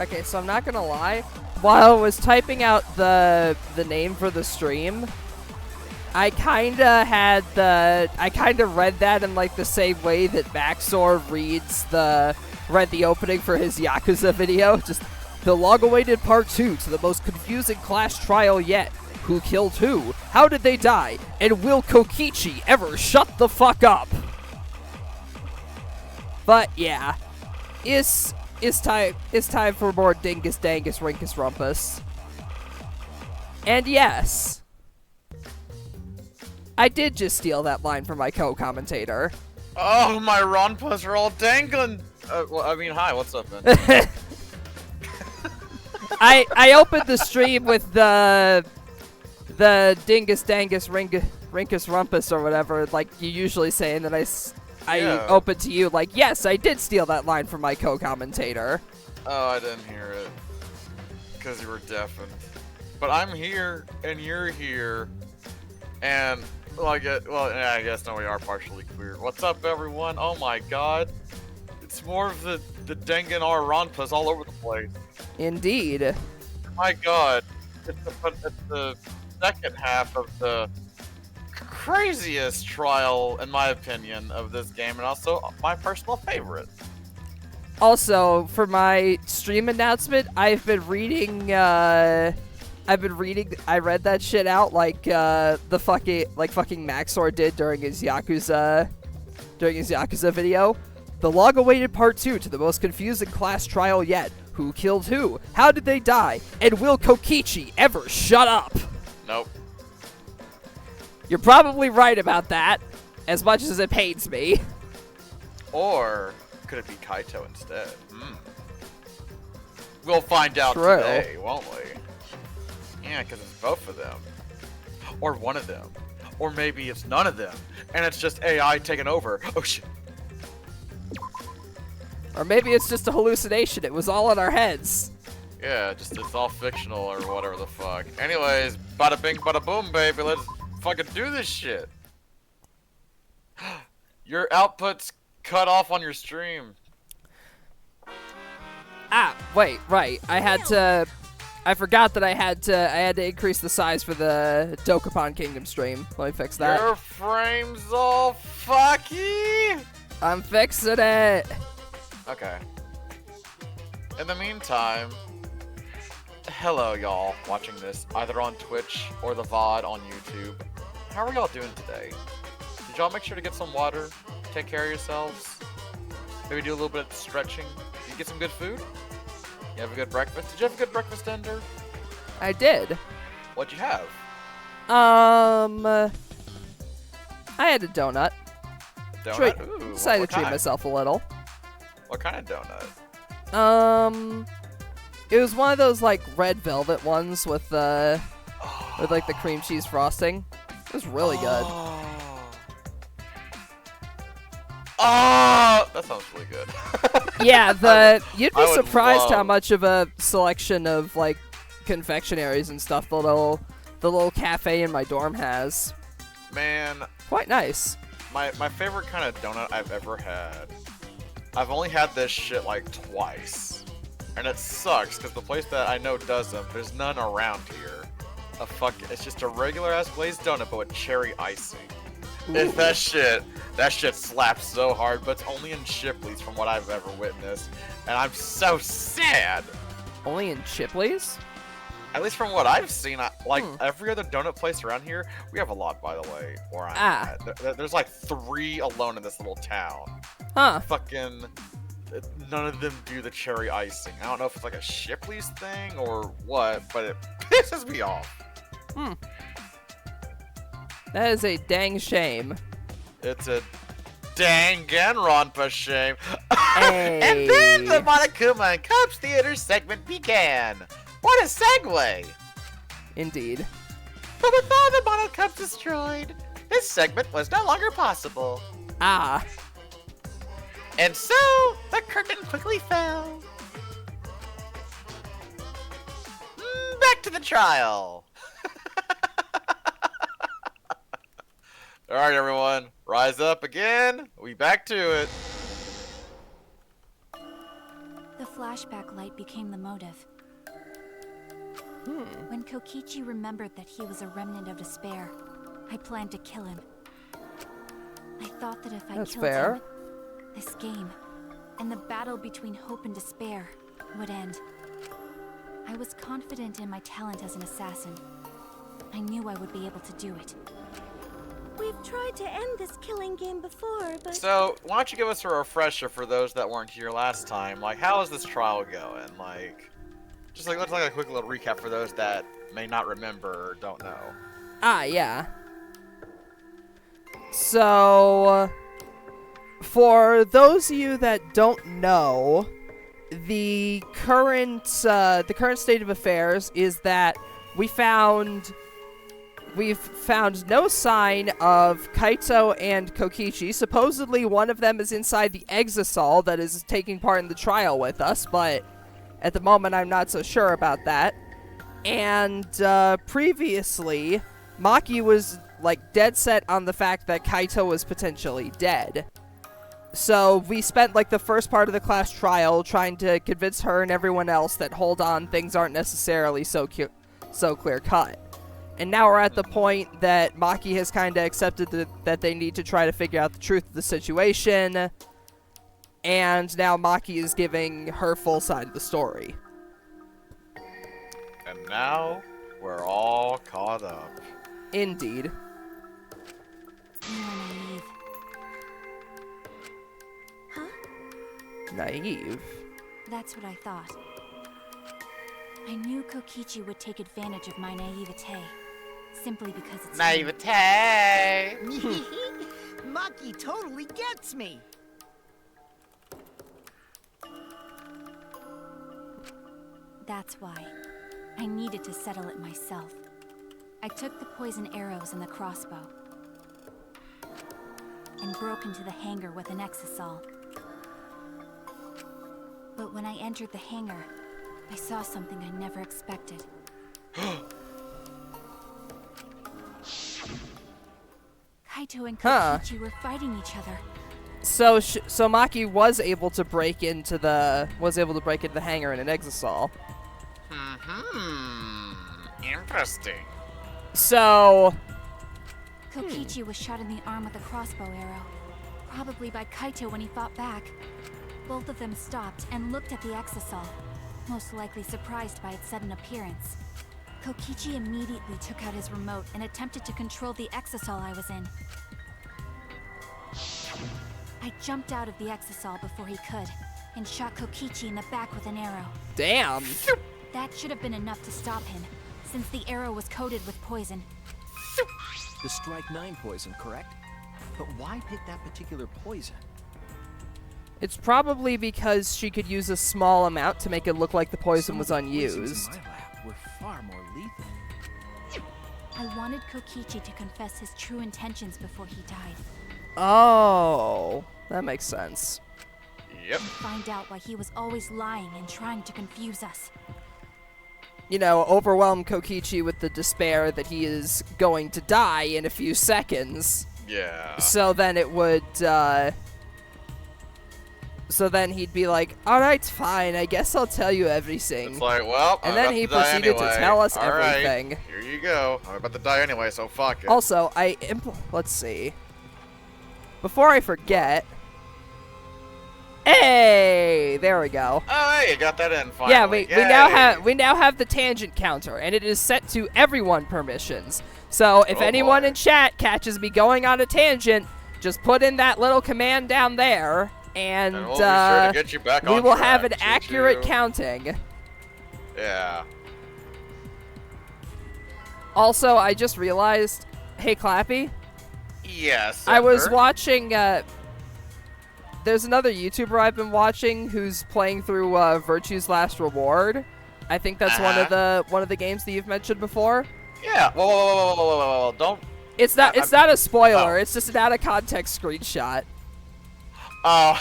Okay, so I'm not gonna lie. While I was typing out the name for the stream, I kinda read that in like the same way that Maxor read the opening for his Yakuza video. Just the long-awaited part 2 to the most confusing class trial yet. Who killed who? How did they die? And will Kokichi ever shut the fuck up? But yeah, it's time for more Dingus Dangus Rinkus Rumpus. And yes, I did just steal that line from my co-commentator. Oh, my Ronpas are all dangling. Well, I mean, hi, what's up, man? I opened the stream with the Dingus Dangus Rinkus Rumpus or whatever, like you usually say, and then I opened to you like, yes, I did steal that line from my co-commentator. Oh, I didn't hear it. Because you were deafened. But I'm here, and you're here, and, well, I guess now we are partially queer. What's up, everyone? Oh my god. It's more of the Dengen R Ronpas all over the place. Indeed. My god. It's the second half of the craziest trial, in my opinion, of this game, and also my personal favorite. Also, for my stream announcement, I read that shit out like fucking Maxor did during his Yakuza video. The long-awaited part 2 to the most confusing class trial yet. Who killed who? How did they die? And will Kokichi ever shut up? Nope. You're probably right about that, as much as it pains me. Or could it be Kaito instead? We'll find out True. today, won't we? Yeah, because it's both of them. Or one of them. Or maybe it's none of them, and it's just AI taking over. Oh shit. Or maybe it's just a hallucination. It was all in our heads. Yeah, just it's all fictional or whatever the fuck. Anyways, bada bing, bada boom, baby. Let's fucking do this shit. Your output's cut off on your stream. Ah, wait, right. I forgot that I had to increase the size for the Dokapon Kingdom stream. Let me fix that. Your frame's all fucky. I'm fixing it. Okay. In the meantime, hello y'all watching this either on Twitch or the VOD on YouTube. How are y'all doing today? Did y'all make sure to get some water? Take care of yourselves? Maybe do a little bit of stretching? Did you get some good food? You have a good breakfast? Did you have a good breakfast, Ender? I did. What'd you have? I had a donut. Donut? Ooh, Decided what to treat kind? myself a little. What kind of donut? It was one of those like red velvet ones with like the cream cheese frosting. It was really good. Oh, that sounds really good. Yeah, you'd be I would surprised how love- much of a selection of like confectionaries and stuff the little cafe in my dorm has. Man, Quite nice. my favorite kind of donut I've ever had. I've only had this shit like twice. And it sucks, because the place that I know does them, there's none around here. It's just a regular ass glazed donut, but with cherry icing. It's that shit slaps so hard, but it's only in Shipley's from what I've ever witnessed. And I'm so sad! Only in Chipley's? At least from what I've seen, every other donut place around here, we have a lot, by the way, where I'm at. There's like 3 alone in this little town. Huh. Fucking, none of them do the cherry icing. I don't know if it's like a Shipley's thing or what, but it pisses me off. That is a dang shame. It's a dang Genronpa shame. Hey. And then the Monokuma and Cubs Theater segment began. What a segue! Indeed. But with all the Monokubs destroyed, this segment was no longer possible. Ah. And so, the curtain quickly fell. Back to the trial. Alright everyone, rise up again. We back to it. The flashback light became the motive. When Kokichi remembered that he was a remnant of despair, I planned to kill him. I thought that if I killed him, this game, and the battle between hope and despair, would end. I was confident in my talent as an assassin. I knew I would be able to do it. We've tried to end this killing game before, but... So, why don't you give us a refresher for those that weren't here last time? Like, how is this trial going? Like, just like, let's like a quick little recap for those that may not remember or don't know. Yeah. So, for those of you that don't know, the current state of affairs is that we've found no sign of Kaito and Kokichi. Supposedly, one of them is inside the Exisal that is taking part in the trial with us, but at the moment, I'm not so sure about that. And previously, Maki was like dead set on the fact that Kaito was potentially dead. So we spent like the first part of the class trial trying to convince her and everyone else that hold on, things aren't necessarily so clear cut. And now we're at the point that Maki has kind of accepted that they need to try to figure out the truth of the situation. And now Maki is giving her full side of the story. And now, we're all caught up. Indeed. You were naive. Naive? That's what I thought. I knew Kokichi would take advantage of my naivete, simply because it's Naivete! Maki totally gets me. That's why. I needed to settle it myself. I took the poison arrows and the crossbow, and broke into the hangar with an exisal. But when I entered the hangar, I saw something I never expected. Kaito and Kokichi were fighting each other. So Maki was able to break into the hangar in an exisal. Interesting. So Kokichi was shot in the arm with a crossbow arrow, probably by Kaito when he fought back. Both of them stopped and looked at the exisal, most likely surprised by its sudden appearance. Kokichi immediately took out his remote and attempted to control the exisal I was in. I jumped out of the exisal before he could, and shot Kokichi in the back with an arrow. damn. That should have been enough to stop him, since the arrow was coated with poison. The Strike 9 poison, correct? But why pick that particular poison? It's probably because she could use a small amount to make it look like the poison was Some of the poisons unused. in my lab were far more lethal. I wanted Kokichi to confess his true intentions before he died. Oh, that makes sense. Yep. And find out why he was always lying and trying to confuse us. You know, overwhelm Kokichi with the despair that he is going to die in a few seconds. Yeah. So then it would, so then he'd be like, alright, fine, I guess I'll tell you everything. It's like, well, And I'm then about he to die proceeded to anyway. tell us All right, everything. here you go. I'm about to die anyway, so fuck it. Also, let's see. Before I forget... Hey! There we go. Oh, hey, you got that in finally. Yeah, we now have the tangent counter, and it is set to everyone permissions. So if Oh, anyone boy. in chat catches me going on a tangent, just put in that little command down there, and And we'll be sure to get you back we on will have an track, accurate choo-choo. counting. Yeah. Also, I just realized, hey Clappy, Yes. I was sir. watching, there's another YouTuber I've been watching who's playing through Virtue's Last Reward. I think that's one of the games that you've mentioned before. Yeah. Whoa. Don't. It's not a spoiler. Oh. It's just an out of context screenshot. Oh.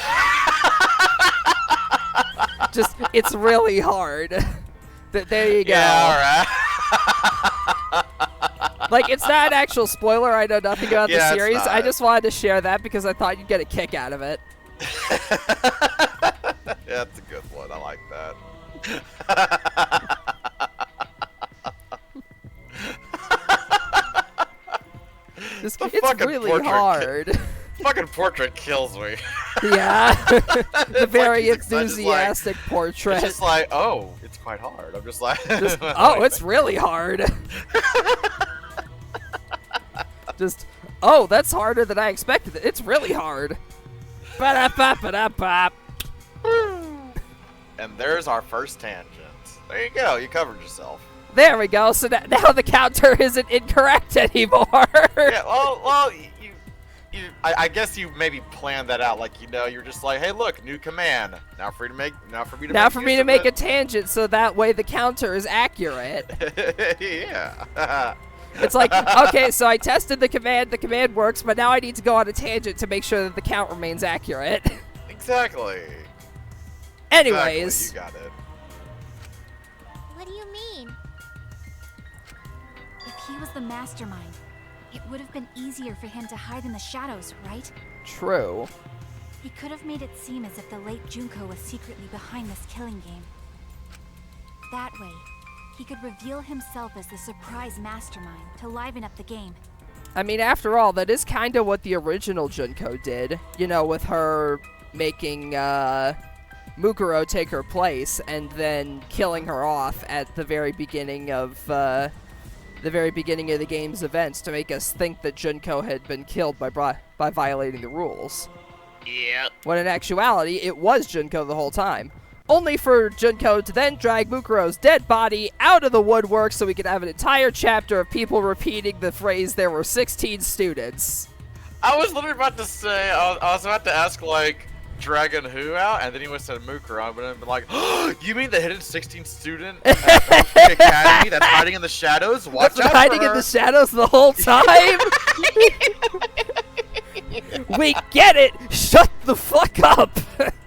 Just it's really hard. There you go. Yeah. All right. Like it's not an actual spoiler. I know nothing about Yeah, the it's series. I not. just wanted to share that because I thought you'd get a kick out of it. That's a good one. I like that. It's fucking really portrait hard. Fucking portrait kills me. Yeah. The very he's excited, enthusiastic portrait. It's just like, oh, it's quite hard. I'm just like, oh, it's really hard. Just, oh, that's harder than I expected. It's really hard. Ba-da-ba-ba-da-bop. And there's our first tangent. There you go. You covered yourself. There we go. So now the counter isn't incorrect anymore. Yeah. Well, I guess you maybe planned that out. Like, you're just like, hey, look, new command. Now for me to make a tangent, so that way the counter is accurate. Yeah. It's like, okay, so I tested the command works, but now I need to go on a tangent to make sure that the count remains accurate. Exactly. Anyways. Exactly, you got it. What do you mean? If he was the mastermind, it would have been easier for him to hide in the shadows, right? True. He could have made it seem as if the late Junko was secretly behind this killing game. That way, he could reveal himself as the surprise mastermind to liven up the game. I mean, after all, that is kind of what the original Junko did. With her making Mukuro take her place and then killing her off at the very beginning of the game's events to make us think that Junko had been killed by violating the rules. Yep. When in actuality, it was Junko the whole time. Only for Junko to then drag Mukuro's dead body out of the woodwork so we could have an entire chapter of people repeating the phrase, there were 16 students. I was literally about to say, I was about to ask, like, dragging who out? And then he went to Mukuro, but I'd been like, oh, you mean the hidden 16th student at the Academy that's hiding in the shadows? Watch out hiding for her. in the shadows the whole time? We get it! Shut the fuck up!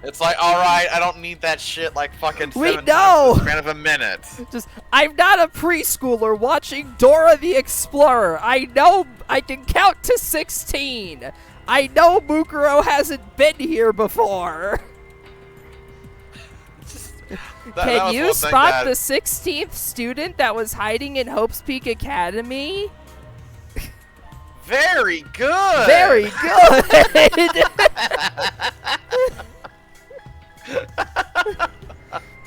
It's like, alright, I don't need that shit like fucking We 7 know! times in the span of a minute. Just, I'm not a preschooler watching Dora the Explorer. I know I can count to 16. I know Mukuro hasn't been here before. Can you spot the 16th student that was hiding in Hope's Peak Academy? Very good! Very good!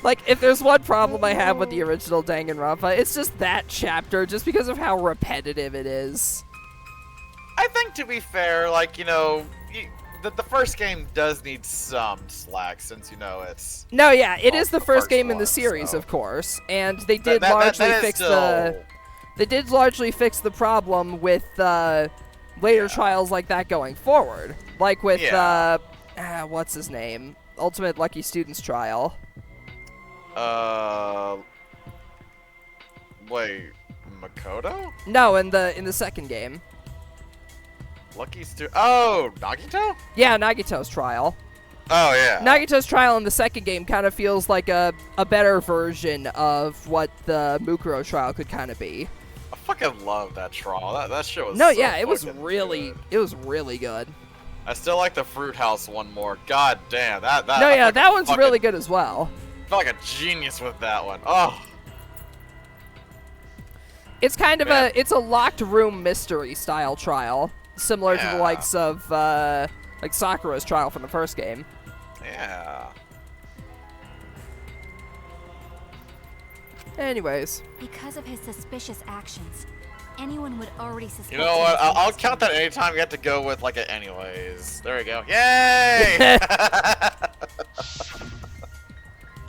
Like, if there's one problem I have with the original Danganronpa, it's just that chapter, just because of how repetitive it is. I think, to be fair, like, the first game does need some slack, since, it's... No, yeah, it is the the first first game in the one, series, so. of course, and they did That largely is fix still... They did largely fix the problem with later trials like that going forward. Like with, what's his name? Ultimate Lucky Students trial. Wait, Makoto? No, in the second game. Oh, Nagito? Yeah, Nagito's trial. Oh, yeah. Nagito's trial in the second game kind of feels like a better version of what the Mukuro trial could kind of be. I fucking love that trial. That shit was It was really good. I still like the Fruit House one more. God damn, that one's really good as well. I felt like a genius with that one. Oh. It's kind of it's a locked room mystery style trial, similar to the likes of like Sakura's trial from the first game. Yeah. Anyways. Because of his suspicious actions, anyone would already suspect. You know what? I'll count that anytime you have to go with like a anyways. There we go. Yay!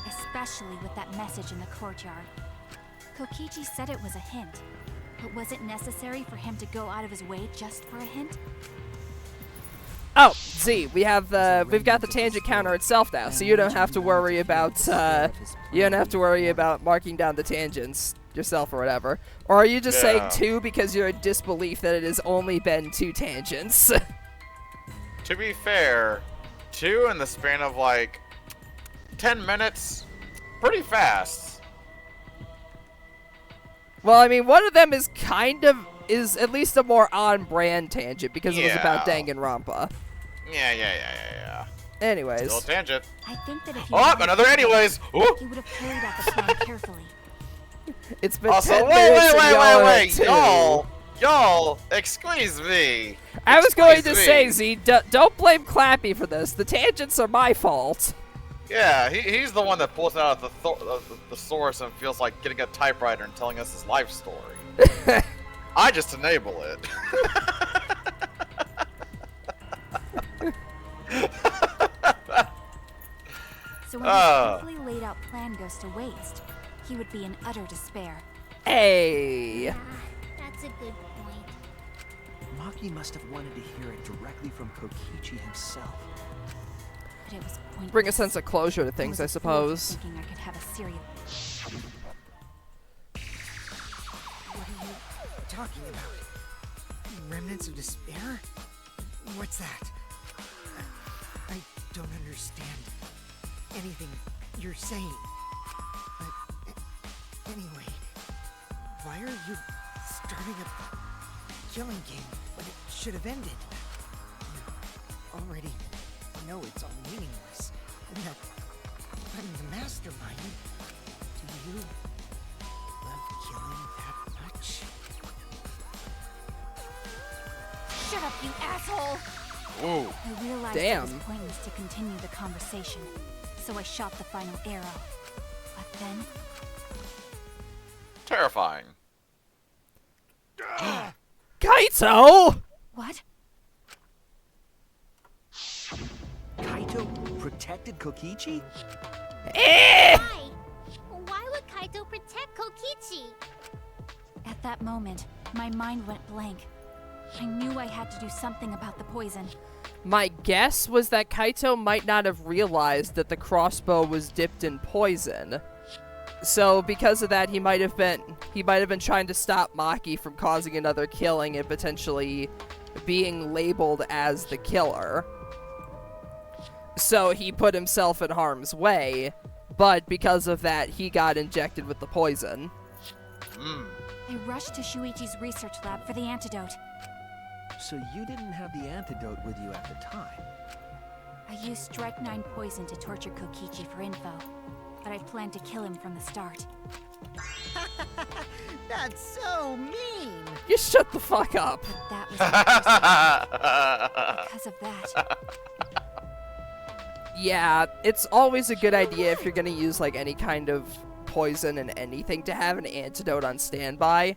Especially with that message in the courtyard. Kokichi said it was a hint, but was it necessary for him to go out of his way just for a hint? Oh, Z, we've got the tangent counter itself now, so you don't have to worry about marking down the tangents yourself or whatever. Or are you just saying 2 because you're in disbelief that it has only been 2 tangents? To be fair, 2 in the span of like 10 minutes, pretty fast. Well, I mean, one of them is at least a more on-brand tangent because it was about Danganronpa. Yeah. Anyways. Still a tangent. I think that if he Oh, hadn't another killed him, anyways. Ooh. he would have carried out the plan carefully. It's been Also, 10 wait, minutes and y'all are at wait, 2. y'all, excuse me. I was going to Excuse say, me. Z, don't blame Clappy for this. The tangents are my fault. Yeah, he's the one that pulls out the source and feels like getting a typewriter and telling us his life story. I just enable it. So when his carefully laid out plan goes to waste, he would be in utter despair. Hey. Yeah, that's a good point. Maki must have wanted to hear it directly from Kokichi himself. But it was pointless. Bring a sense of closure to things, I was a fool for suppose. thinking I could have a serious. What are you talking about? Remnants of despair? What's that? I don't understand anything you're saying. But anyway, why are you starting a killing game when it should have ended? You already know it's all meaningless, and that I'm the mastermind. Do you love killing that much? Shut up, you asshole! Ooh. I realized Damn. it was pointless to continue the conversation, so I shot the final arrow. But then, Terrifying. Kaito! what? Kaito protected Kokichi? Eh! Why? Why would Kaito protect Kokichi? At that moment, my mind went blank. I knew I had to do something about the poison. My guess was that Kaito might not have realized that the crossbow was dipped in poison. So because of that, he might have been trying to stop Maki from causing another killing and potentially being labeled as the killer. So he put himself in harm's way, but because of that, he got injected with the poison. I rushed to Shuichi's research lab for the antidote. So you didn't have the antidote with you at the time? I used Strike 9 poison to torture Kokichi for info, but I'd planned to kill him from the start. That's so mean! You shut the fuck up. But that was because of that. Yeah, it's always a good idea if you're gonna use like any kind of poison and anything to have an antidote on standby.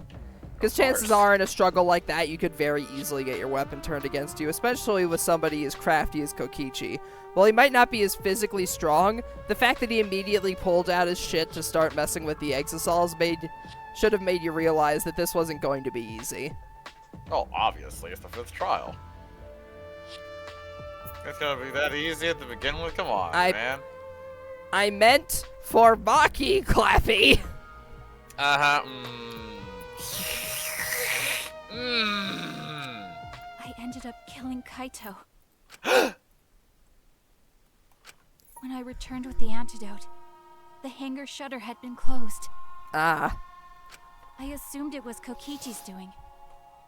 Because chances are in a struggle like that, you could very easily get your weapon turned against you, especially with somebody as crafty as Kokichi. While he might not be as physically strong, the fact that he immediately pulled out his shit to start messing with the exosols should have made you realize that this wasn't going to be easy. Oh, obviously, it's the 5th trial. It's gonna be that easy at the beginning with? Come on, man. I meant for Maki, Clappy! Uh-huh, I ended up killing Kaito. When I returned with the antidote, the hangar shutter had been closed. Ah. I assumed it was Kokichi's doing,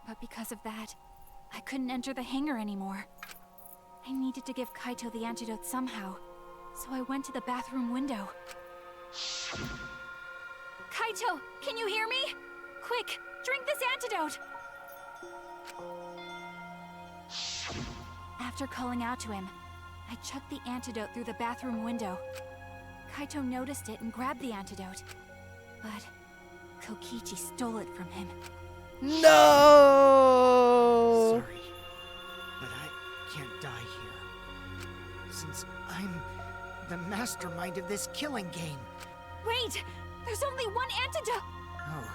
but because of that, I couldn't enter the hangar anymore. I needed to give Kaito the antidote somehow, so I went to the bathroom window. Kaito, can you hear me? Quick, drink this antidote! After calling out to him, I chucked the antidote through the bathroom window. Kaito noticed it and grabbed the antidote, but Kokichi stole it from him. No! Sorry, but I can't die here. Since I'm the mastermind of this killing game. Wait! There's only one antidote! Oh,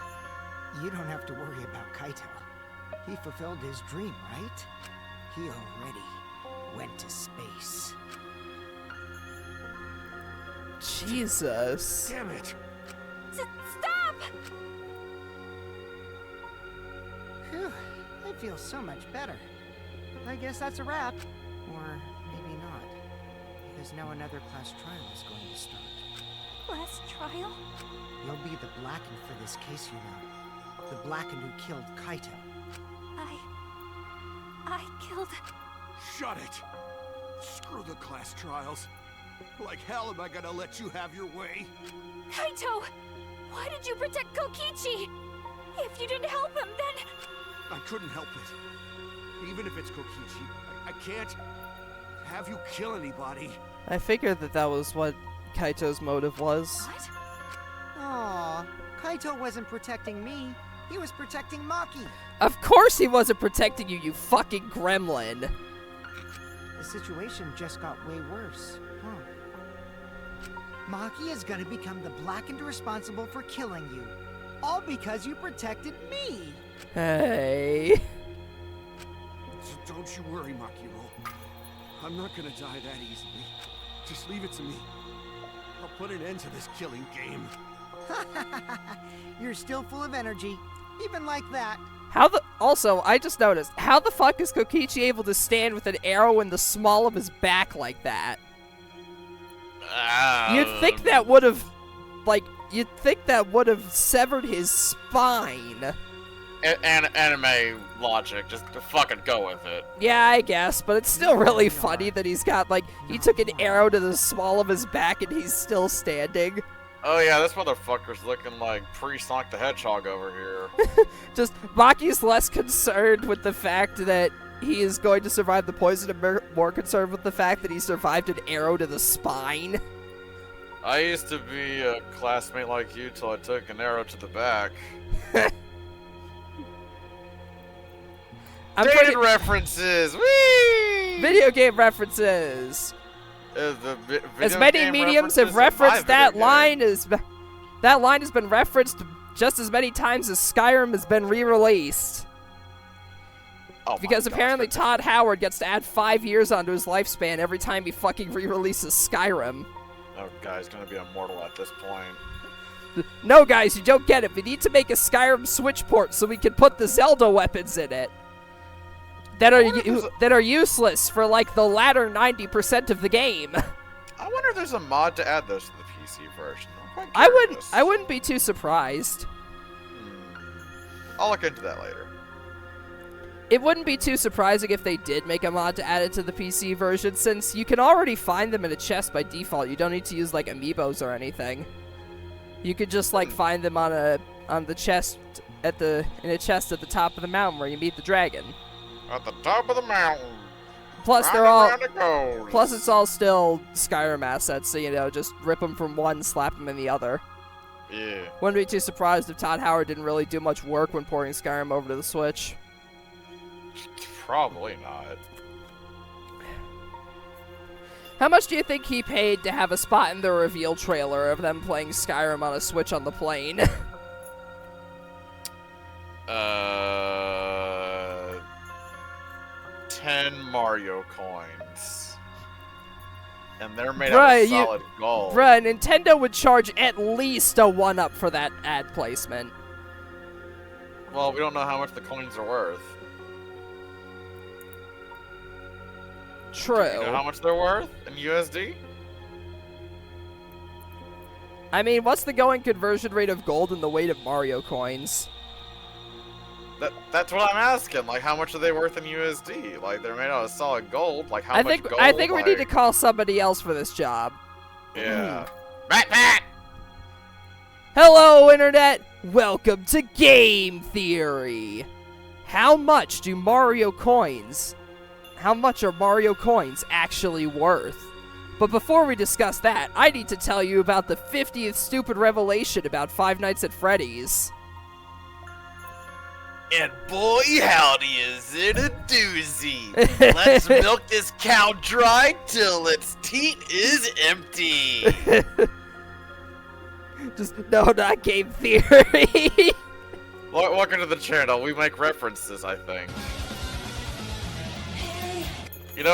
you don't have to worry about Kaito. He fulfilled his dream, right? He already went to space. Jesus. Damn it! Stop! Phew, I feel so much better. I guess that's a wrap. Or maybe not. Because now another class trial is going to start. Last trial? You'll be the Blackened for this case, you know. The Blackened who killed Kaito. I killed... Shut it! Screw the class trials. Like hell am I gonna let you have your way? Kaito! Why did you protect Kokichi? If you didn't help him, then... I couldn't help it. Even if it's Kokichi, I can't have you kill anybody. I figured that was what Kaito's motive was. What? Aw, Kaito wasn't protecting me. He was protecting Maki. Of course he wasn't protecting you, you fucking gremlin. The situation just got way worse, huh? Maki is gonna become the blackened responsible for killing you. All because you protected me! Hey. So don't you worry, Makiro. I'm not gonna die that easily. Just leave it to me. I'll put an end to this killing game. You're still full of energy, even like that. Also, I just noticed, how the fuck is Kokichi able to stand with an arrow in the small of his back like that? You'd think that would have, severed his spine. Anime logic, just fucking go with it. Yeah, I guess, but it's still really funny that he's got, he took an arrow to the small of his back and he's still standing. Oh yeah, this motherfucker's looking like pre-Sonic the Hedgehog over here. Just, Maki's less concerned with the fact that he is going to survive the poison and more concerned with the fact that he survived an arrow to the spine. I used to be a classmate like you till I took an arrow to the back. Dated references! Whee! Video game references! As many mediums have referenced that line as... That line has been referenced just as many times as Skyrim has been re-released. Oh because gosh, apparently Todd Howard gets to add 5 years onto his lifespan every time he fucking re-releases Skyrim. Oh, guy's gonna be immortal at this point. No, guys, you don't get it. We need to make a Skyrim Switch port so we can put the Zelda weapons in it. That are useless for, the latter 90% of the game. I wonder if there's a mod to add those to the PC version. I'm quite I wouldn't be too surprised. I'll look into that later. It wouldn't be too surprising if they did make a mod to add it to the PC version, since you can already find them in a chest by default. You don't need to use amiibos or anything. You could just find them on the chest in a chest at the top of the mountain where you meet the dragon. At the top of the mountain. Plus Plus it's all still Skyrim assets, so just rip them from one, slap them in the other. Yeah. Wouldn't be too surprised if Todd Howard didn't really do much work when porting Skyrim over to the Switch. Probably not. How much do you think he paid to have a spot in the reveal trailer of them playing Skyrim on a Switch on the plane? 10 Mario coins. And they're made out of solid gold. Bruh, Nintendo would charge at least a 1-up for that ad placement. Well, we don't know how much the coins are worth. True. Do you know how much they're worth in USD? I mean, what's the going conversion rate of gold and the weight of Mario coins? That's what I'm asking. How much are they worth in USD? They're made out of solid gold. How much gold? I think we need to call somebody else for this job. Yeah. Pat! Hello, Internet! Welcome to Game Theory! How much are Mario coins actually worth? But before we discuss that, I need to tell you about the 50th stupid revelation about Five Nights at Freddy's. And boy, howdy is it a doozy. Let's milk this cow dry till its teat is empty. Not Game Theory. Welcome to the channel. We make references, I think.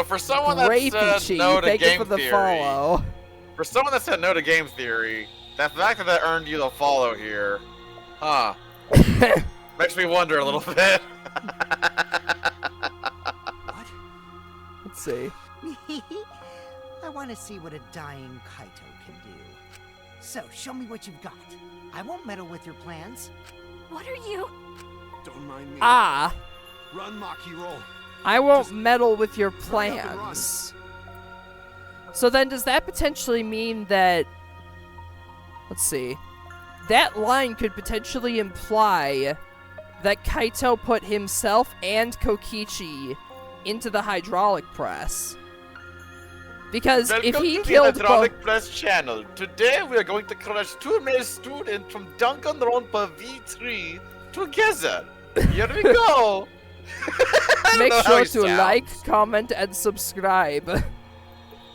For someone that said no to Game Theory, follow. For someone that said no to Game Theory, the fact that earned you the follow here, huh? Makes me wonder a little bit. What? Let's see. I want to see what a dying Kaito can do. So, show me what you've got. I won't meddle with your plans. What are you? Don't mind me. Ah. Run, Maki, roll. I won't meddle with your plans. So then does that potentially mean that... Let's see. That line could potentially imply that Kaito put himself and Kokichi into the hydraulic press. Because if he killed the hydraulic press channel. Today we are going to crush 2 male students from Danganronpa V3 together. Here we go. Make sure to like, comment, and subscribe.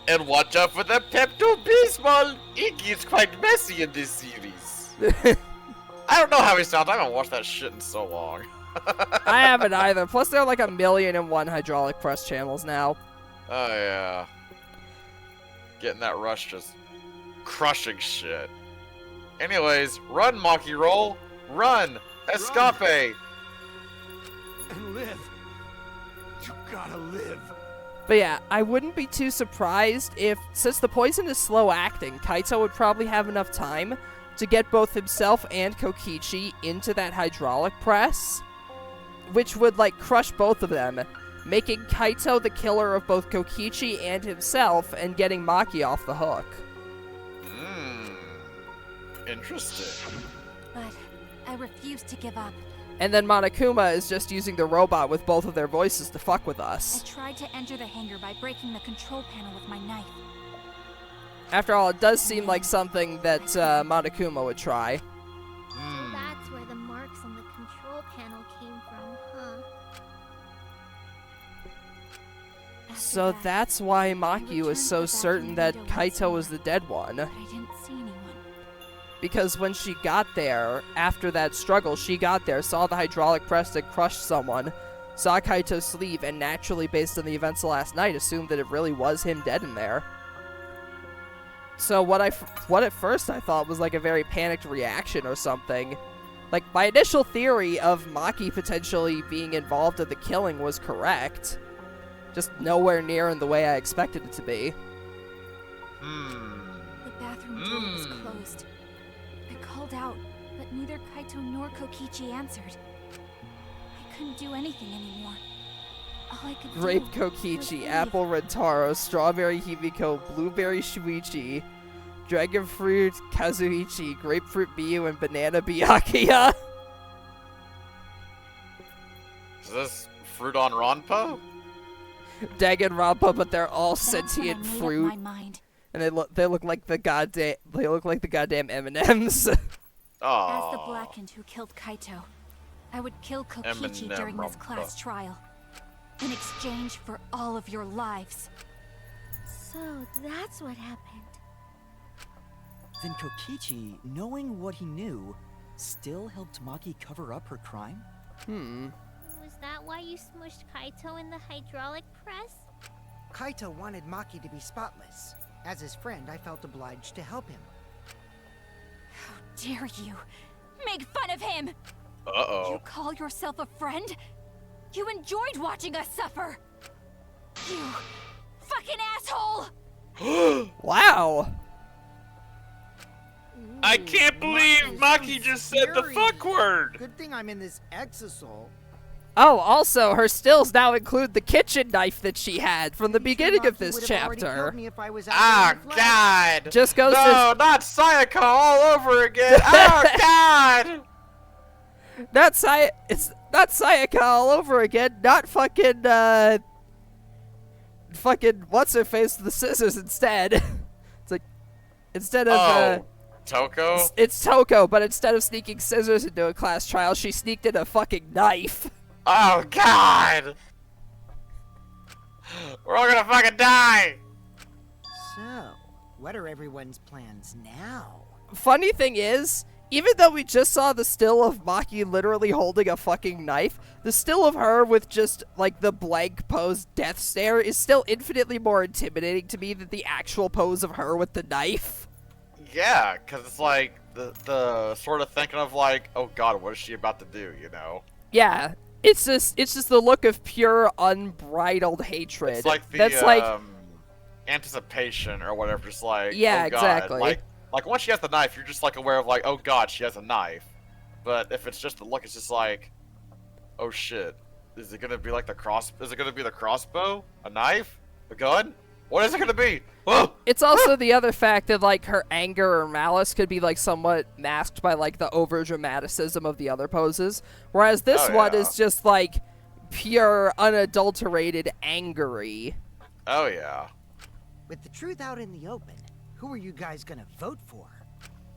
And watch out for the Pepto-Bismol. Iggy is quite messy in this series. I don't know how he sounds. I haven't watched that shit in so long. I haven't either. Plus, there are like 1,000,001 hydraulic press channels now. Oh, yeah. Getting that rush just crushing shit. Anyways, run, Maki Roll. Run. Escape. And live. You gotta live. But yeah, I wouldn't be too surprised if, since the poison is slow acting, Kaito would probably have enough time to get both himself and Kokichi into that hydraulic press, which would, like, crush both of them, making Kaito the killer of both Kokichi and himself, and getting Maki off the hook. Interesting. But I refuse to give up. And then Monokuma is just using the robot with both of their voices to fuck with I us. tried to enter the hangar by breaking the control panel with my knife. After all, it does seem like something that Monokuma would try. So that's where the marks on the control panel came from, huh? After So that, that's why Maki returned was to so the certain bathroom that window once Kaito more, was the dead one. but I didn't see anyone. Because when she got there, after that struggle, she got there, saw the hydraulic press that crushed someone, saw Kaito sleep, and naturally, based on the events of last night, assumed that it really was him dead in there. So what at first I thought was like a very panicked reaction or something. Like, my initial theory of Maki potentially being involved in the killing was correct. Just nowhere near in the way I expected it to be. The bathroom door was closed. I called out, but neither Kaito nor Kokichi answered. I couldn't do anything anymore. All I could Grape do was Kokichi, leave. Apple Rentaro, Strawberry Himiko, Blueberry Shuichi, Dragon Fruit Kazuichi, Grapefruit Biyu, and Banana Byakuya. Is this fruit on Ronpo? Danganronpa, but they're all That's when I sentient made up fruit, my mind. and they look like the goddamn M&Ms. As the Aww. Blackened who killed Kaito, I would kill Kokichi Eminem during this Rumpa. class trial, in exchange for all of your lives. So that's what happened. Then Kokichi, knowing what he knew, still helped Maki cover up her crime? Was that why you smushed Kaito in the hydraulic press? Kaito wanted Maki to be spotless. As his friend, I felt obliged to help him. How dare you make fun of him? You Uh-oh. call yourself a friend? You enjoyed watching us suffer. You fucking asshole! Wow. I can't believe Maki sounds just said the scary. fuck word! Good thing I'm in this exisol. Oh, also, her stills now include the kitchen knife that she had from the beginning of Maki this would have already chapter. killed me if I was out Ah, there in the flesh. God! Just goes No, not Sayaka all over again! Oh, God! It's not Sayaka all over again, not fucking, what's her face with the scissors instead. It's like, instead of, Oh, Toko? it's Toko, but instead of sneaking scissors into a class trial, she sneaked in a fucking knife. Oh, God! We're all gonna fucking die! So, what are everyone's plans now? Funny thing is, even though we just saw the still of Maki literally holding a fucking knife, the still of her with just, like, the blank pose death stare is still infinitely more intimidating to me than the actual pose of her with the knife. Yeah, because it's like, the sort of thinking of like, oh God, what is she about to do, you know? Yeah, it's just the look of pure unbridled hatred. It's like the, That's like, anticipation or whatever, just like, Yeah, oh God. exactly. Like once she has the knife, you're just like aware of like, oh God, she has a knife. But if it's just the look, it's just like, oh shit, is it gonna be like is it gonna be the crossbow? A knife? A gun? What is it gonna be? Oh! It's also the other fact that, like, her anger or malice could be, like, somewhat masked by, like, the over-dramaticism of the other poses. Whereas this one is just, like, pure, unadulterated angry. Oh, yeah. With the truth out in the open, who are you guys gonna vote for?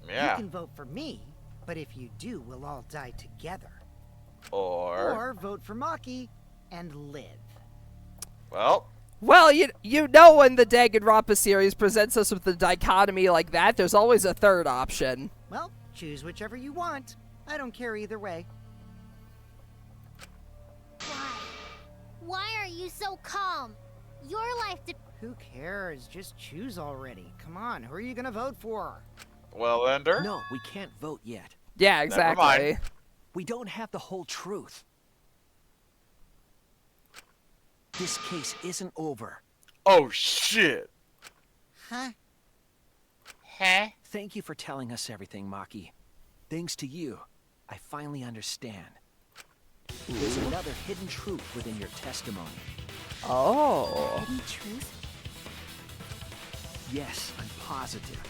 Yeah. You can vote for me, but if you do, we'll all die together. Or vote for Maki and live. Well, you know when the Danganronpa series presents us with a dichotomy like that, there's always a third option. Well, choose whichever you want. I don't care either way. Why? Why are you so calm? Your life Who cares? Just choose already. Come on, who are you gonna vote for? well, Ender. No, we can't vote yet. Yeah, Never exactly. mind. We don't have the whole truth. This case isn't over. Oh shit. Huh? Thank you for telling us everything, Maki. Thanks to you, I finally understand. There's another hidden truth within your testimony. Oh. Hidden truth? Yes, I'm positive.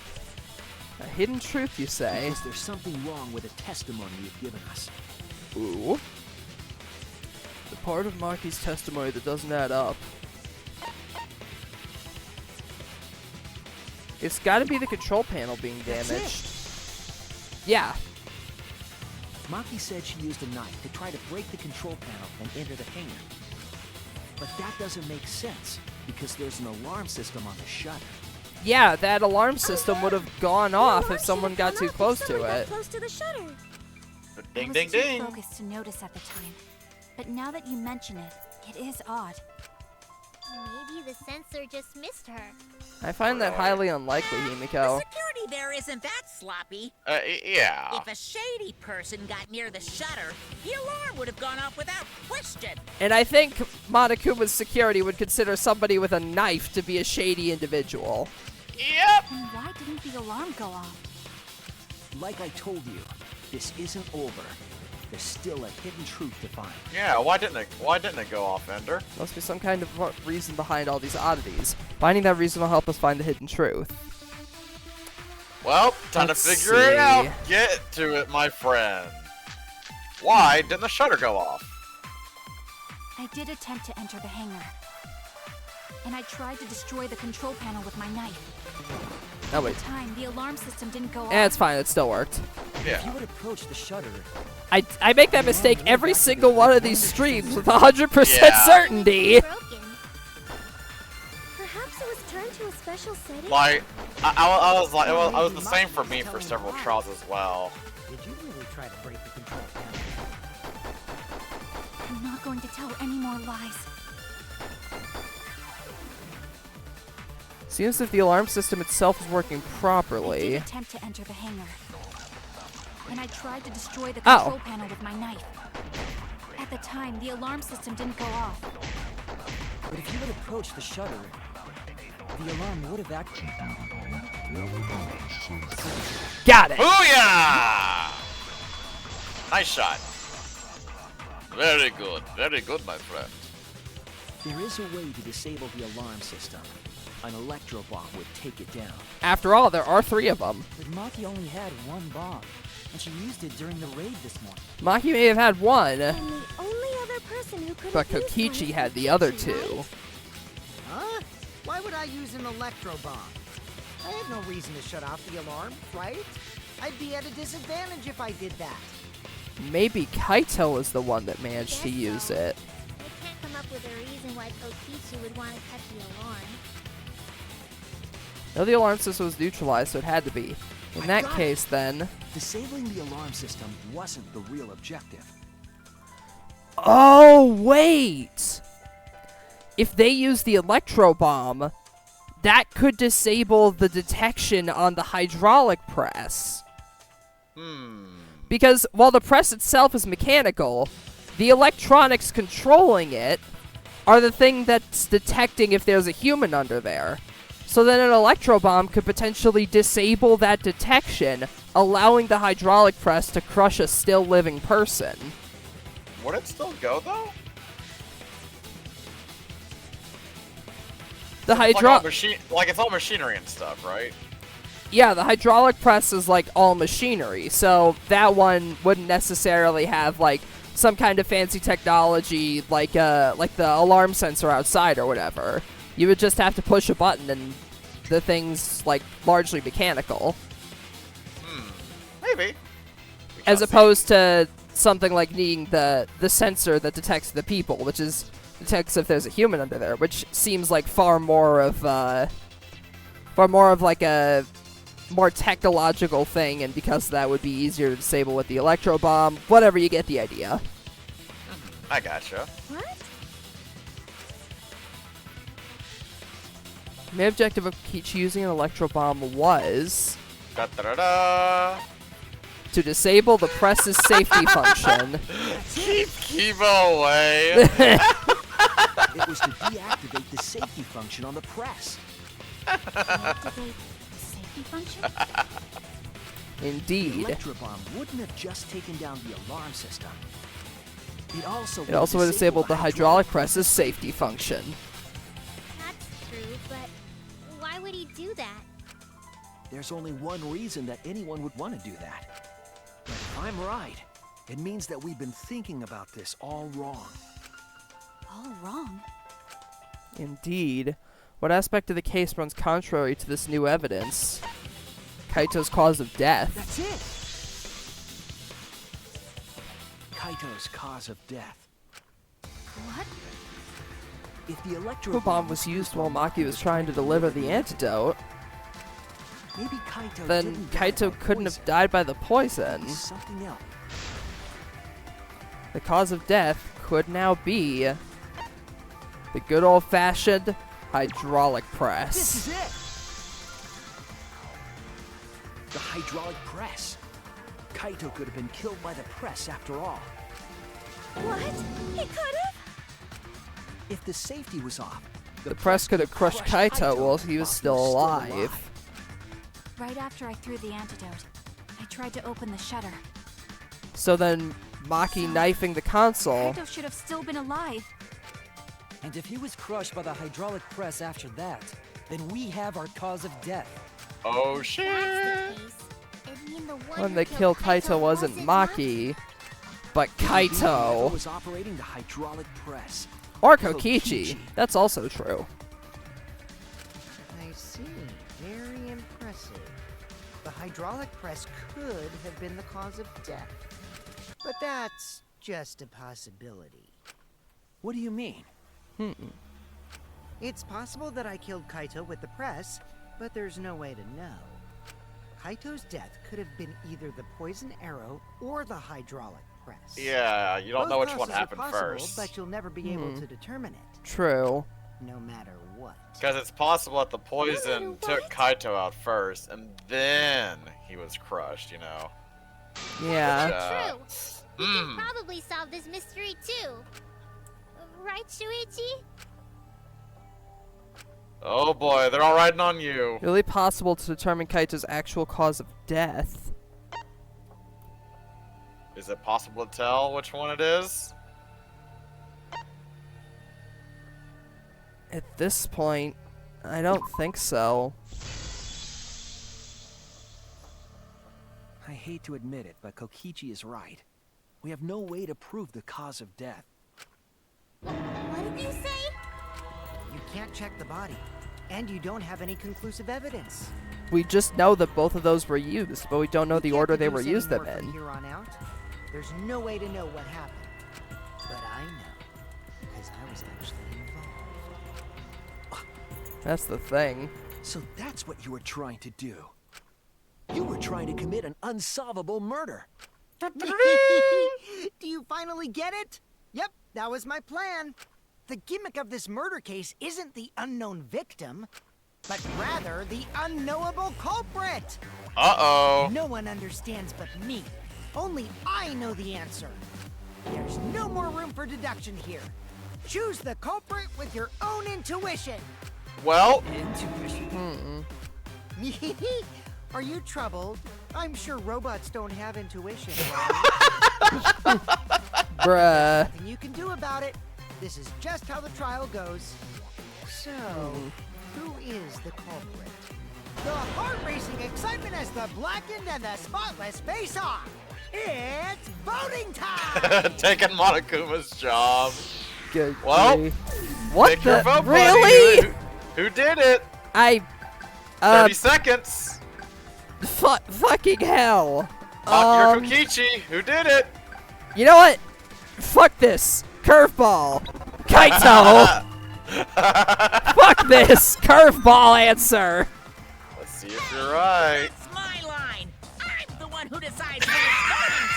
A hidden truth, you say? Because there's something wrong with the testimony you've given us. Ooh. The part of Maki's testimony that doesn't add up. It's gotta be the control panel being damaged. Yeah. Maki said she used a knife to try to break the control panel and enter the hangar. But that doesn't make sense, because there's an alarm system on the shutter. Yeah, that alarm system would have gone off if someone got too close to it. Close to the shutter. Ding, I ding, was too ding. focused to notice at the time. But now that you mention it, it is odd. Maybe the sensor just missed her. I find that highly unlikely, Himiko. Security there isn't that sloppy. Yeah. If a shady person got near the shutter, the alarm would have gone off without question. And I think Monokuma's security would consider somebody with a knife to be a shady individual. Yep. And why didn't the alarm go off? Like I told you, this isn't over. There's still a hidden truth to find. Yeah, why didn't it go off, Ender? Must be some kind of reason behind all these oddities. Finding that reason will help us find the hidden truth. Well, time Let's to figure it out. see. Get to it, my friend. Why didn't the shutter go off? I did attempt to enter the hangar. And I tried to destroy the control panel with my knife. Oh, wait. At the time, the alarm system didn't go off. It's fine. It still worked. If Yeah. you would approach the shutter, I make that mistake every single one of these streams with 100% Yeah. certainty. Broken. Perhaps it was turned to a special setting. Like, I was like, I was the same for me for several trials as well. Did you really try to break the control panel? I'm not going to tell any more lies. Seems as if the alarm system itself is working I properly. did attempt to enter the hangar. And I tried to destroy the Oh. control panel with my knife. At the time, the alarm system didn't go off. but if you would approach the shutter, the alarm would have acted. Got it. Booyah! Nice shot. Very good, my friend. There is a way to disable the alarm system. An electro bomb would take it down. After all, there are 3 of them. But Maki only had one bomb, and she used it during the raid this morning. Maki may have had one, And the only other person who could but have used one Kokichi is had the other Kokichi, 2. right? Huh? Why would I use an electro bomb? I had no reason to shut off the alarm, right? I'd be at a disadvantage if I did that. Maybe Kaito is the one that managed to Guess use so. it. I can't come up with a reason why Kokichi would want to cut the alarm. No, the alarm system was neutralized, so it had to be. In I that got it. case, then... Disabling the alarm system wasn't the real objective. Oh, wait! If they use the electro bomb, that could disable the detection on the hydraulic press. Because while the press itself is mechanical, the electronics controlling it are the thing that's detecting if there's a human under there. So then an electro bomb could potentially disable that detection, allowing the hydraulic press to crush a still living person. Would it still go though? The it's all machinery and stuff, right? Yeah, the hydraulic press is like all machinery, so that one wouldn't necessarily have like some kind of fancy technology like the alarm sensor outside or whatever. You would just have to push a button and the thing's like largely mechanical. Maybe. As opposed to something like needing the sensor that detects the people, which detects if there's a human under there, which seems like far more of like a more technological thing, and because that would be easier to disable with the electro bomb. Whatever, you get the idea. I gotcha. What? The main objective of Kichi using an electro bomb was to disable the press's safety function. Keep away. It was to deactivate the safety function on the press. Deactivate the safety function? The Indeed. electro bomb wouldn't have just taken down the alarm system. It also It also would have disabled the hydraulic press's safety function. That's true, but why would he do that? There's only one reason that anyone would want to do that. But if I'm right, it means that we've been thinking about this all wrong. All wrong. Indeed. What aspect of the case runs contrary to this new evidence? Kaito's cause of death. That's it! Kaito's cause of death. What? If the The electro bomb was used while Maki was trying to deliver the antidote, maybe Kaito then didn't die Kaito by couldn't poison. have died by the poison. Maybe something else. The cause of death could now be the good old-fashioned hydraulic press. This is it! The hydraulic press. Kaito could have been killed by the press after all. What? He could have? If the safety was off, The press could have crushed Kaito while he was still alive. Right after I threw the antidote, I tried to open the shutter. So then, Maki knifing the console. Kaito should have still been alive. And if he was crushed by the hydraulic press after that, then we have our cause of death. Oh shit! That's the case. It'd mean the one When who they killed Kaito wasn't Maki, but whoever Kaito. was operating the hydraulic press. Or Kokichi. That's also true. I see. Very impressive. The hydraulic press could have been the cause of death. But that's just a possibility. What do you mean? It's possible that I killed Kaito with the press, but there's no way to know. Kaito's death could have been either the poison arrow or the hydraulic press. Yeah, you don't Both know which one causes are happened possible, first. but you'll never be able to determine it, True. no matter what. Because it's possible that the poison What? took Kaito out first, and then he was crushed, you know. Yeah. True. We can probably solve this mystery too. Right, Shuichi? Oh boy, they're all riding on you. Really possible to determine Kaito's actual cause of death. Is it possible to tell which one it is? At this point, I don't think so. I hate to admit it, but Kokichi is right. We have no way to prove the cause of death. What did you say? You can't check the body, and you don't have any conclusive evidence. We just know that both of those were used, but we don't know the We can't order they were deduce any used them more from in. Here on out, there's no way to know what happened. But I know, because I was actually involved. That's the thing. So that's what you were trying to do. You were trying to commit an unsolvable murder. Do you finally get it? Yep, that was my plan. The gimmick of this murder case isn't the unknown victim, but rather the unknowable culprit. Uh-oh. No one understands but me. Only I know the answer. There's no more room for deduction here. Choose the culprit with your own intuition. Well, Are you troubled? I'm sure robots don't have intuition. Right? Bruh. Nothing you can do about it. This is just how the trial goes. So, Who is the culprit? The heart-racing excitement as the blackened and the spotless face off. It's voting time! Taking Monokuma's job. Good Well, grief. What take your the? vote, buddy. Really? Who did it? 30 seconds. Fucking hell. Maki or Kokichi, who did it? You know what? Fuck this. Curveball. Kaito. Fuck this. Curveball answer. Let's see if you're right. It's my line. I'm the one who decides when it's voting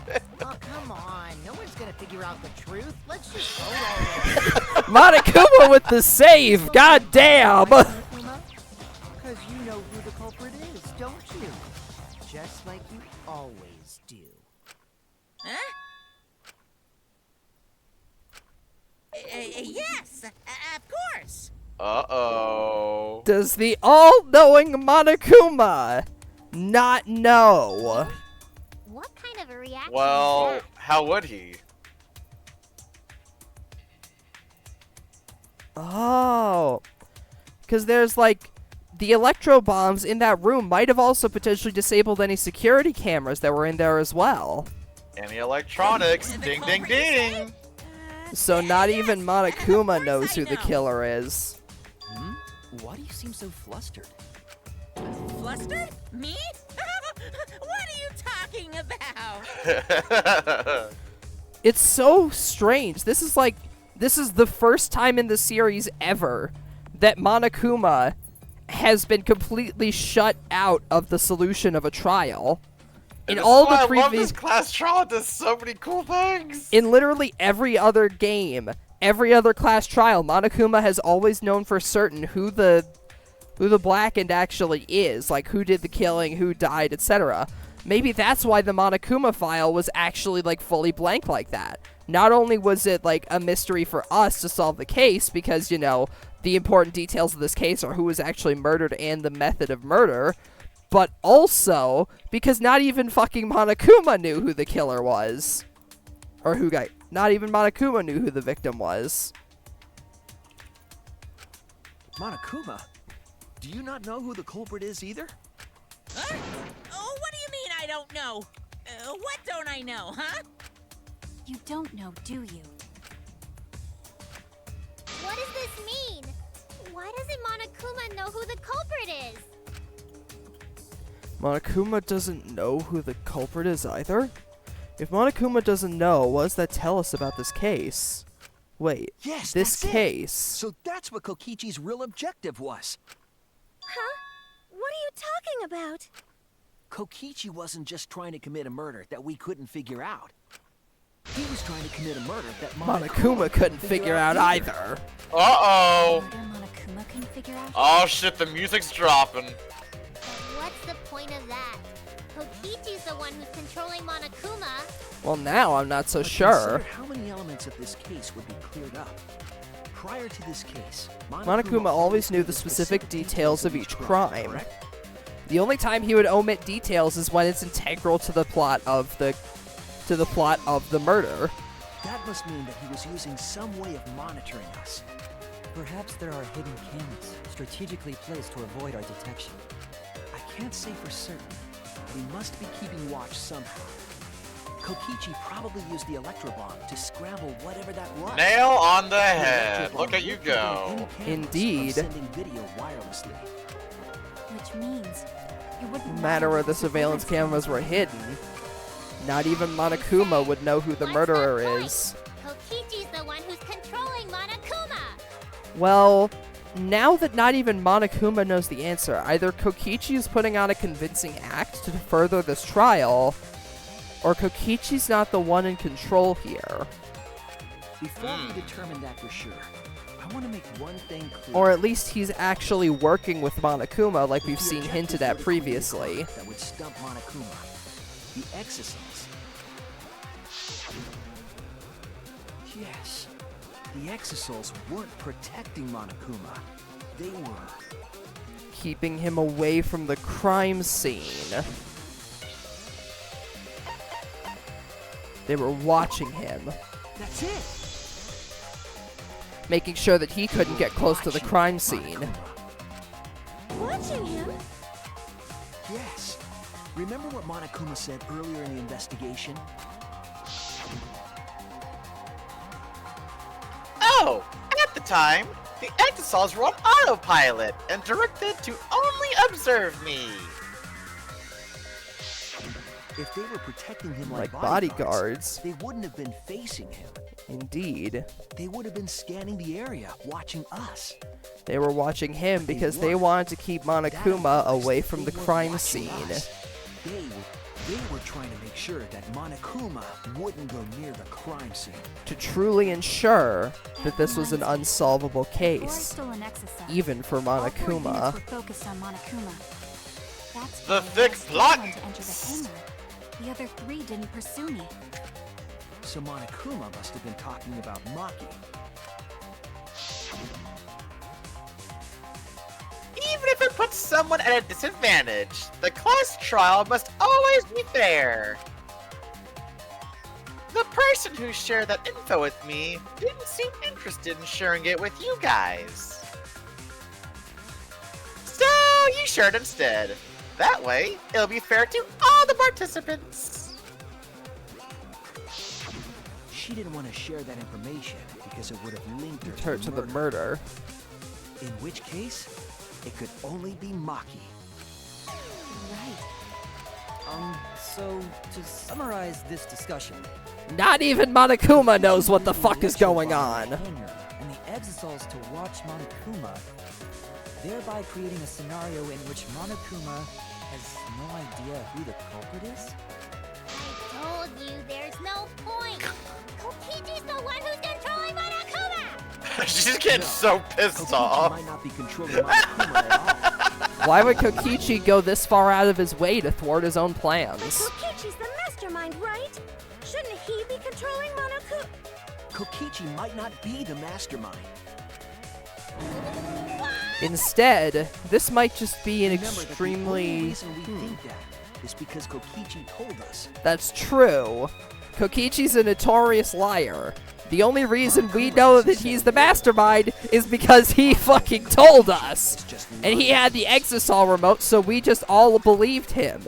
time. Oh, come on. No one's gonna figure out the truth. Let's just vote already. Monokuma with the save. God damn. Because you know who the culprit is, don't you? Just like you always do. Huh? Yes, of course. Uh-oh. Does the all-knowing Monokuma not know? What kind of a reaction Well, is that? how would he? Oh. Because there's like the electro bombs in that room might have also potentially disabled any security cameras that were in there as well. Any electronics? Ding, ding, ding. So not even Monokuma knows who the killer is. Hmm? Why do you seem so flustered? Flustered? Me? What are you talking about? It's so strange. This is the first time in the series ever that Monokuma has been completely shut out of the solution of a trial. In all the I love previous this class trial. It does so many cool things. in literally every other game, every other class trial, Monokuma has always known for certain who the blackened actually is, like who did the killing, who died, etc. Maybe that's why the Monokuma file was actually like fully blank like that. Not only was it like a mystery for us to solve the case because, you know, the important details of this case are who was actually murdered and the method of murder, but also because not even fucking Monokuma knew who the killer was. Or not even Monokuma knew who the victim was. Monokuma, do you not know who the culprit is either? Huh? Oh, what do you mean I don't know? What don't I know, huh? You don't know, do you? What does this mean? Why doesn't Monokuma know who the culprit is? Monokuma doesn't know who the culprit is either? If Monokuma doesn't know, what does that tell us about this case? Wait, Yes, this that's it. case. So that's what Kokichi's real objective was. Huh? What are you talking about? Kokichi wasn't just trying to commit a murder that we couldn't figure out. He was trying to commit a murder that Monokuma couldn't figure out either. Uh-oh. Murder Monokuma couldn't figure out? Oh, shit, the music's dropping. What's the point of that? Kokichi's the one who's controlling Monokuma. Well, now I'm not so But sure. consider how many elements of this case would be cleared up. Prior to this case, Monokuma always knew the specific details of each crime. correct? The only time he would omit details is when it's integral to the plot of the murder. That must mean that he was using some way of monitoring us. Perhaps there are hidden cameras strategically placed to avoid our detection. I can't say for certain, but he must be keeping watch somehow. Kokichi probably used the electro bomb to scramble whatever that was. Nail on the The head. electro Look bomb at you would prevent go. any cameras Indeed. from sending video wirelessly. Which means it wouldn't No matter where the surveillance cameras were hidden, not even Monokuma would know who the What's murderer the point? is. Kokichi's the one who's controlling Monokuma. Well, now that not even Monokuma knows the answer, either Kokichi is putting on a convincing act to further this trial, or Kokichi's not the one in control here. Before we determine that for sure, I want to make one thing clear. Or at least he's actually working with Monokuma like If we've the seen objective hinted were at to previously. create a car that would stump Monokuma, the exosomes. Yes, the exosomes weren't protecting Monokuma. They were. Keeping him away from the crime scene. They were watching him. That's it. making sure that he couldn't get close to the crime scene. Watching him? Yes. Remember what Monokuma said earlier in the investigation? Oh, at the time, the Ectosols were on autopilot and directed to only observe me. If they were protecting him like bodyguards, they wouldn't have been facing him. Indeed. They would have been scanning the area, watching us. They were watching him because they wanted to keep Monokuma away from the crime scene. They were trying to make sure that Monokuma wouldn't go near the crime scene. To truly ensure that this was an unsolvable case, even for Monokuma. The thick plot! The other 3 didn't pursue me. So Monokuma must have been talking about Maki. Even if it puts someone at a disadvantage, the class trial must always be fair. The person who shared that info with me didn't seem interested in sharing it with you guys. So you shared instead. That way, it'll be fair to all the participants. She didn't want to share that information because it would have linked her to the murder. In which case, it could only be Maki. Right. So, to summarize this discussion... Not even Monokuma knows what the fuck is going on. And the Exosols to watch Monokuma, thereby creating a scenario in which Monokuma has no idea who the culprit is? I told you there's no point. Kokichi's the one who's controlling Monokuma! She's getting so pissed off. Might not be controlling Monokuma at all. Why would Kokichi go this far out of his way to thwart his own plans? Kokichi's the mastermind, right? Shouldn't he be controlling Monokuma? Kokichi might not be the mastermind. Instead, this might just be an Remember extremely... The only reason we think that is because Kokichi told us. That's true. Kokichi's a notorious liar. The only reason we know that he's the mastermind is because he fucking told us. And he had the Exosol remote, so we just all believed him.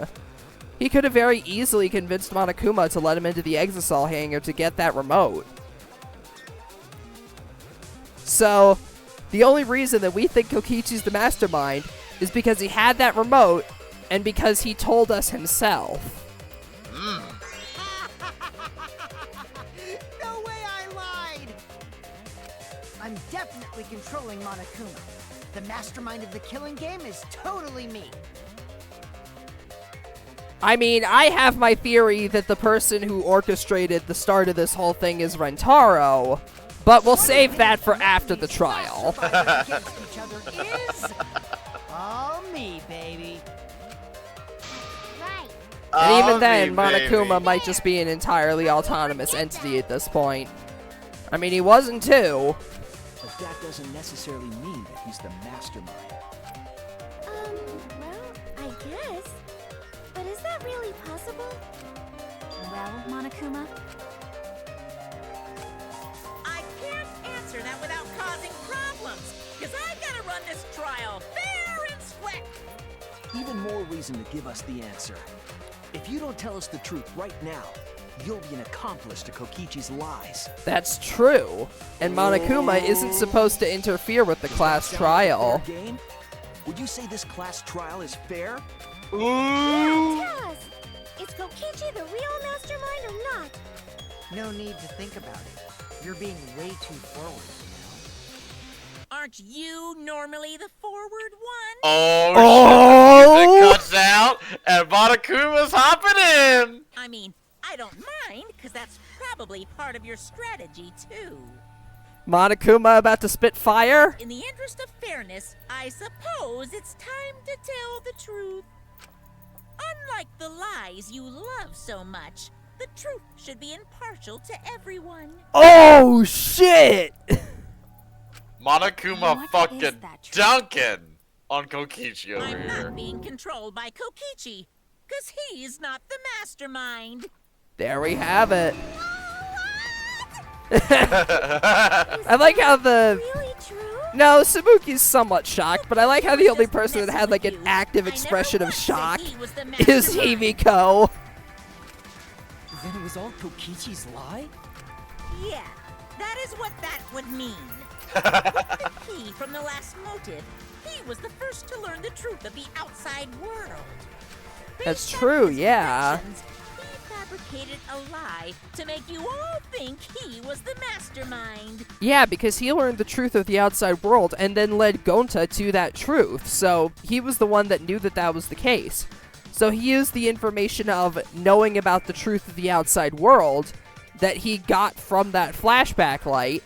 He could have very easily convinced Monokuma to let him into the Exosol hangar to get that remote. So, the only reason that we think Kokichi's the mastermind is because he had that remote and because he told us himself. No way I lied! I'm definitely controlling Monokuma. The mastermind of the killing game is totally me. I mean, I have my theory that the person who orchestrated the start of this whole thing is Rentaro, but we'll save that for after the trial. All me, baby. Right. And even then, me, Monokuma baby. might just be an entirely autonomous entity at this point. I mean, he wasn't too. But that doesn't necessarily mean that he's the mastermind. Well, I guess. But is that really possible? Well, Monokuma? I can't answer that without causing problems, because I gotta run this trial fair and square. Even more reason to give us the answer. If you don't tell us the truth right now, you'll be an accomplice to Kokichi's lies. That's true. And Monokuma isn't supposed to interfere with the class trial. Fair game? Would you say this class trial is fair? Yeah, tell us! Is Kokichi the real mastermind or not? No need to think about it. You're being way too forward, Aren't you normally the forward one? Oh, shit, the music cuts out, and Monokuma's hopping in! I mean, I don't mind, because that's probably part of your strategy, too. Monokuma about to spit fire? In the interest of fairness, I suppose it's time to tell the truth. Unlike the lies you love so much, the truth should be impartial to everyone. Oh, shit! Monokuma fucking dunking on Kokichi over I'm here. not being controlled by Kokichi, because he's not the mastermind. There we have it. You I like how the... Really true? No, Sabuki's somewhat shocked, but I like how the only person that had like an active expression of shock is Himiko. Then it was all Kokichi's lie? Yeah, that is what that would mean. With the key from the last motive, he was the first to learn the truth of the outside world. That's Based on true, his yeah. deductions, he fabricated a lie to make you all think he was the mastermind. Yeah, because he learned the truth of the outside world and then led Gonta to that truth, so he was the one that knew that that was the case. So he used the information of knowing about the truth of the outside world that he got from that flashback light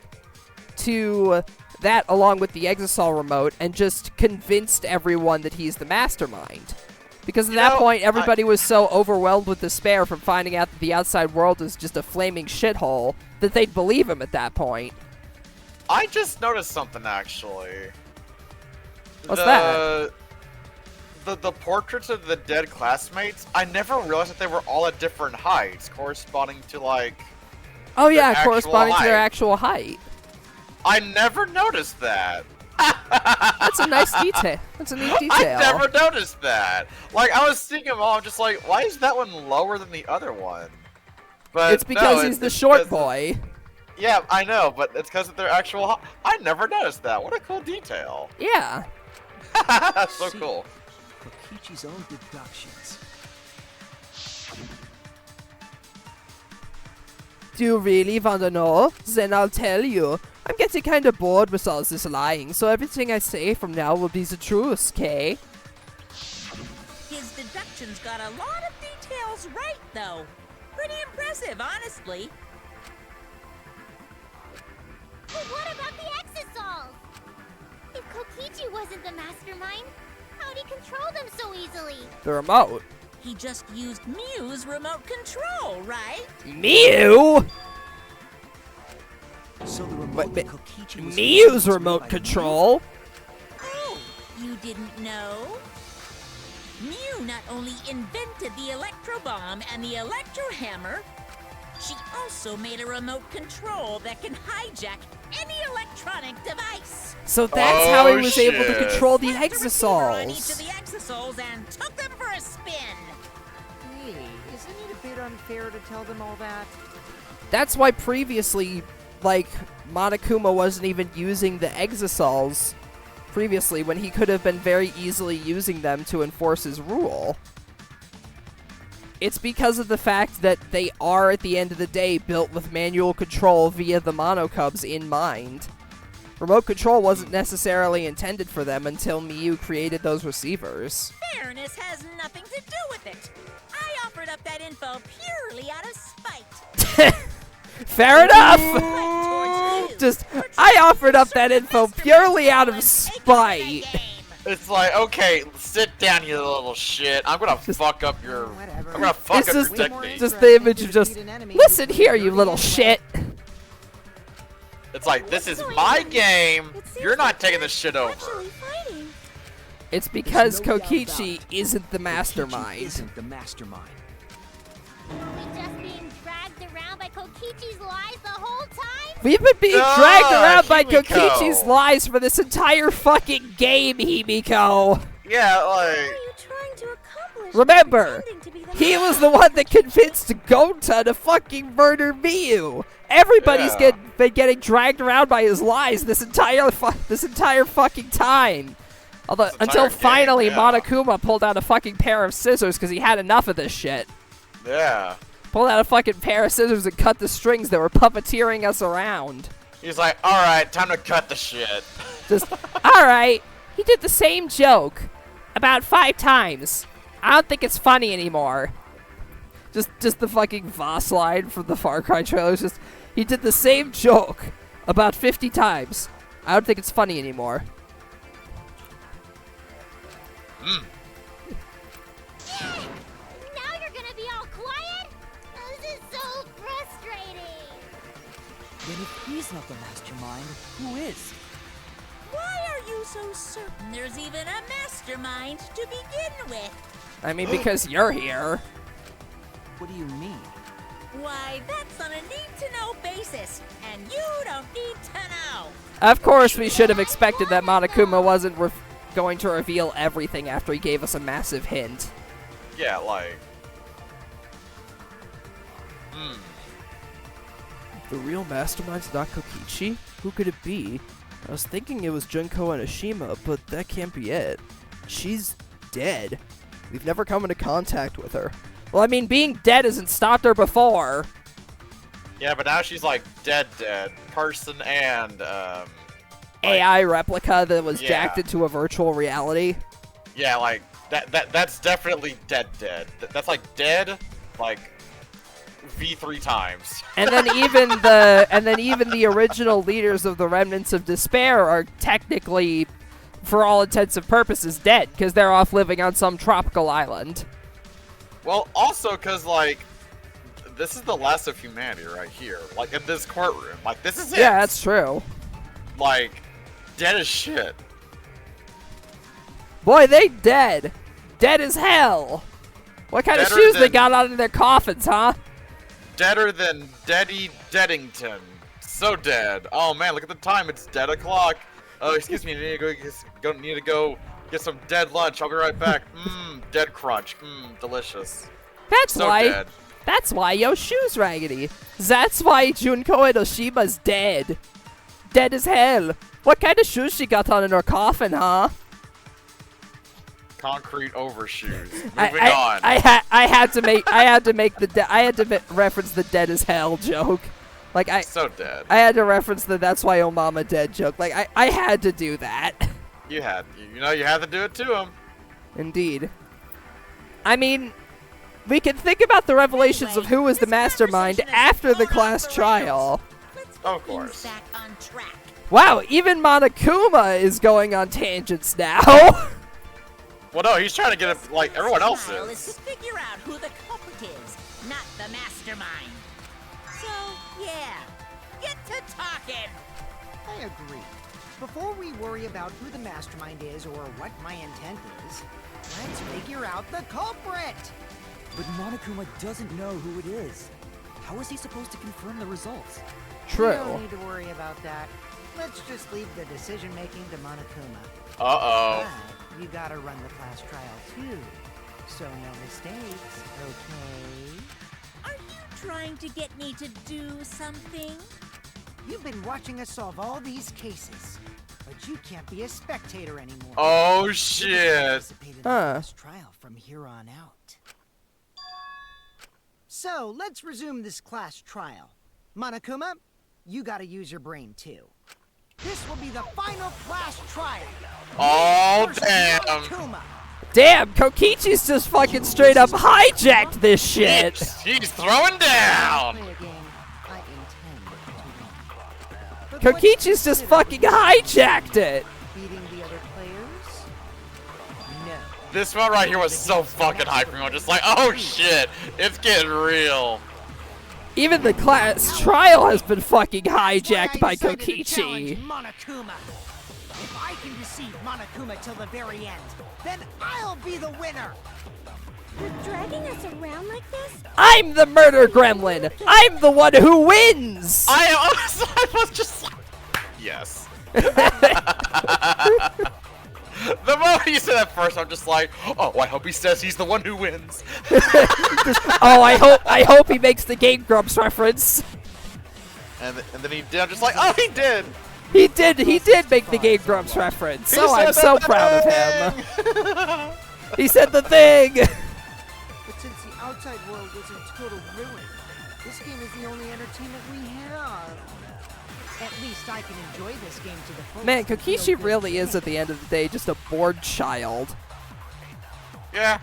to that along with the Exisal remote and just convinced everyone that he's the mastermind. Because at that point, everybody was so overwhelmed with despair from finding out that the outside world is just a flaming shithole that they'd believe him at that point. I just noticed something, actually. What's that? The portraits of the dead classmates, I never realized that they were all at different heights, corresponding to, like... Oh yeah, their corresponding to their height. actual height. I never noticed that. That's a nice detail. That's a neat detail. I never noticed that. Like, I was seeing them all, I'm just like, why is that one lower than the other one? But it's because no, he's the it's short because boy. Yeah, I know, but it's because of their actual I never noticed that. What a cool detail. Yeah. That's so See, cool. Kokichi's own deductions. Do you really want to know? Then I'll tell you. I'm getting kind of bored with all this lying, so everything I say from now will be the truth, Kay? His deductions got a lot of details right, though. Pretty impressive, honestly. But what about the Exisals? If Kokichi wasn't the mastermind, how'd he control them so easily? The remote. He just used Mew's remote control, right? Mew? So the remote that Kokichi was Mew's using was remote made by control? Oh, you didn't know? Mew not only invented the electro bomb and the electro hammer, she also made a remote control that can hijack any electronic device. So that's how he Oh, was able to shit. control the Slapped a receiver on each of Exisals. the Exisals and took them for a spin. Hey, isn't it a bit unfair to tell them all that? That's why previously, like, Monokuma wasn't even using the Exisals previously when he could have been very easily using them to enforce his rule. It's because of the fact that they are, at the end of the day, built with manual control via the Monocubs in mind. Remote control wasn't necessarily intended for them until Miyu created those receivers. Fairness has nothing to do with it. I offered up that info purely out of spite. Fair enough! Towards you. Just, I offered up that info purely out of spite. It's like, okay, sit down, you little shit. I'm gonna fuck up your. Whatever. I'm gonna fuck It's up just- your technique. Just the image of just, listen here, you little shit. It's like, this is my game. You're not taking this shit over. Actually fighting. It's because no doubt about Kokichi it. isn't the Kokichi mastermind. isn't the mastermind. Were we just being dragged around by Kokichi's lies the whole time? We've been being Ah, dragged around by Himiko. Kokichi's lies for this entire fucking game, Himiko. Yeah, What like. are you trying to accomplish? Remember, pretending to be the he was the one that convinced Gonta to fucking murder Miyu. Everybody's Yeah. been getting dragged around by his lies this entire fucking time. Although, This until entire game, finally yeah. Monokuma pulled out a fucking pair of scissors because he had enough of this shit. Yeah. Pulled out a fucking pair of scissors and cut the strings that were puppeteering us around. He's like, alright, time to cut the shit. Just, alright, he did the same joke about 5 times. I don't think it's funny anymore. Just the fucking Voss line from the Far Cry trailers. Just, he did the same joke about 50 times. I don't think it's funny anymore. Now you're gonna be all quiet? This is so frustrating. Then if he's not the mastermind, who is? Why are you so certain there's even a mastermind to begin with? I mean, because you're here. What do you mean? Why, that's on a need-to-know basis, and you don't need to know. Of course, we should have expected that Monokuma wasn't going to reveal everything after he gave us a massive hint. Yeah, like... The real mastermind's not Kokichi? Who could it be? I was thinking it was Junko Enoshima, but that can't be it. She's dead. We've never come into contact with her. Well, I mean, being dead hasn't stopped her before. Yeah, but now she's like dead. Person and, AI replica that was yeah. jacked into a virtual reality. Yeah, like, that's definitely dead. That's like dead, like, V3 times. And then even the original leaders of the Remnants of Despair are technically, for all intents and purposes, dead, because they're off living on some tropical island. Well, also because, like, this is the last of humanity right here. Like, in this courtroom. Like, this is it. Yeah, that's true. Like, dead as shit. Boy, they dead. Dead as hell. What kind of Deader shoes they than- got on in their coffins, huh? Deader than Deady Deadington. So dead. Oh man, look at the time. It's dead o'clock. Oh, excuse me. Need to go get some dead lunch. I'll be right back. Dead crunch. Delicious. That's So why. dead. That's why your shoe's raggedy. That's why Junko Enoshima's dead. Dead as hell. What kind of shoes she got on in her coffin, huh? Concrete overshoes. Moving I on. had to reference the dead as hell joke. Like So dead. I had to reference the that's why your mama dead joke. Like I had to do that. You had to do it to him. Indeed. I mean, we can think about the revelations of who was the mastermind after the class trial. Of course. Back on track. Wow, even Monokuma is going on tangents now. Well, no, he's trying to get it like everyone else Trial is. is to figure out who the culprit is, not the mastermind. So, yeah, get to talking. I agree. Before we worry about who the mastermind is or what my intent is, let's figure out the culprit! But Monokuma doesn't know who it is. How is he supposed to confirm the results? True. We don't need to worry about that. Let's just leave the decision-making to Monokuma. Uh-oh. But you gotta run the class trial too. So no mistakes, okay? Are you trying to get me to do something? You've been watching us solve all these cases, but you can't be a spectator anymore. Oh You shit. can participate in the Huh. class trial from here on out. So let's resume this class trial. Monokuma, you gotta use your brain too. This will be the final class trial. Oh Versus damn. Monokuma. Damn, Kokichi's just fucking straight up hijacked this shit. He's throwing down. Play a game I intend to win. But Kokichi's what's just considered fucking hijacked it. beating the other players? No. This one right here was so fucking hype for me. I'm just like, oh shit, it's getting real. Even the class trial has been fucking hijacked by That's why I decided to challenge Kokichi. Monokuma. If I can deceive Monokuma till the very end, then I'll be the winner. You're dragging us around like this? I'm the murder gremlin. I'm the one who wins. I was just like, yes. The moment you said that first, I'm just like, oh, I hope he says he's the one who wins. Oh, I hope he makes the Game Grumps reference. And then he did. I'm just like, oh, he did. He did make the Game Grumps reference. He So said I'm so the proud of him. thing. He said the thing. But since the outside world was in total ruin, this game is the only entertainment we have. At least I can enjoy this game to the fullest. Man, and feel Kokichi good really is today. at the end of the day just a bored child. Yeah.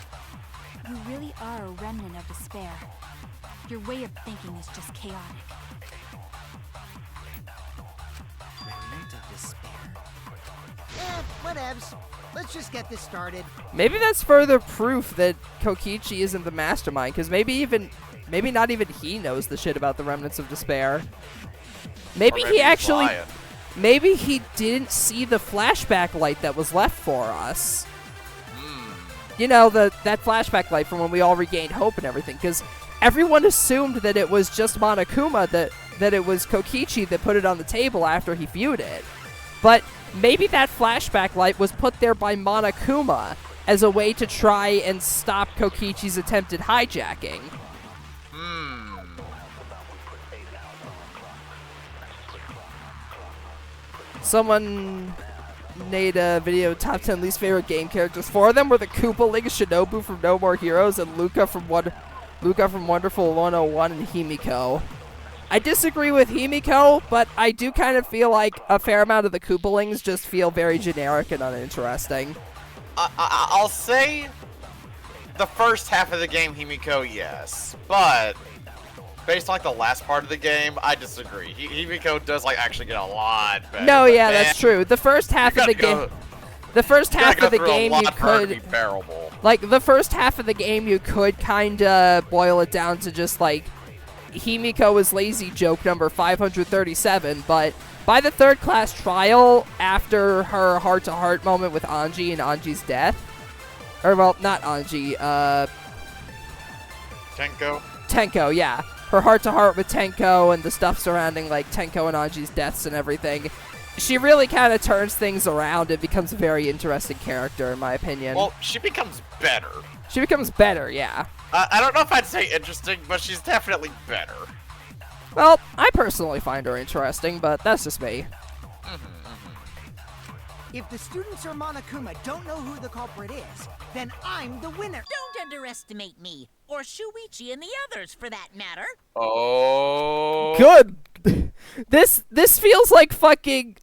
You really are a remnant of despair. Your way of thinking is just chaotic. Remnant of despair. Whatevs. Let's just get this started. Maybe that's further proof that Kokichi isn't the mastermind, because maybe not even he knows the shit about the Remnants of Despair. Maybe Or he he's actually, lying. maybe he didn't see the flashback light that was left for us. You know, that flashback light from when we all regained hope and everything, because everyone assumed that it was just Monokuma, that it was Kokichi that put it on the table after he viewed it. but maybe that flashback light was put there by Monokuma as a way to try and stop Kokichi's attempted hijacking. Someone made a video, top 10 least favorite game characters. 4 of them were the Koopaling, Shinobu from No More Heroes, and Luca from Wonderful 101, and Himiko. I disagree with Himiko, but I do kind of feel like a fair amount of the Koopalings just feel very generic and uninteresting. I'll say the first half of the game, Himiko, yes. But based on like the last part of the game, I disagree. Himiko does like actually get a lot better. No, yeah, that's true. The first half of the game, the first half of the game you could, like the first half of the game you could kind of boil it down to just like Himiko is lazy joke number 537, but by the third class trial, after her heart-to-heart moment with Anji and Anji's death, or well, not Anji, Tenko, yeah. Her heart-to-heart with Tenko and the stuff surrounding like Tenko and Anji's deaths and everything, she really kind of turns things around and becomes a very interesting character, in my opinion. Well, she becomes better. She becomes better, yeah. I don't know if I'd say interesting, but she's definitely better. Well, I personally find her interesting, but that's just me. If the students or Monokuma don't know who the culprit is, then I'm the winner. Don't underestimate me, or Shuichi and the others, for that matter. Oh. Good. This feels like fucking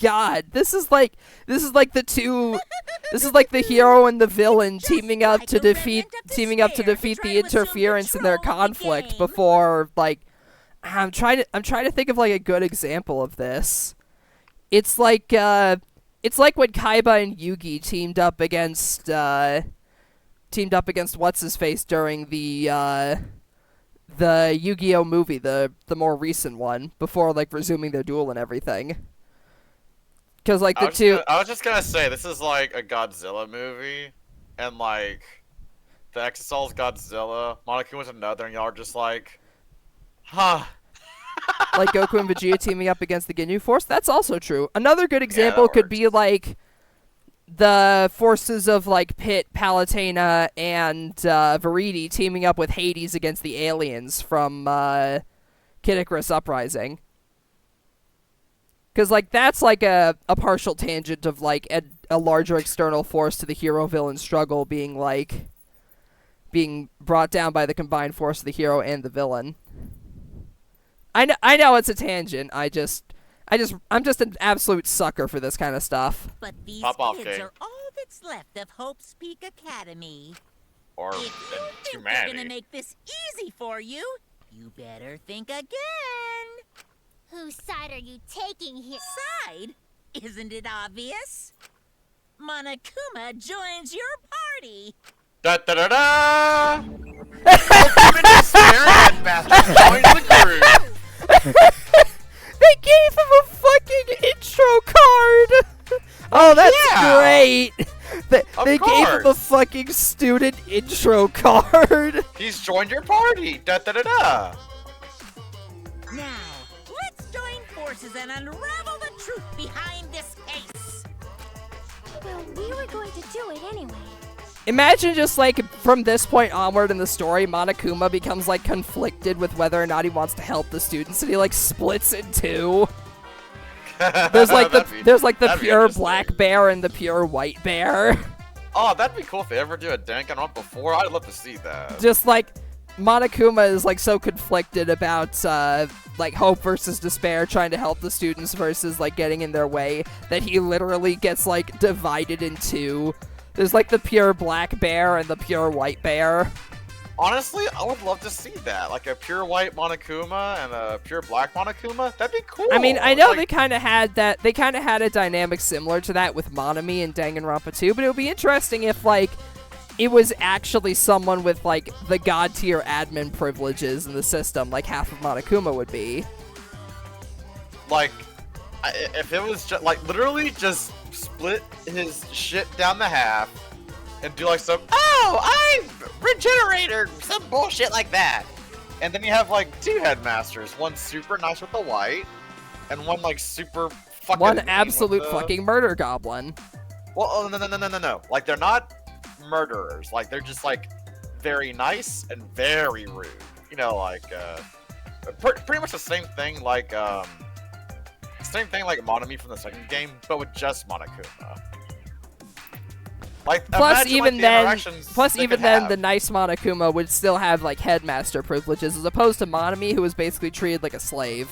God. This is like the two. This is like the hero and the villain teaming up to defeat the interference in their conflict before like. I'm trying to think of like a good example of this. It's like when Kaiba and Yugi teamed up against what's his face during the Yu-Gi-Oh movie, the more recent one, before like resuming their duel and everything. Because like I was just gonna say this is like a Godzilla movie, and like the Exosol's Godzilla, Monokuma's another, and y'all are just like, huh. Like Goku and Vegeta teaming up against the Ginyu Force. That's also true. Another good example could be like the forces of like Pit, Palutena, and Veridi teaming up with Hades against the aliens from Kid Icarus Uprising. Because like that's like a partial tangent of like a larger external force to the hero-villain struggle being brought down by the combined force of the hero and the villain. I know it's a tangent. I'm just an absolute sucker for this kind of stuff. But these kids are all that's left of Hope's Peak Academy. Or if you think they're gonna make this easy for you, you better think again. Whose side are you taking here? Side? Isn't it obvious? Monokuma joins your party. Da da da da! Joins the group. They gave him a fucking intro card! Oh, that's great! They gave him a fucking student intro card! He's joined your party! Da da da da! Now, let's join forces and unravel the truth behind this case! Well, we were going to do it anyway. Imagine just like from this point onward in the story, Monokuma becomes like conflicted with whether or not he wants to help the students, and he like splits in two. There's like the pure black bear and the pure white bear. Oh, that'd be cool if they ever do a Danganronpa before. I'd love to see that. Just like Monokuma is like so conflicted about like hope versus despair, trying to help the students versus like getting in their way, that he literally gets like divided in two. There's like the pure black bear and the pure white bear. Honestly, I would love to see that. Like a pure white Monokuma and a pure black Monokuma. That'd be cool. I mean, I know they kind of had that. They kind of had a dynamic similar to that with Monami and Danganronpa 2, but it would be interesting if like it was actually someone with like the god tier admin privileges in the system, like half of Monokuma would be. Like, if it was just like literally just split his shit down the half and do like some I'm regenerator, some bullshit like that, and then you have like two headmasters, one super nice with the white and one like super fucking One mean absolute with the... fucking murder goblin. Well, oh, no. Like, they're not murderers. Like, they're just, like, very nice and very rude. You know, like, pretty much the same thing like Monami from the second game, but with just Monokuma. Like, Plus, imagine, even like, the then, interactions they could have. the nice Monokuma would still have like headmaster privileges, as opposed to Monami, who was basically treated like a slave.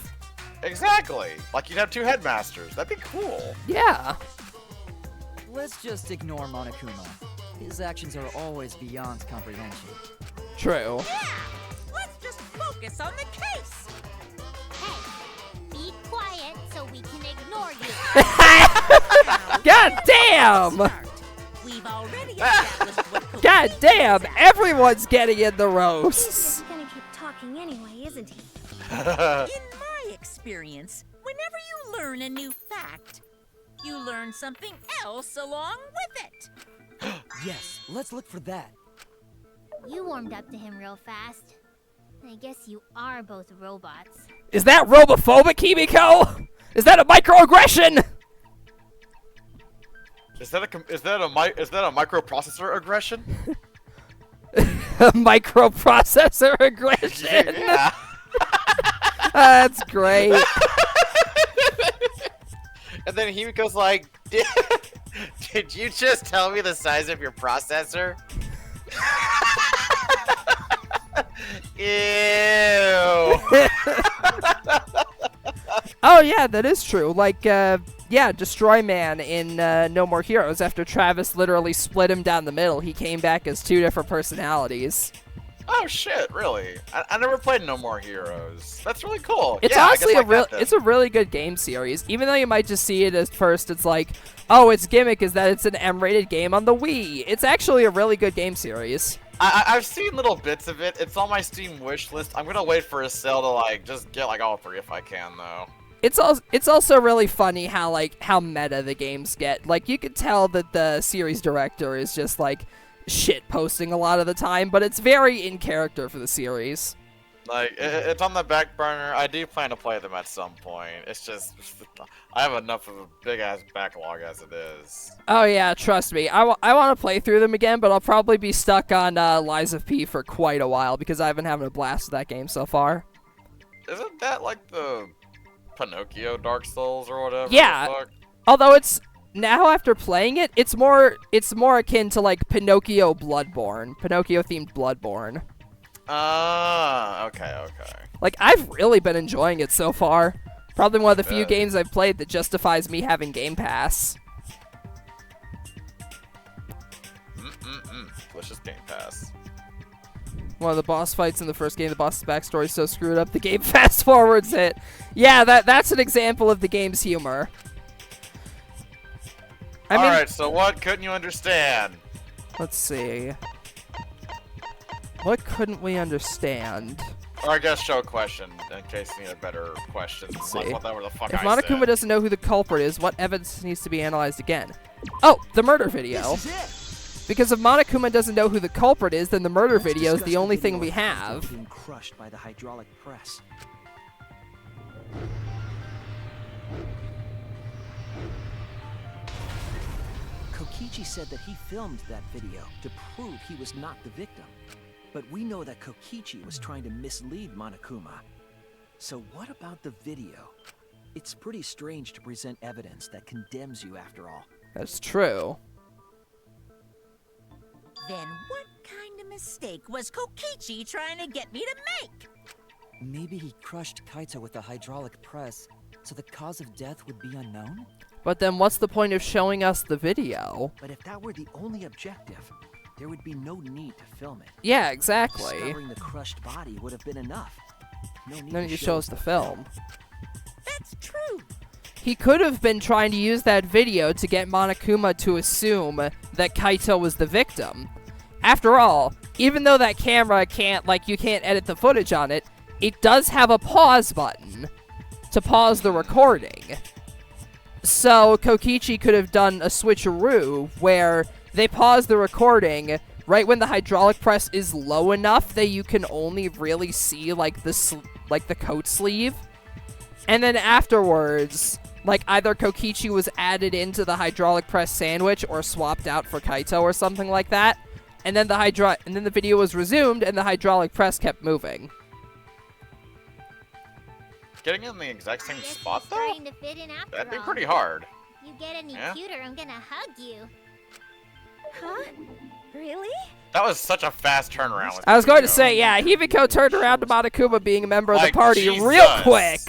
Exactly. Like, you'd have two headmasters. That'd be cool. Yeah. Let's just ignore Monokuma. His actions are always beyond comprehension. True. Yeah! Let's just focus on the case! Hey, be quiet so we can ignore you. God damn! We've already established what God damn! Everyone's getting in the roasts. He's gonna keep talking anyway, isn't he? In my experience, whenever you learn a new fact, you learn something else along with it. Yes, let's look for that. You warmed up to him real fast. I guess you are both robots. Is that robophobic, Himiko? Is that a microaggression? Is that a microprocessor aggression? A microprocessor aggression? Yeah. That's great. And then Himiko's like, did you just tell me the size of your processor? Ew. Oh yeah, that is true. Like, yeah, Destroy Man in No More Heroes, after Travis literally split him down the middle, he came back as two different personalities. Oh shit, really? I never played No More Heroes. That's really cool. It's yeah, honestly it's a really good game series. Even though you might just see it at first, it's like, oh, its gimmick is that it's an M-rated game on the Wii. It's actually a really good game series. I've seen little bits of it. It's on my Steam wish list. I'm gonna wait for a sale to like just get like all three if I can though. It's also really funny how meta the games get. Like, you could tell that the series director is just like shit posting a lot of the time, but it's very in character for the series. Like, it's on the back burner. I do plan to play them at some point. It's just, I have enough of a big-ass backlog as it is. Oh yeah, trust me. I want to play through them again, but I'll probably be stuck on Lies of P for quite a while, because I've been having a blast with that game so far. Isn't that like the Pinocchio Dark Souls or whatever? Yeah, although it's, now after playing it, it's more akin to like Pinocchio Bloodborne. Pinocchio-themed Bloodborne. Okay. Like, I've really been enjoying it so far. Probably one of the few games I've played that justifies me having Game Pass. Delicious Game Pass. One of the boss fights in the first game, the boss's backstory is so screwed up, the game fast forwards it. Yeah, that's an example of the game's humor. Alright, so what couldn't you understand? Let's see. What couldn't we understand? Or I guess show a question, in case you need a better question. Let's Like see. whatever the fuck If I Monokuma said. doesn't know who the culprit is, what evidence needs to be analyzed again? Oh, the murder video. This is it. Because if Monokuma doesn't know who the culprit is, then the murder Let's video is discuss the only video thing we of Kaito have. being crushed by the hydraulic press. Kokichi said that he filmed that video to prove he was not the victim. But we know that Kokichi was trying to mislead Monokuma. So what about the video? It's pretty strange to present evidence that condemns you after all. That's true. Then what kind of mistake was Kokichi trying to get me to make? Maybe he crushed Kaito with a hydraulic press, so the cause of death would be unknown? But then what's the point of showing us the video? But if that were the only objective, there would be no need to film it. Yeah, exactly. Discovering the crushed body would have been enough. No need Then to you show us the film. That's true. He could have been trying to use that video to get Monokuma to assume that Kaito was the victim. After all, even though that camera can't, like, you can't edit the footage on it, it does have a pause button to pause the recording. So Kokichi could have done a switcheroo where they pause the recording right when the hydraulic press is low enough that you can only really see like the coat sleeve, and then afterwards Like, either Kokichi was added into the hydraulic press sandwich or swapped out for Kaito or something like that. And then the video was resumed and the hydraulic press kept moving. Getting in the exact same Guess spot, you're though? starting to fit in after That'd be all. pretty hard. You get any Yeah. cuter, I'm gonna hug you. Huh? Really? That was such a fast turnaround. With I was going to Himiko. say, yeah, Himiko turned around to Monokuma being a member of the Like, party real Jesus. quick.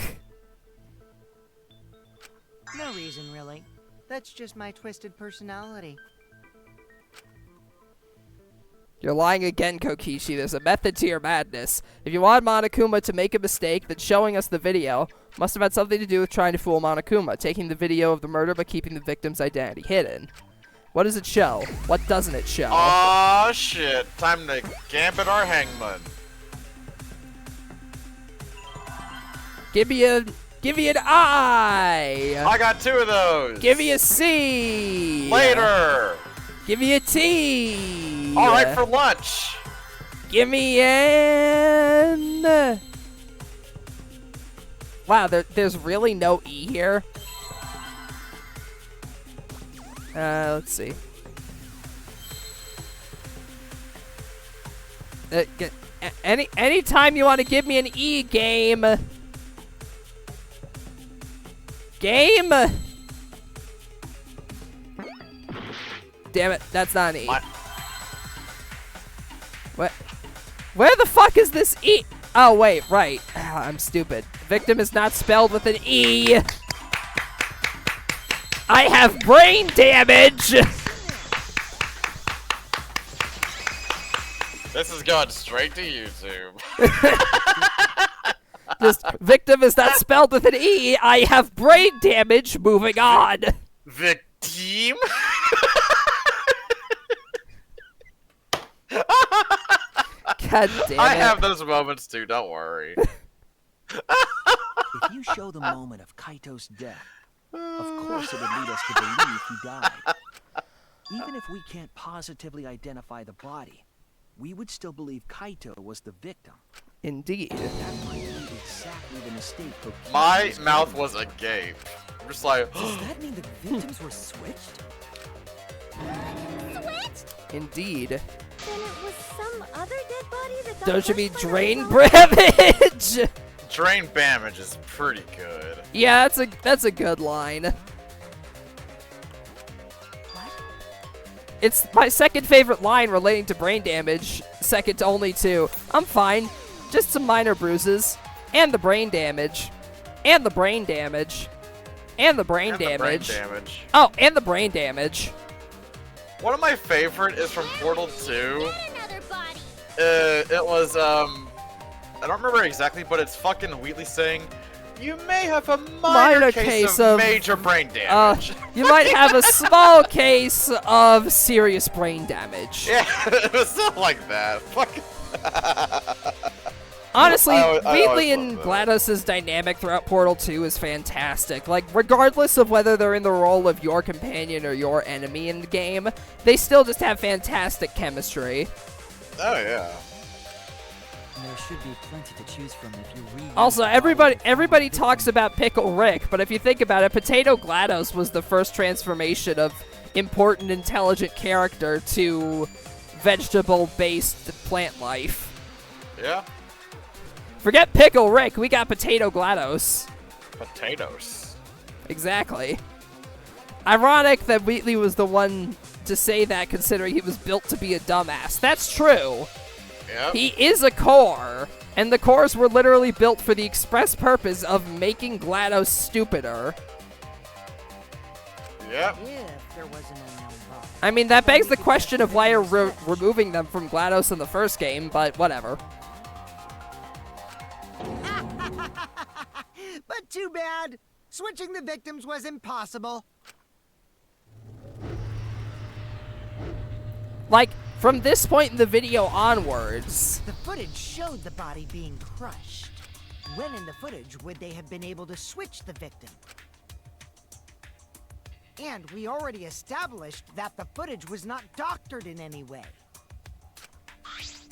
No reason, really. That's just my twisted personality. You're lying again, Kokichi. There's a method to your madness. If you want Monokuma to make a mistake, then showing us the video must have had something to do with trying to fool Monokuma, taking the video of the murder but keeping the victim's identity hidden. What does it show? What doesn't it show? Aw, shit. Time to gambit our hangman. Give me an I. I got 2 of those. Give me a C. Later. Give me a T. All right for lunch. Give me an... Wow, there's really no E here. Let's see. Anytime you want to give me an E, game. Game. Damn it, that's not an E. What? What? Where the fuck is this E? Oh, wait, right. I'm stupid. Victim is not spelled with an E. I have brain damage. This is going straight to YouTube. Just, victim is not spelled with an E. I have brain damage. Moving on. Victim? God damn it. I have those moments too, don't worry. If you show the moment of Kaito's death, of course it would lead us to believe he died. Even if we can't positively identify the body, we would still believe Kaito was the victim. Indeed. That might be exactly the mistake Kokichi My was mouth making. was agape. I'm just like, Does that mean the victims were switched? Switched? Indeed. Then it was some other dead body that got Don't you mean crushed by the drain hydraulic- damage? drain damage is pretty good. Yeah, that's a good line. It's my second favorite line relating to brain damage, second only to, I'm fine, just some minor bruises, and the brain damage, and the brain damage, and the brain And the brain damage. damage. Oh, and the brain damage. One of my favorite is from Portal 2. Get another body. It was, I don't remember exactly, but it's fucking Wheatley saying, you may have a minor case of major brain damage. You might have a small case of serious brain damage. Yeah, it was something like that. Fucking. Honestly, I always Wheatley love and that. GLaDOS' dynamic throughout Portal 2 is fantastic. Like, regardless of whether they're in the role of your companion or your enemy in the game, they still just have fantastic chemistry. Oh, yeah. There should be plenty to choose from if you read. Also, everybody talks about Pickle Rick, but if you think about it, Potato GLaDOS was the first transformation of important, intelligent character to vegetable-based plant life. Yeah. Forget Pickle Rick, we got Potato GLaDOS. Potatoes. Exactly. Ironic that Wheatley was the one to say that, considering he was built to be a dumbass. That's true. Yep. He is a core, and the cores were literally built for the express purpose of making GLaDOS stupider. Yep. If there was an unknown boss. I mean, that begs the question of why you're removing them from GLaDOS in the first game, but whatever. But too bad. Switching the victims was impossible. Like, from this point in the video onwards, The footage showed the body being crushed. When in the footage would they have been able to switch the victim? And we already established that the footage was not doctored in any way.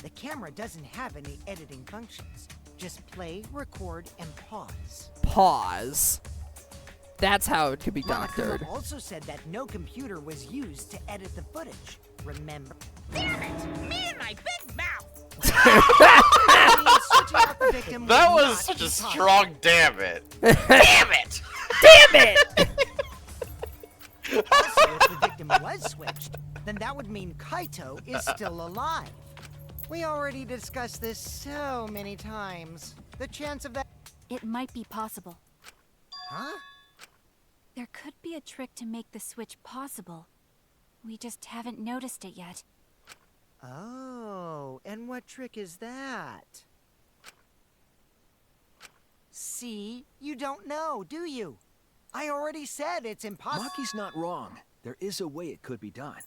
The camera doesn't have any editing functions. Just play, record, and pause. pause. That's how it could be Monokuma doctored. also said that no computer was used to edit the footage. Remember? Damn it! Me and my big mouth! Switching out the victim That would was not such be a possible. strong damn it. Damn it! Damn it! Also, if the victim was switched, then that would mean Kaito is still alive. We already discussed this so many times. The chance of that... It might be possible. Huh? There could be a trick to make the switch possible. We just haven't noticed it yet. Oh, and what trick is that? See? You don't know, do you? I already said it's impossible. Maki's not wrong. There is a way it could be done.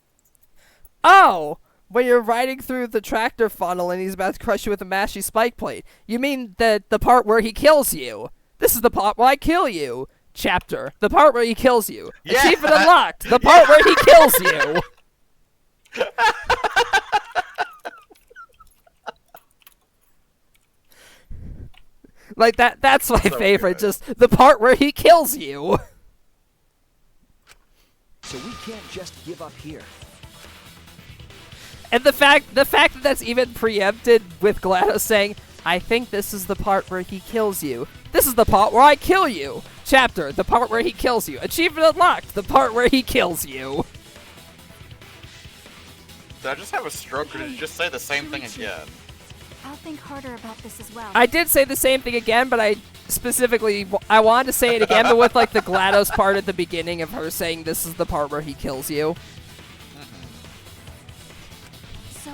Oh! When you're riding through the tractor funnel and he's about to crush you with a mashy spike plate. You mean the part where he kills you. This is the part where I kill you. Chapter. The part where he kills you. Yeah. Achievement unlocked. The part where he kills you. Like that's my favorite. good. Just the part where he kills you. So we can't just give up here. And the fact that that's even preempted with GLaDOS saying, I think this is the part where he kills you. This is the part where I kill you. Chapter, the part where he kills you. Achievement unlocked, the part where he kills you. Did I just have a stroke, or did you just say the same thing again? I'll think harder about this as well. I did say the same thing again, but I wanted to say it again, but with like the GLaDOS part at the beginning of her saying this is the part where he kills you. So,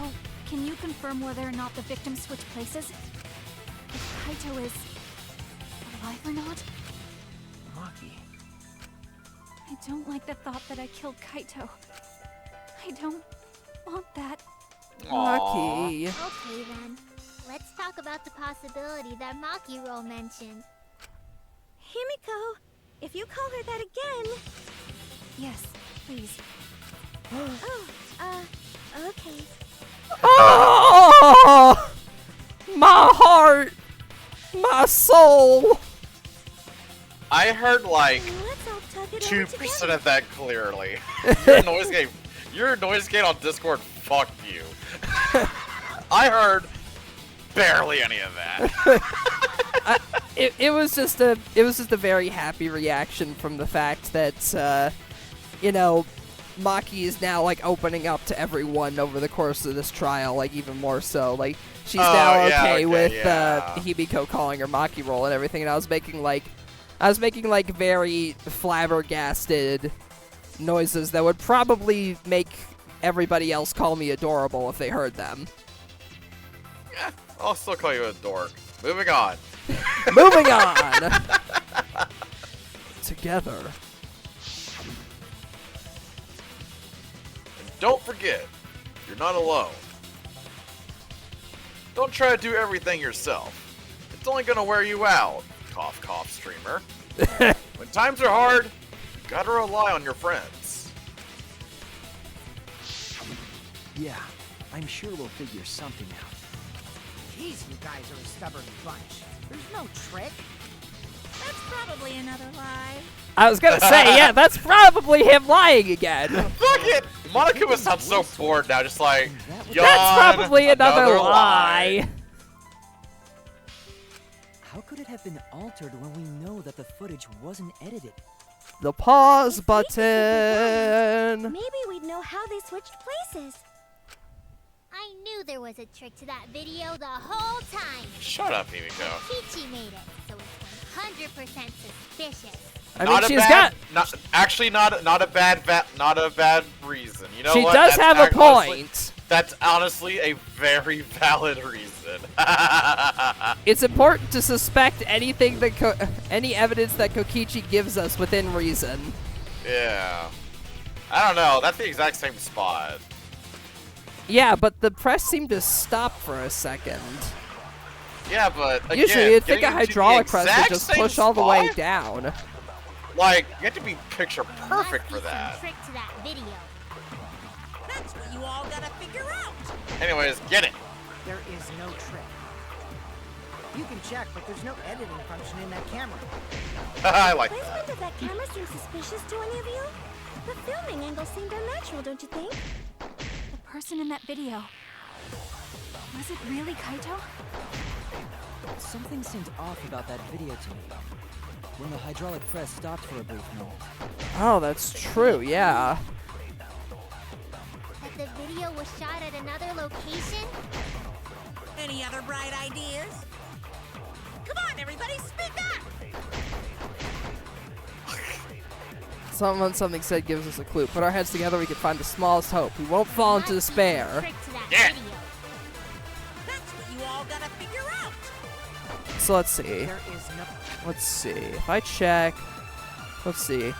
can you confirm whether or not the victims switch places? If Kaito is alive or not? Maki. I don't like the thought that I killed Kaito. I don't want that. Maki. Okay then. Let's talk about the possibility that Makiro mentioned. Himiko, if you call her that again... Yes, please. Okay. Oh! My heart! My soul! I heard like Let's all tug it over 2% together. of that clearly. Your noise gate on Discord fucked you. I heard barely any of that. It was just a very happy reaction from the fact that you know, Maki is now like opening up to everyone over the course of this trial, like even more so. Like she's now okay with Himiko calling her Maki roll and everything, and I was making like very flabbergasted noises that would probably make everybody else call me adorable if they heard them. Yeah, I'll still call you a dork. Moving on. Moving on. Together. And don't forget, you're not alone. Don't try to do everything yourself. It's only gonna wear you out. Cough, cough, streamer. When times are hard, you gotta rely on your friends. Yeah, I'm sure we'll figure something out. Jeez, you guys are a stubborn bunch. There's no trick. That's probably another lie. I was gonna say, yeah, that's probably him lying again. Fuck it! Monokuma sounds so bored now, just like, yawn, That's probably another lie. How could it have been altered when we know that the footage wasn't edited? The pause If we could figure it out, button. Maybe we'd know how they switched places. I knew there was a trick to that video the whole time. Shut up, Himiko. Kichi made it, so it's 100% suspicious. I mean, she's not a bad reason. You know She what? does have a honestly, point. That's honestly a very valid reason. It's important to suspect anything that any evidence that Kokichi gives us within reason. Yeah. I don't know. That's the exact same spot. Yeah, but the press seemed to stop for a second. Yeah, but again, Usually, you'd think a getting to the hydraulic press would exact just same push all the way spot? down. Like, you have to be picture There perfect for must be that. some trick to that video. That's what you all gotta figure out. Anyways, get it. There is no trick. You can check, but there's no editing function in that camera. I like The that. placement of that camera seems suspicious to any of you? The filming angle seemed unnatural, don't you think? The person in that video. Was it really Kaito? Something seemed off about that video to me. When the hydraulic press stopped for a brief moment. Oh, that's true, yeah. That the video was shot at another location? Any other bright ideas? Come on, everybody, speak up! Something said gives us a clue. Put our heads together, we can find the smallest hope. We won't fall into despair. Trick to that Yeah. video. That's what you all gotta figure out! So let's see. There is no... Let's see. If I check... Let's see.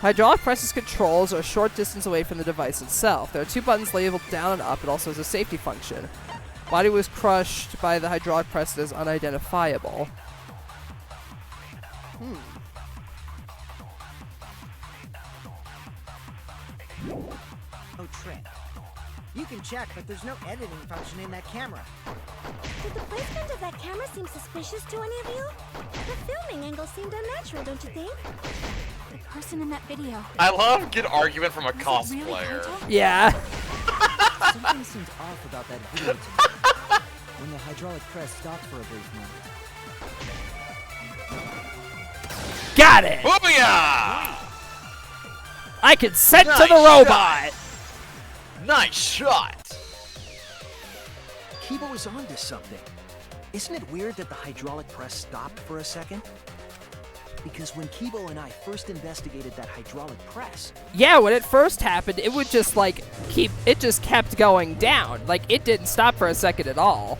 Hydraulic press's controls are a short distance away from the device itself. There are 2 buttons labeled down and up. It also has a safety function. Body was crushed by the hydraulic press and is unidentifiable. Oh, trick. You can check, but there's no editing function in that camera. Did the placement of that camera seem suspicious to any of you? The filming angle seemed unnatural, don't you think? The person in that video. I love good argument from a Was it really cosplayer. Kaito? Yeah. Something seemed off about that video to me. When the hydraulic press stopped for a brief moment. Got it! Booyah! I can send to Nice the robot! Nice shot! Kibo is onto something. Isn't it weird that the hydraulic press stopped for a second? Because when Kibo and I first investigated that hydraulic press, Yeah, when it first happened, it would just, like, it just kept going down. Like, it didn't stop for a second at all.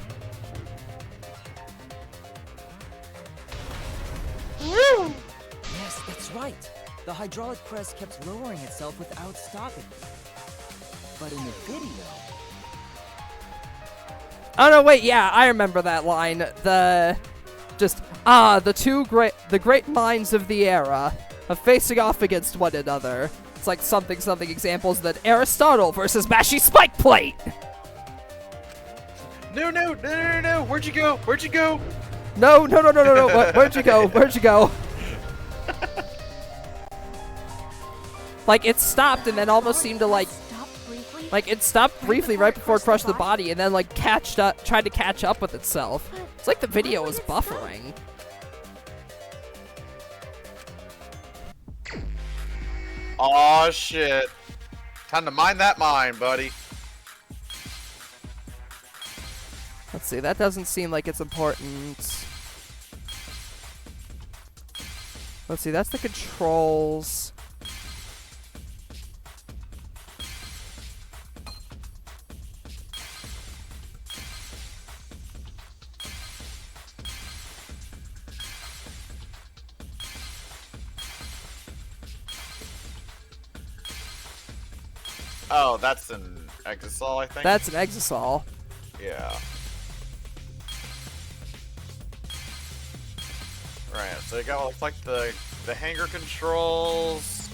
Yes, that's right. The hydraulic press kept lowering itself without stopping. But in the video, Oh, no, wait, yeah, I remember that line. The great minds of the era are facing off against one another. It's like something examples that Aristotle versus Mashy Spike Plate. No, where'd you go? Where'd you go? No. Where'd you go? Where'd you go? Like, it stopped and then almost seemed to, like, Stopped briefly? it stopped briefly right before it crushed the body and then, like, tried to catch up with itself. It's like the video was buffering. Aw, shit. Time to mind that mine, buddy. Let's see, that doesn't seem like it's important. Let's see, that's the controls. Oh, that's an Exisol, I think? That's an Exisol. Yeah. Right, so you got, looks like the hanger controls,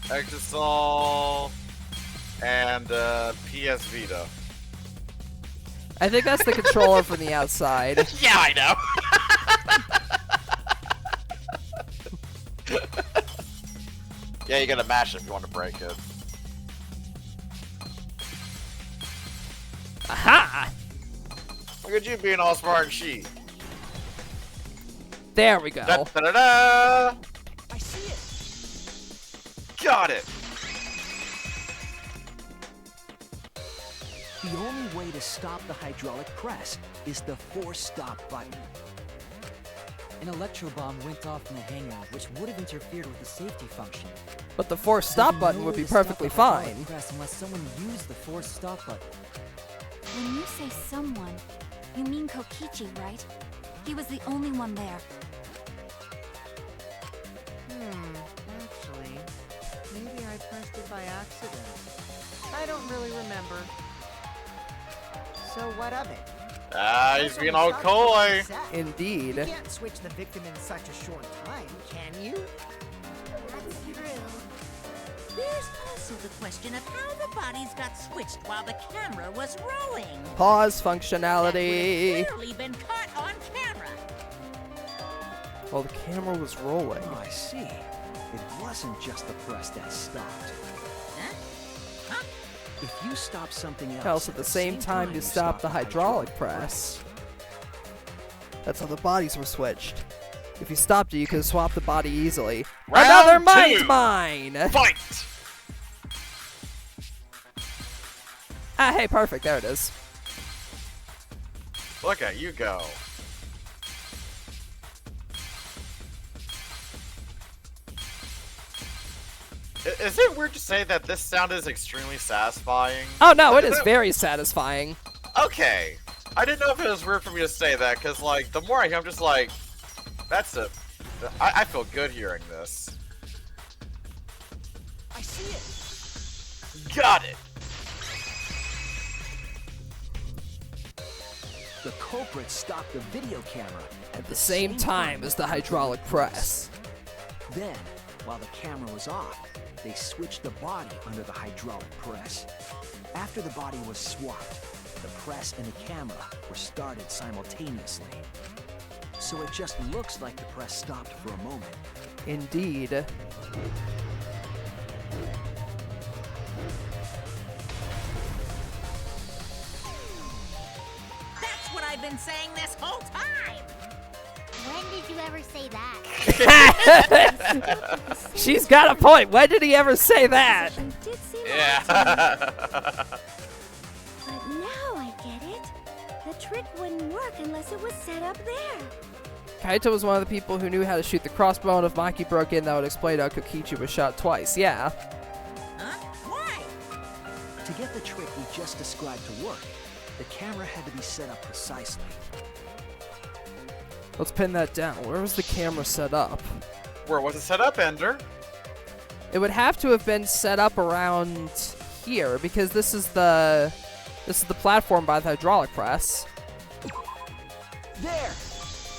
Exisol, and PS Vita. I think that's the controller from the outside. Yeah, I know. Yeah, you gotta mash it if you want to break it. Aha! Look at you being all smart and she. There we go. Da, da, da, da. I see it. Got it. The only way to stop the hydraulic press is the force stop button. an electro bomb went off in the hangar, which would have interfered with the safety function. But the force stop button would be perfectly fine. Press unless someone used the force stop button. When you say someone, you mean Kokichi, right? He was the only one there. Actually, maybe I pressed it by accident. I don't really remember. So what of it? Ah, he's being all coy. Indeed. You can't switch the victim in such a short time, can you? That's true. There's also the question of how the bodies got switched while the camera was rolling. Pause That would functionality. have clearly been caught on camera. Well, the camera was rolling. Oh, I see. It wasn't just the press that stopped. If you stop something else At the same time you stop the hydraulic press. That's how the bodies were switched. If you stopped it, you could swap the body easily. Another Round mind two. mine! Fight! Ah, hey, perfect. There it is. Look at you go. Is it weird to say that this sound is extremely satisfying? Oh, no, it is very satisfying. Okay. I didn't know if it was weird for me to say that, because, like, the more I hear, I'm just like, I feel good hearing this. I see it. Got it! The culprit stopped the video camera At the same time as the hydraulic press. Then, while the camera was off, they switched the body under the hydraulic press. After the body was swapped, the press and the camera were started simultaneously. So it just looks like the press stopped for a moment. Indeed. That's what I've been saying this whole time! When did you ever say that? She's got a point. When did he ever say that? Did seem Yeah. But now I get it. The trick wouldn't work unless it was set up there. Kaito was one of the people who knew how to shoot the crossbow, and if Maki broke in, that would explain how Kokichi was shot twice. Yeah. Huh? Why? To get the trick we just described to work, the camera had to be set up precisely. Let's pin that down. Where was the camera set up? Where was it set up, Ender? It would have to have been set up around here, because this is the platform by the hydraulic press. There!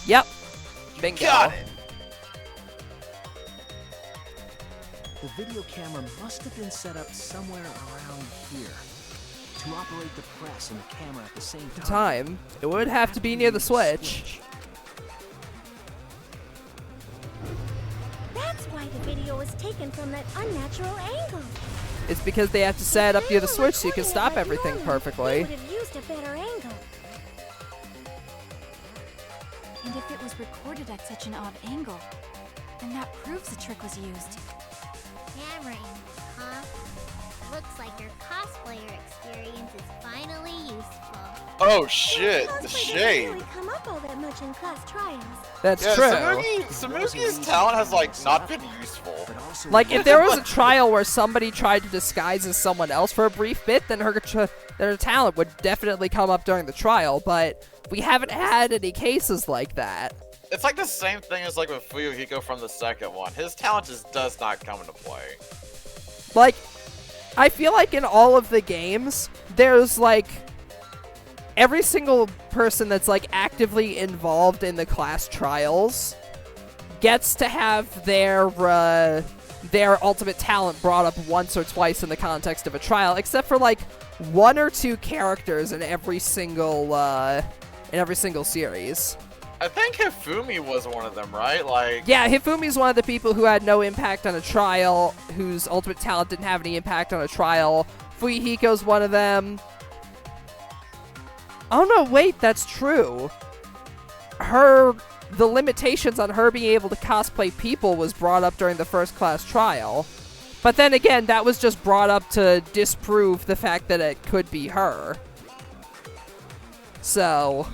Yep. Bingo. Got it! The video camera must have been set up somewhere around here. To operate the press and the camera at the same time, It would have to be near the switch. That's why the video was taken from that unnatural angle. It's because they have to set it up near the switch so you can Recording it stop like everything normal, perfectly. They would have used a better angle. And if it was recorded at such an odd angle, then that proves the trick was used. Camera ink, huh? Looks like your cosplayer experience is finally useful. Oh shit, the Cosplay doesn't shade. really come up all that much in class trials. That's Yeah, true. Samugi's talent has, like, not been useful. but also Like, if there was a trial where somebody tried to disguise as someone else for a brief bit, then her talent would definitely come up during the trial, but we haven't had any cases like that. It's like the same thing as, like, with Fuyuhiko from the second one. His talent just does not come into play. Like, I feel like in all of the games, there's, like, every single person that's, like, actively involved in the class trials gets to have their ultimate talent brought up once or twice in the context of a trial, except for, like, one or two characters in every single series. I think Hifumi was one of them, right? Like, Yeah, Hifumi's one of the people who had no impact on a trial, whose ultimate talent didn't have any impact on a trial. Fuyuhiko's one of them. Oh no, wait, that's true. The limitations on her being able to cosplay people was brought up during the first class trial. But then again, that was just brought up to disprove the fact that it could be her. So...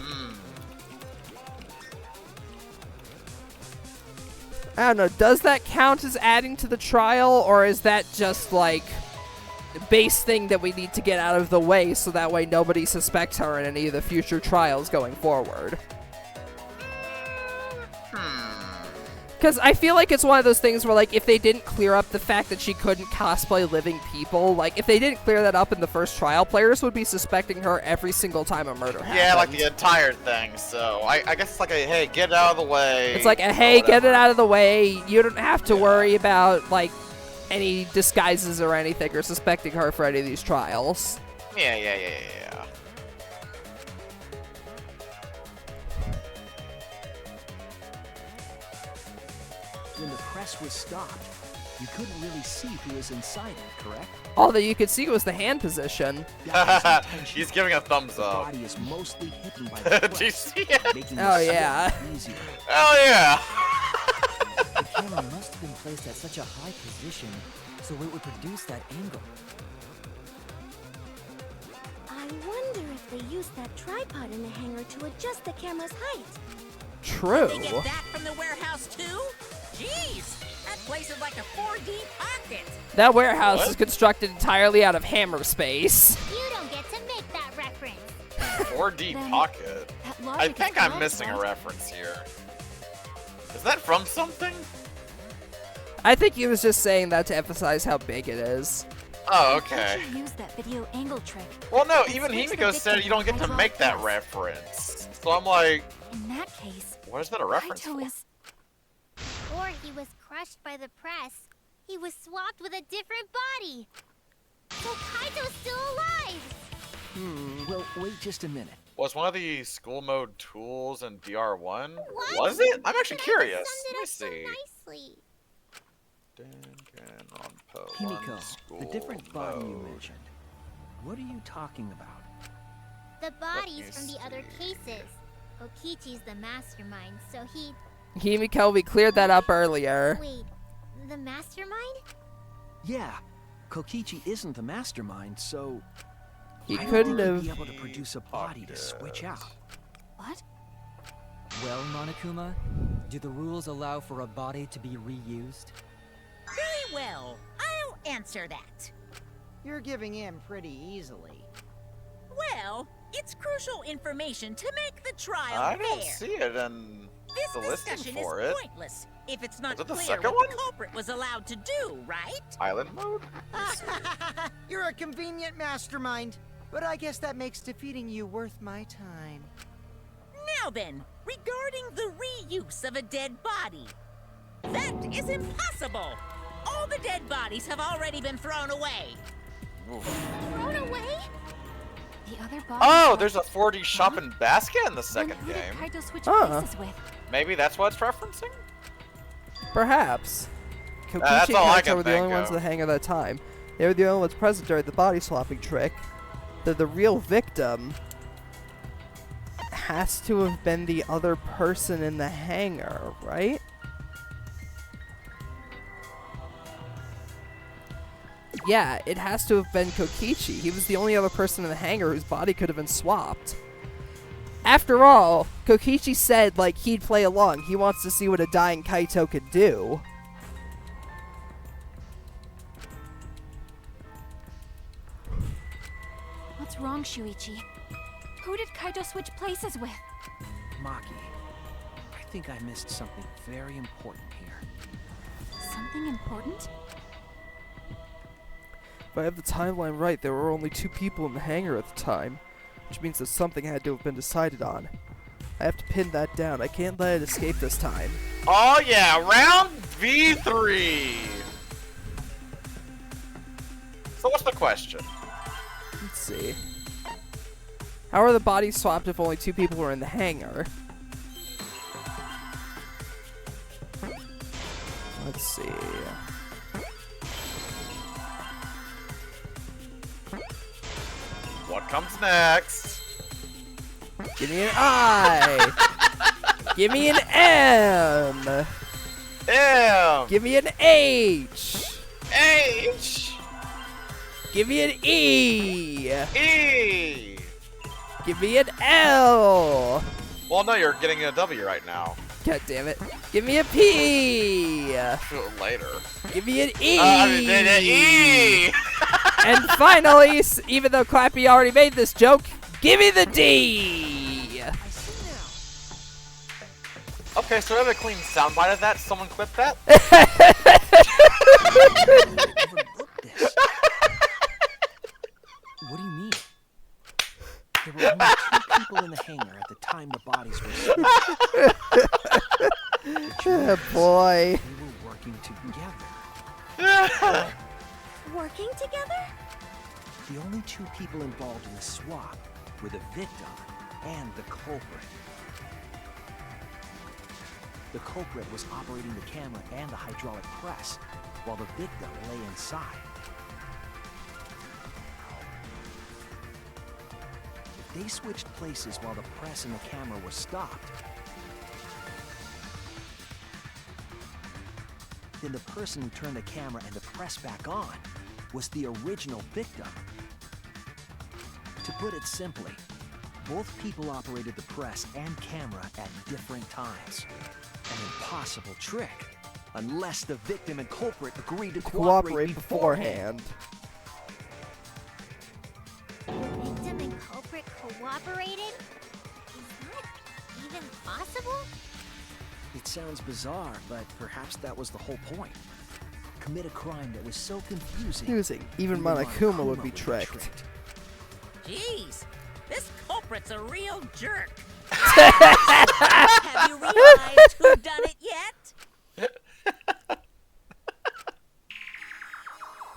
I don't know, does that count as adding to the trial, or is that just, like, base thing that we need to get out of the way so that way nobody suspects her in any of the future trials going forward? Because I feel like it's one of those things where, like, if they didn't clear up the fact that she couldn't cosplay living people, like, if they didn't clear that up in the first trial, players would be suspecting her every single time a murder happened. yeah, like the entire thing. So I guess it's like a, hey, get it out of the way. It's like, or hey, get it whatever. out of the way. You don't have to worry about, like, any disguises or anything or suspecting her for any of these trials. Yeah. press was stopped, you couldn't really see who was inside it, correct? All that you could see was the hand position. He's giving a thumbs The up. body is mostly hidden by the Do you press, see it? making Oh, the yeah. swap easier. Oh yeah. The camera must have been placed at such a high position so it would produce that angle. I wonder if they used that tripod in the hangar to adjust the camera's height. True. They get that from the warehouse too? Jeez, that place is like a 4D pocket. That warehouse What? is constructed entirely out of hammer space. You don't get to make that reference. 4D Then pocket. That I logic think is I'm correct, missing a right? reference here. Is that from something? I think he was just saying that to emphasize how big it is. Oh, I okay. thought you used that video angle trick. Well, no, It even switched the Himiko said victim you don't get to Kaito make that off. reference. So I'm like, In that case, what is that a reference Kaito for? is... Or he was crushed by the press. He was swapped with a different body. So Kaito's still alive. Well, wait just a minute. Was one of the school mode tools in DR1? What? Was it? I'm actually But I curious. summed it Let me up so see. nicely. Himiko, the different body you mode. mentioned. What are you talking about? The bodies me from the other see. cases. Kokichi's the mastermind, so he... Himiko, we cleared that up earlier. Wait, the mastermind? Yeah, Kokichi isn't the mastermind, so He I don't couldn't think he'd have. be able to produce a body to switch out. What? Well, Monokuma, do the rules allow for a body to be reused? Very well, I'll answer that. You're giving in pretty easily. Well, it's crucial information to make the trial I don't fair. see it in This the listing discussion for is it. pointless if it's not Was it the clear second what one? the culprit was allowed to do, right? Island mode? You're a convenient mastermind, but I guess that makes defeating you worth my time. Now then, regarding the reuse of a dead body. That is impossible! All the dead bodies have already been thrown away. Thrown away? The other body... Oh, there's a 4D shopping basket in the Then second who did game. Kaito switch Huh. places with? Maybe that's what it's referencing? Perhaps. Kokichi That's and all I Kaito can were the think only ones of. in the hangar that time. They were the only ones present during the body swapping trick. The real victim has to have been the other person in the hangar, right? Yeah, it has to have been Kokichi. He was the only other person in the hangar whose body could have been swapped. After all, Kokichi said, like, he'd play along. He wants to see what a dying Kaito could do. What's wrong, Shuichi? Who did Kaito switch places with? Maki, I think I missed something very important here. Something important? If I have the timeline right, there were only 2 people in the hangar at the time, which means that something had to have been decided on. I have to pin that down. I can't let it escape this time. Oh yeah, round V3! So what's the question? Let's see. How are the bodies swapped if only 2 people were in the hangar? Let's see. What comes next? Give me an I. Give me an M. M! Give me an H. H! Give me an E. E! Give me an L. Well, no, you're getting a W right now. God damn it. Give me a P. Later. Give me an E. E! And finally, even though Clappy already made this joke, give me the D. I see now. Okay, so we have a clean soundbite of that. Someone clip that? Overlooked this. What do you mean? There were only 2 people in the hangar at the time the bodies were swapped. Oh boy. They were working together. Working together? The only 2 people involved in the swap were the victim and the culprit. the culprit was operating the camera and the hydraulic press, while the victim lay inside. If they switched places while the press and the camera were stopped, then the person who turned the camera and the press back on was the original victim. To put it simply, both people operated the press and camera at different times. An impossible trick, unless the victim and culprit agreed to cooperate beforehand. The victim and culprit cooperated? Is that even possible? It sounds bizarre, but perhaps that was the whole point. Commit a crime that was so confusing. Even Monokuma would be tricked. Jeez, this culprit's a real jerk. Have you realized who done it yet?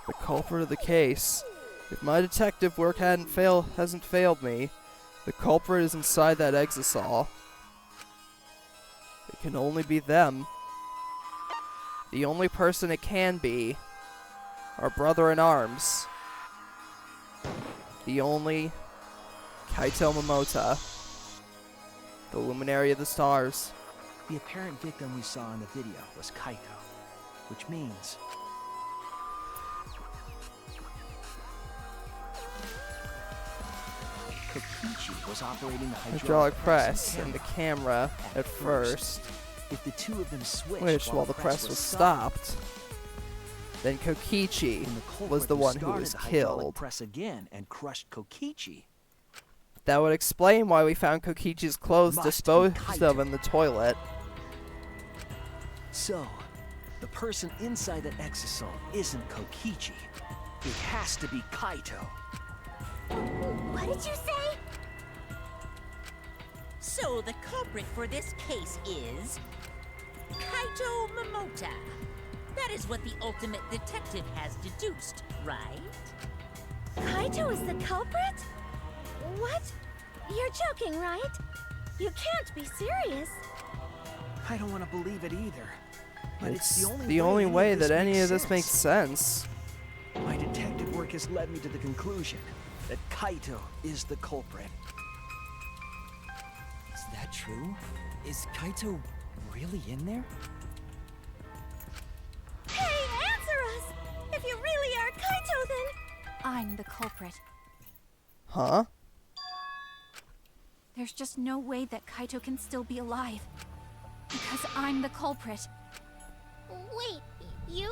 The culprit of the case. If my detective work hasn't failed me, the culprit is inside that exisal. It can only be them. The only person it can be, our brother in arms. The only Kaito Momota, the luminary of the stars. The apparent victim we saw in the video was Kaito, which means Kokichi was operating the hydraulic press and the camera at first. If the two of them switched while the press was stopped, then Kokichi was the one who was killed. Press again and crushed Kokichi. That would explain why we found Kokichi's clothes disposed of in the toilet. So, the person inside that exisal isn't Kokichi. It has to be Kaito. What did you say? So the culprit for this case is Kaito Momota. That is what the ultimate detective has deduced, right? Kaito is the culprit? What? You're joking, right? You can't be serious. I don't want to believe it either. But it's the only way that any of this makes sense. My detective work has led me to the conclusion that Kaito is the culprit. Is that true? Is Kaito really in there? Hey, answer us! If you really are Kaito, then... I'm the culprit. Huh? There's just no way that Kaito can still be alive. Because I'm the culprit. Wait, you?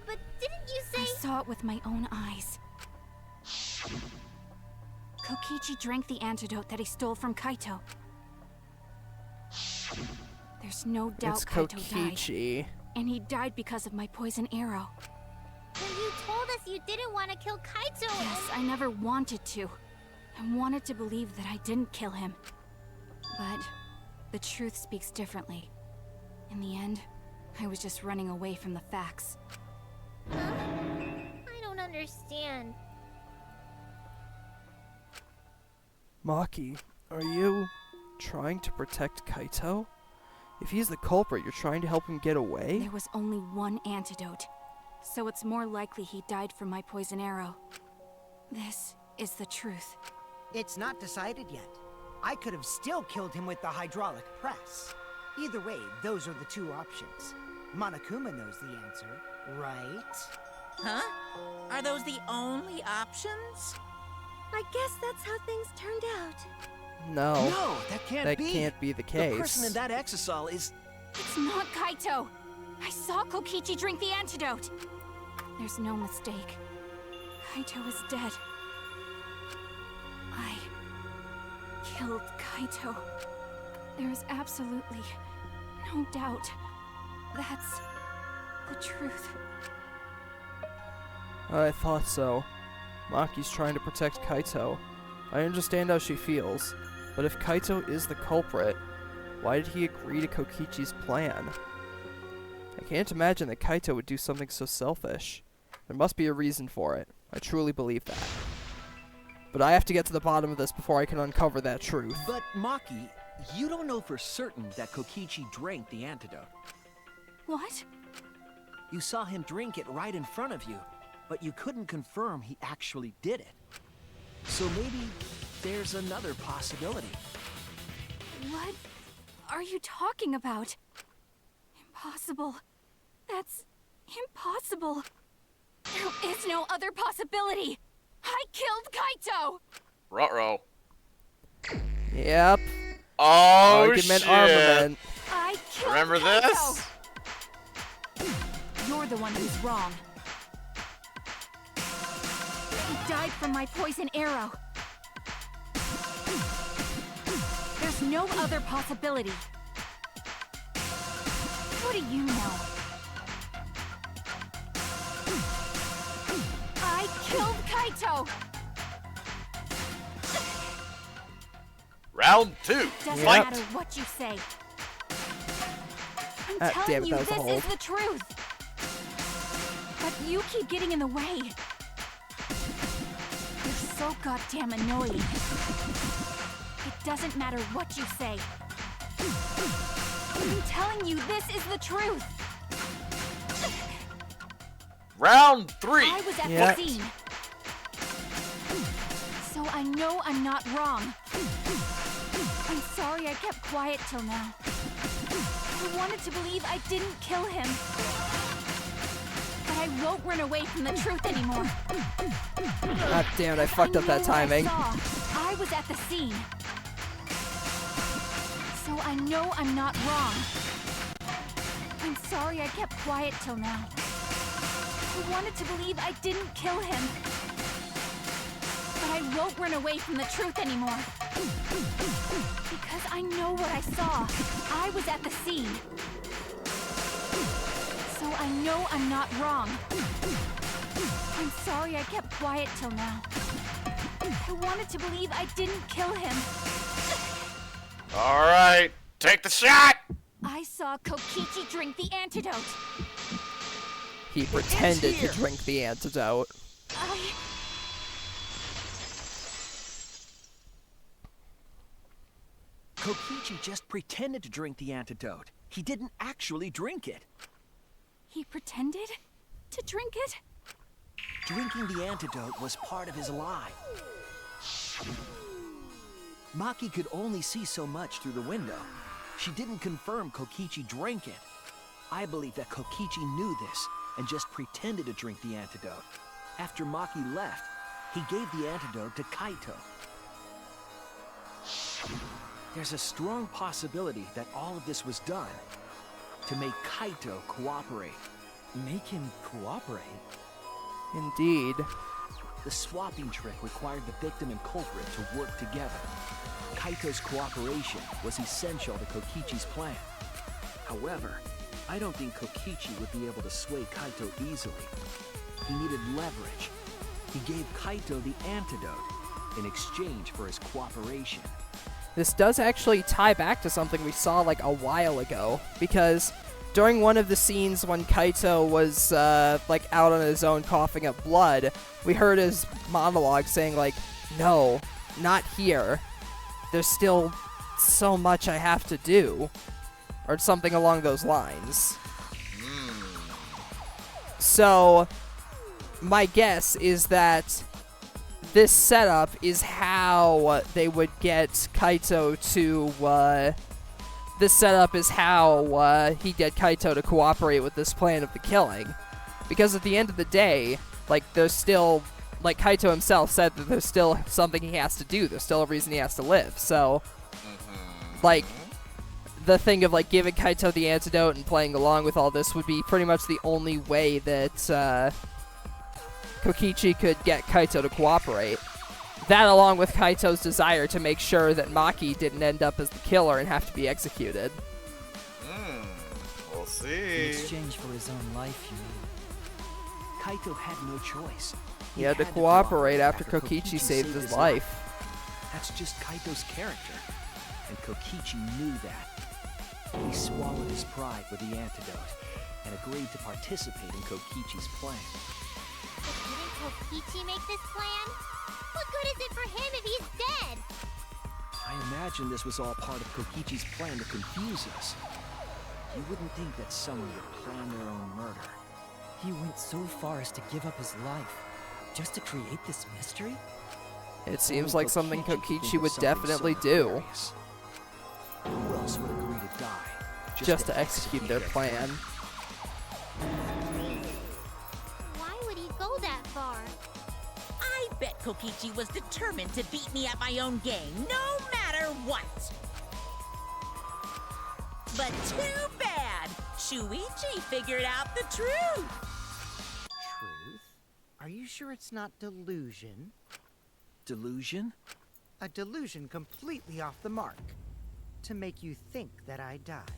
But didn't you say— I saw it with my own eyes. Kokichi drank the antidote that he stole from Kaito. There's no doubt It's Kaito Kokichi. died. And he died because of my poison arrow. But you told us you didn't want to kill Kaito. Yes, I never wanted to. I wanted to believe that I didn't kill him. But the truth speaks differently. In the end, I was just running away from the facts. Huh? I don't understand. Maki, are you trying to protect Kaito? If he's the culprit, you're trying to help him get away? There was only one antidote, so it's more likely he died from my poison arrow. This is the truth. It's not decided yet. I could have still killed him with the hydraulic press. Either way, those are the two options. Monokuma knows the answer, right? Huh? Are those the only options? I guess that's how things turned out. No. No, that can't be. That can't be the case. The person in that exisal is... It's not Kaito! I saw Kokichi drink the antidote! There's no mistake. Kaito is dead. I killed Kaito. There is absolutely no doubt. That's the truth. I thought so. Maki's trying to protect Kaito. I understand how she feels, but if Kaito is the culprit, why did he agree to Kokichi's plan? I can't imagine that Kaito would do something so selfish. There must be a reason for it. I truly believe that. But I have to get to the bottom of this before I can uncover that truth. But, Maki, You don't know for certain that Kokichi drank the antidote. What? You saw him drink it right in front of you, but you couldn't confirm he actually did it. So maybe there's another possibility. What are you talking about? Impossible. That's impossible. There is no other possibility. I killed Kaito! Ruh-roh. Yep. Oh, Argument, shit. armament. I killed Remember Kaito! this? You're the one who's wrong. He died from my poison arrow. There's no other possibility. What do you know? I killed Kaito! Round 2. Doesn't Yep. matter what you say. I'm Ah, telling damn it, you, that was a this hold. is the truth. But you keep getting in the way. You're so goddamn annoying. It doesn't matter what you say. I'm telling you, this is the truth. Round 3. I was at Yeah. the scene. So I know I'm not wrong. I'm sorry I kept quiet till now. I wanted to believe I didn't kill him. But I won't run away from the truth anymore. God damn it, I fucked up that timing. I was at the scene. So I know I'm not wrong. I'm sorry I kept quiet till now. I wanted to believe I didn't kill him. But I won't run away from the truth anymore. Because I know what I saw. I was at the scene. So I know I'm not wrong. I'm sorry I kept quiet till now. I wanted to believe I didn't kill him. All right, take the shot. I saw Kokichi drink the antidote. He pretended to drink the antidote. Kokichi just pretended to drink the antidote. He didn't actually drink it. He pretended to drink it? Drinking the antidote was part of his lie. Maki could only see so much through the window. She didn't confirm Kokichi drank it. I believe that Kokichi knew this and just pretended to drink the antidote. After Maki left, he gave the antidote to Kaito. There's a strong possibility that all of this was done to make Kaito cooperate. Make him cooperate? Indeed. The swapping trick required the victim and culprit to work together. Kaito's cooperation was essential to Kokichi's plan. However, I don't think Kokichi would be able to sway Kaito easily. He needed leverage. He gave Kaito the antidote in exchange for his cooperation. This does actually tie back to something we saw like a while ago, because during one of the scenes when Kaito was like out on his own coughing up blood, we heard his monologue saying like, "No, not here. There's still so much I have to do," or something along those lines. So my guess is that this setup is how they would get Kaito to, this setup is how he'd get Kaito to cooperate with this plan of the killing. Because at the end of the day, like, there's still, like Kaito himself said that there's still something he has to do. There's still a reason he has to live. So, like, the thing of, like, giving Kaito the antidote and playing along with all this would be pretty much the only way that, Kokichi could get Kaito to cooperate. That along with Kaito's desire to make sure that Maki didn't end up as the killer and have to be executed. We'll In see. exchange for his own life, you mean? Kaito had no choice. He had to cooperate after Kokichi saved his life. That's just Kaito's character, and Kokichi knew that. He swallowed his pride with the antidote and agreed to participate in Kokichi's plan. But didn't Kokichi make this plan? What good is it for him if he's dead? I imagine this was all part of Kokichi's plan to confuse us. You wouldn't think that someone would plan their own murder. He went so far as to give up his life, just to create this mystery? It seems like something Kokichi would something definitely so do. nefarious. Who else would agree to die Just to execute their plan. Why would he go that far? I bet Kokichi was determined to beat me at my own game, no matter what. But too bad! Shuichi figured out the truth! Truth? Are you sure it's not delusion? Delusion? A delusion completely off the mark. To make you think that I died.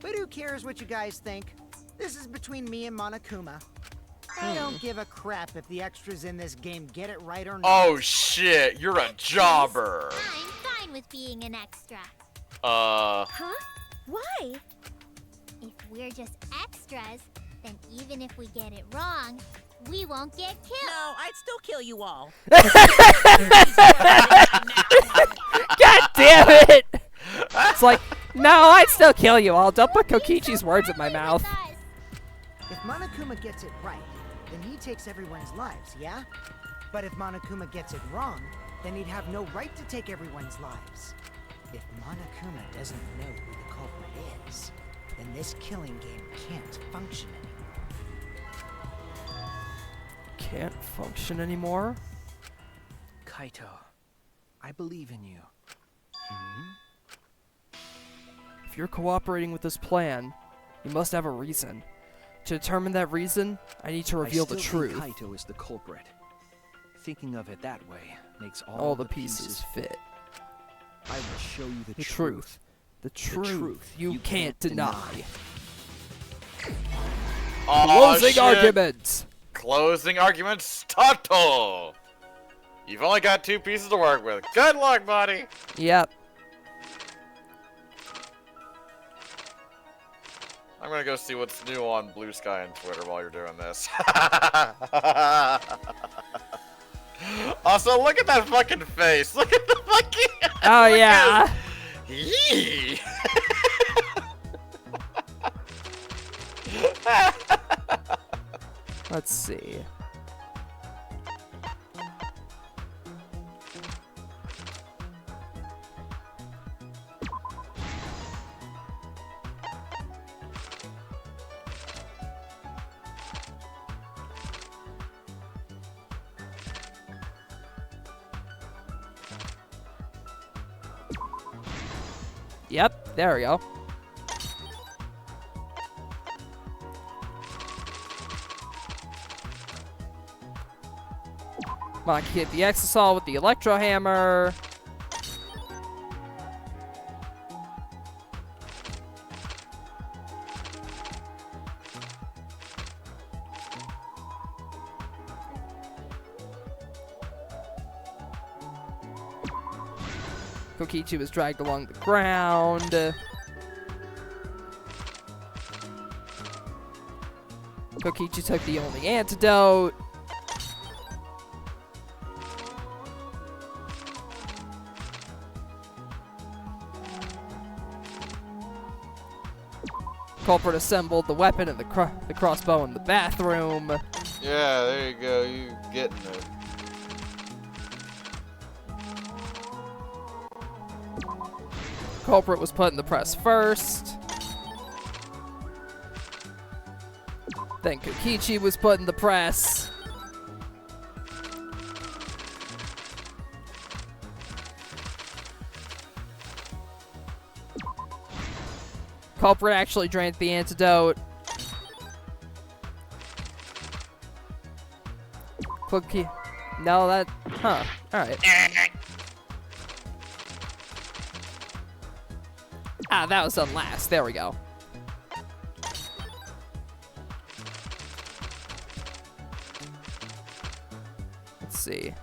But who cares what you guys think? This is between me and Monokuma. I don't give a crap if the extras in this game get it right or not. Oh shit, you're a jobber. I'm fine with being an extra. Huh? Why? If we're just extras, then even if we get it wrong, we won't get killed. No, I'd still kill you all. God damn it! It's like, no, I'd still kill you all. Don't put Kokichi's words in my mouth. If Monokuma gets it right, then he takes everyone's lives, yeah? But if Monokuma gets it wrong, then he'd have no right to take everyone's lives. If Monokuma doesn't know who the culprit is, then this killing game can't function anymore. Can't function anymore? Kaito, I believe in you. If you're cooperating with this plan, you must have a reason. To determine that reason, I need to reveal the truth. Think Kaito is the culprit. Thinking of it that way makes all the pieces fit. I will show you The truth. The truth you can't deny. Oh, Closing shit. arguments. Closing arguments, starto! You've only got 2 pieces to work with. Good luck, buddy! Yep. I'm gonna go see what's new on Blue Sky and Twitter while you're doing this. Also, look at that fucking face! Look at the fucking... Oh, yeah. Yee! Let's see. Yep, there we go. Maki hit the Exosol with the Electro Hammer. Kokichi was dragged along the ground. Kokichi took the only antidote. Culprit assembled the weapon and the crossbow in the bathroom. Yeah, there you go. You getting it. Culprit was put in the press first. Then Kokichi was put in the press. Culprit actually drank the antidote. Cookie. No, that. Huh. Alright. Ah, that was done last. There we go. Let's see.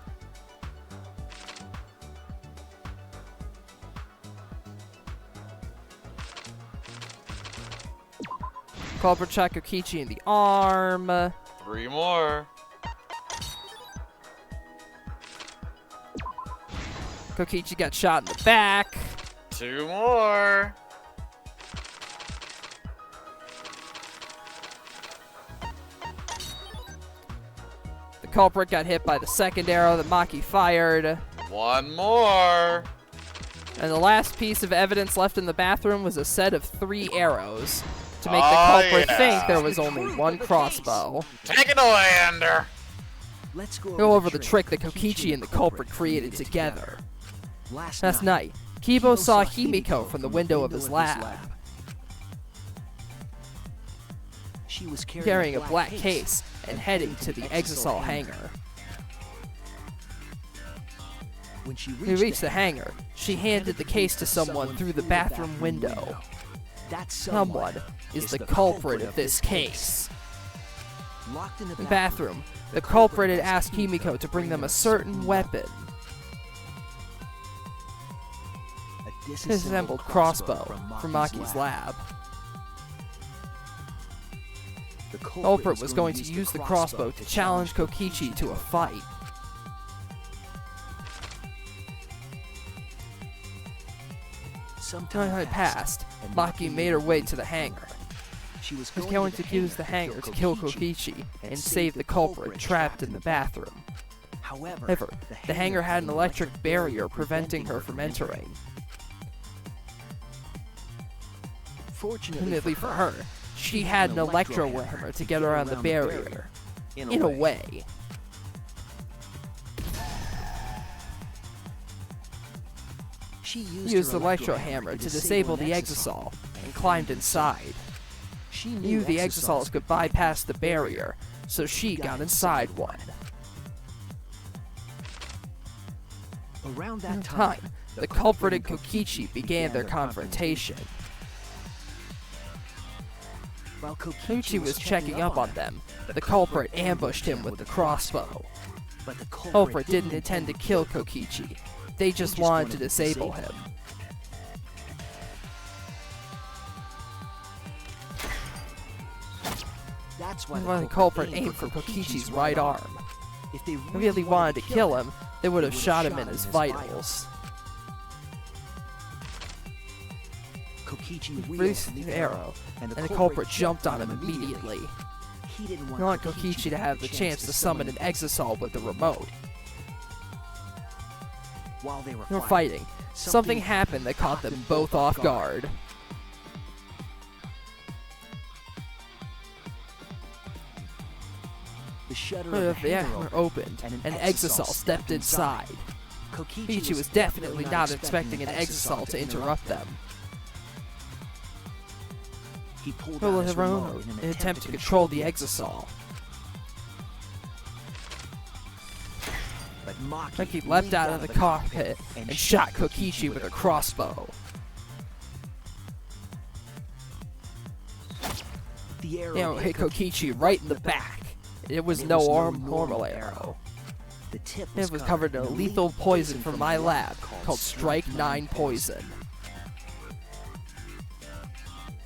Culprit shot Kokichi in the arm. 3 more. Kokichi got shot in the back. 2 more. The culprit got hit by the second arrow that Maki fired. 1 more. And the last piece of evidence left in the bathroom was a set of 3 arrows to make the Oh, culprit yeah. think there was only 1 crossbow. Take it away, Ender. Let's Go over the trick that Kokichi and the culprit created together. Last night, Kibo saw Himiko from the window of his lab, She was carrying a black case and heading to the Exisal hangar. When she When we reached the hangar, she handed the case to someone through the bathroom window. That Someone is the culprit of this case. Locked in In the the bathroom, the culprit had asked Himiko to bring them a certain weapon, a disassembled crossbow from Maki's lab. The The culprit was going to use the crossbow to challenge Kokichi to a fight. Some Time had passed. Maki made her way to the hangar. She was She was going to use the hangar to kill Kokichi and save the culprit trapped in the bathroom. However, the hangar had an electric barrier preventing her from entering. Fortunately for her, she had an electro hammer to get around the barrier. In a way. She Used the electro hammer to disable the Exisal and climbed inside. She Knew the Exisals could bypass the barrier, so she got inside one. Around In that time, the culprit and Kokichi began their confrontation. While Kokichi was checking up on them. The culprit ambushed him with the crossbow. but the Culprit didn't intend to kill Kokichi. They just wanted to disable him. That's When the culprit aimed for Kokichi's right arm. If they really wanted to kill him, they would have shot him in his vitals. Kokichi Released the arrow, and the culprit jumped on him immediately. He didn't He wanted Kokichi to have the chance to summon an Exisal with the remote. While they They were fighting. Something happened that caught them both off guard. The shutter The hangar opened, and an Exisal stepped inside. Kokichi was definitely not expecting an Exisal to interrupt them. He pulled Pulled out his remote in an attempt to control the Exisal. But Maki leapt out of the cockpit and shot Kokichi with a crossbow. The arrow hit Kokichi right in the back. It was no normal arrow. The tip It was covered in a lethal poison from my lab called Strike 9 poison.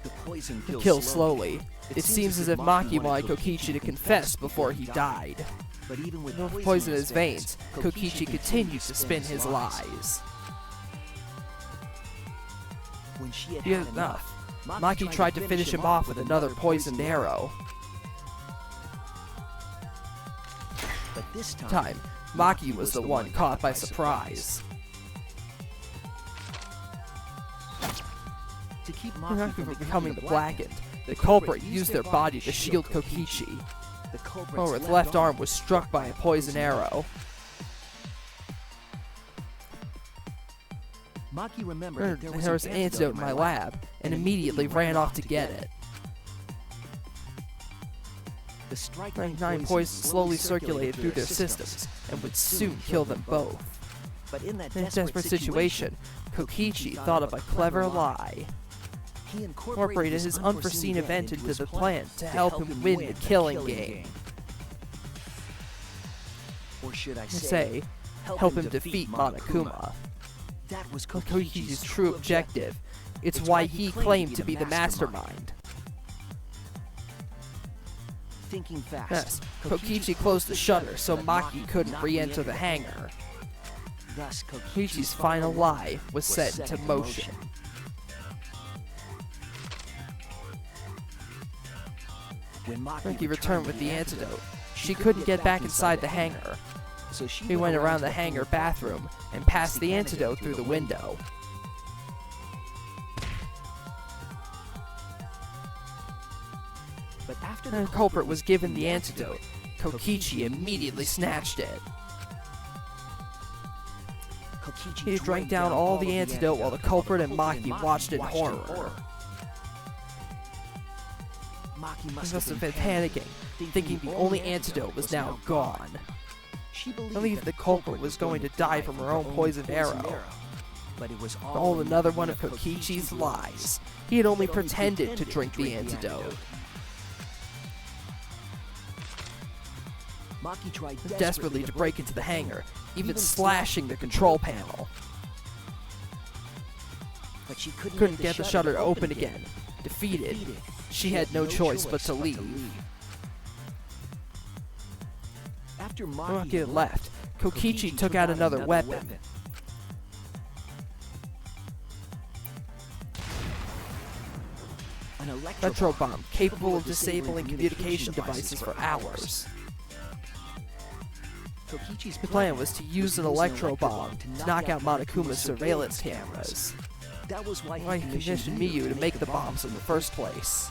The poison It kills slowly. It seems as if Maki wanted Kokichi to confess before he died. But even with With poison in his veins, Kokichi continued to spin his lies. When she He had enough. Maki tried to finish him off with another poisoned arrow. But this Time, Maki was the one caught by surprise. To keep Maki from becoming the Blackened, the culprit used their body to shield Kokichi. The Culprit's left arm was struck by a poison arrow. Maki remembered that There was an antidote in my lab, and immediately ran off to get it. The Strike 9 poison slowly circulated through their systems, and would soon kill them both. But in that In a desperate situation, Kokichi thought of a clever lie. he Incorporated his unforeseen event into the plan to help him win the killing game. Or should I Say, help him defeat Monokuma. That was Kokichi's true objective. It's why he claimed to be the mastermind. Thinking fast, Yes, Kokichi closed the shutter so Maki couldn't re-enter the hangar. Thus, Kokichi's final lie was set into motion. When Maki returned with the antidote, she couldn't get back inside the hangar. so she He went around the hangar bathroom and passed the antidote through the window. But after The culprit was given the antidote. Kokichi immediately snatched it. He drank down all the antidote while the culprit and Maki watched in horror. He must have been panicking, thinking the only antidote was now gone. She Believed the culprit was going to die from her own poisoned arrow. But it was All another one of Kokichi's lies. He had only pretended to drink the antidote. Maki tried Desperately to break into the hangar, even slashing the control panel. but she Couldn't get the shutter to open again. Defeated, she had no choice but to leave. After Maki had left, Kokichi took out another weapon. An Electro bomb capable of disabling communication devices for hours. Kokichi's The plan was to use an electro bomb to knock out Monokuma's surveillance cameras. That was why Why he commissioned Miyu to make the bombs in the first place.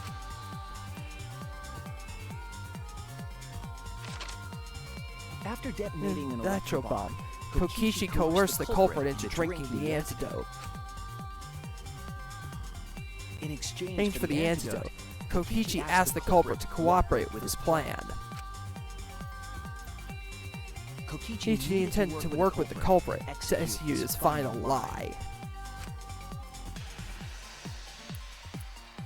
After detonating an Electro bomb, Kokichi coerced the culprit into drinking the antidote. In In exchange for the antidote, Kokichi asked the culprit to cooperate with his plan. Kokichi intended to work with the culprit to execute his final lie.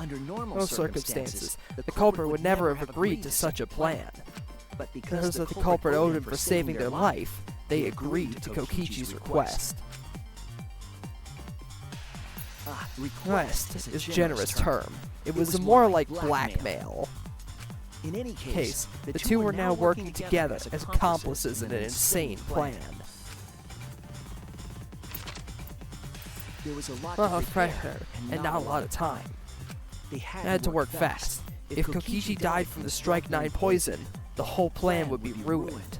Under No circumstances, the culprit would never have agreed to such a plan. But Because the culprit owed him for saving their life, they agreed to Kokichi's request. Request is a generous term. It was more like blackmail. In any Case, the two were now working together as accomplices in an insane plan. There was a lot of pressure and not a lot of time. They Had to work fast. If Kokichi died from the Strike 9 poison, the whole plan would be ruined.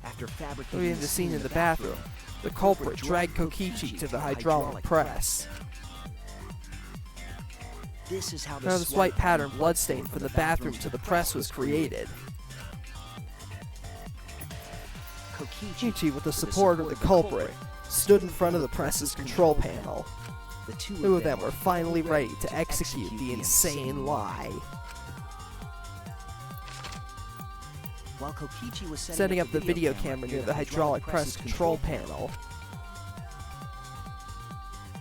After Leaving the scene in the bathroom, the culprit dragged Kokichi to the hydraulic press. This is how This white pattern bloodstain from the bathroom to the press was created. Kokichi, with the support of the culprit, stood in front of the press's control panel. The two of them were finally ready to execute the insane lie. While Kokichi was Setting up the video camera near the hydraulic press control panel,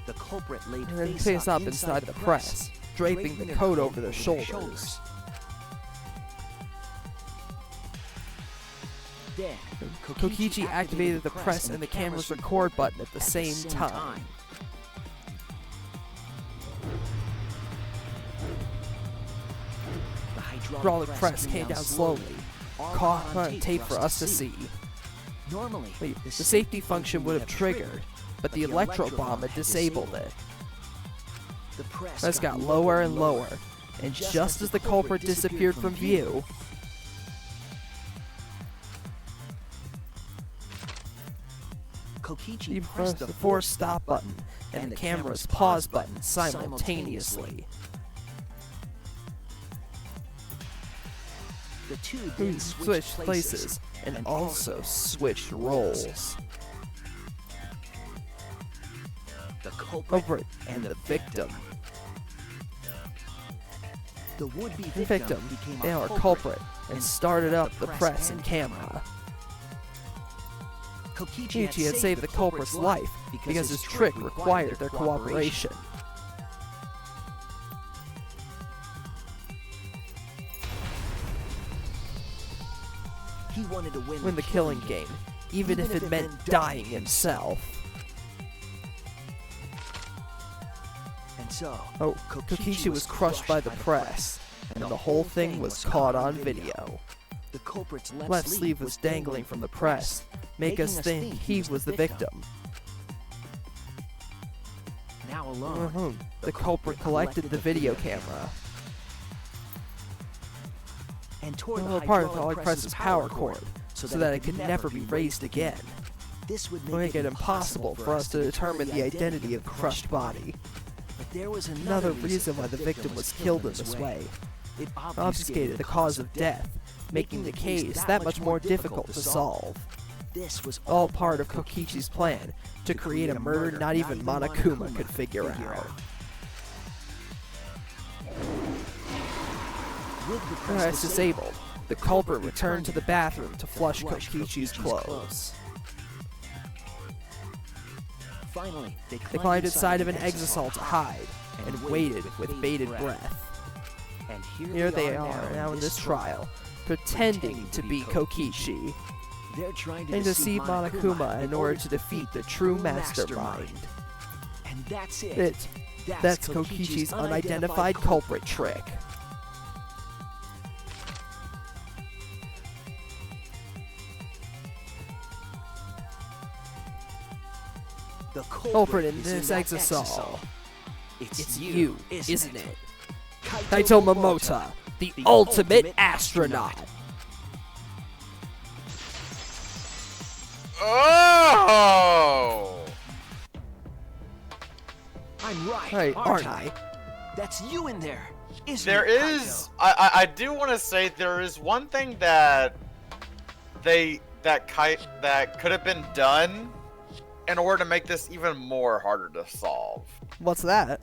the culprit laid and then face up inside the press, draping the coat over their shoulders. Then, Kokichi activated the press and the camera's record button at the same time. The Hydraulic press came down slowly, caught on tape for us to see. Normally, The safety function would have triggered, but the electro bomb had disabled it. the Press got lower and lower, and just as the culprit disappeared from view, he pressed the force stop button and the camera's pause button simultaneously. The two We then switched places and also switched roles. The culprit Culprit and the victim. The would-be The victim, became now our culprit, and started up the press and camera. Kokichi had saved the culprit's life because his trick required their cooperation. He wanted to Win the killing game, even if it meant dying himself. And so, Kokichi was crushed by the press, and the whole thing was caught on video. The culprit's Left sleeve was dangling from the press, make us think he was the victim. Now alone, The culprit collected the video camera. And tore The part of the hydraulic press's power cord, so that it could never be raised again. This would Make it impossible for us to determine the identity of the crushed body. But there was Another reason why the victim was killed in this way. It Obfuscated the cause of death, making the case that much more difficult to solve. This was All part of Kokichi's plan to create a murder not even Monokuma could figure out. With the Press disabled, the culprit returned to the bathroom to flush Kokichi's clothes. Finally, They climbed inside of an exisal to hide, and waited with bated breath. And Here they are now in this trial, pretending to be Kokichi, They're trying to and deceive Monokuma in order to defeat the true mastermind. And that's it. That's Kokichi's unidentified culprit trick. The Culprit in this exisal. It's It's you, isn't it? Kaito Kaito Momota, the ultimate astronaut. Oh! I'm right, Right, aren't aren't I? That's you in there, isn't There it, is. I do want to say there is one thing that that could have been done in order to make this even more harder to solve. What's that?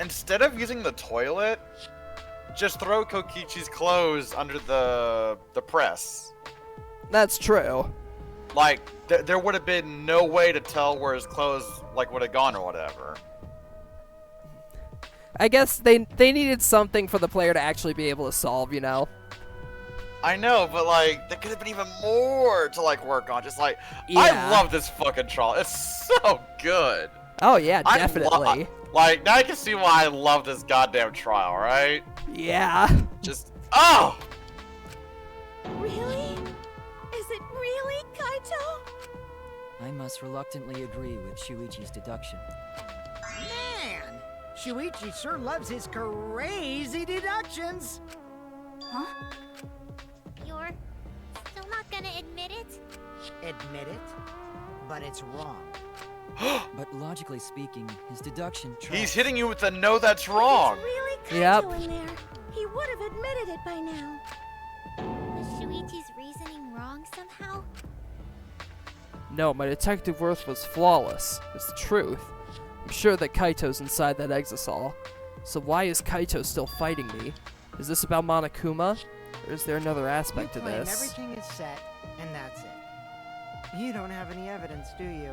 Instead of using the toilet, just throw Kokichi's clothes under the press. That's true. Like there would have been no way to tell where his clothes like would have gone or whatever. I guess they needed something for the player to actually be able to solve, you know? I know, but like there could have been even more to like work on. Just like Yeah. I love this fucking trial. It's so good. Oh yeah, definitely. Like now I can see why I love this goddamn trial, right? Yeah. Just oh. Really? Is it really, Kaito? I must reluctantly agree with Shuichi's deduction. Man, Shuichi sure loves his crazy deductions. Huh? You're still not gonna admit it? Admit it, but it's wrong. But logically speaking, his deduction He's tracks. hitting you with the no that's wrong. It's really Kaito Yep. in there. He would have admitted it by now. Is Shuichi's reasoning wrong somehow? No, my detective work was flawless. It's the truth. I'm sure that Kaito's inside that exisal. So why is Kaito still fighting me? Is this about Monokuma? Or is there another aspect to You claim this? everything is set, and that's it. You don't have any evidence, do you?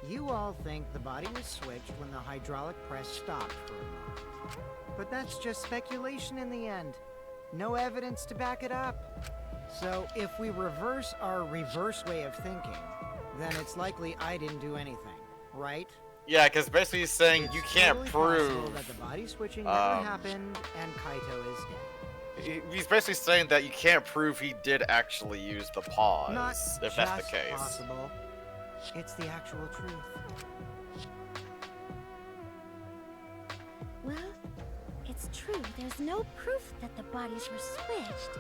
You all think the body was switched when the hydraulic press stopped for a moment. But that's just speculation in the end. No evidence to back it up. So if we reverse our reverse way of thinking, then it's likely I didn't do anything, right? Yeah, because basically he's saying It's you can't totally possible prove. that the body switching never happened and Kaito is dead. He's basically saying that you can't prove he did actually use the pause, Not if just that's the case. possible. It's the actual truth. Well, it's true. There's no proof that the bodies were switched.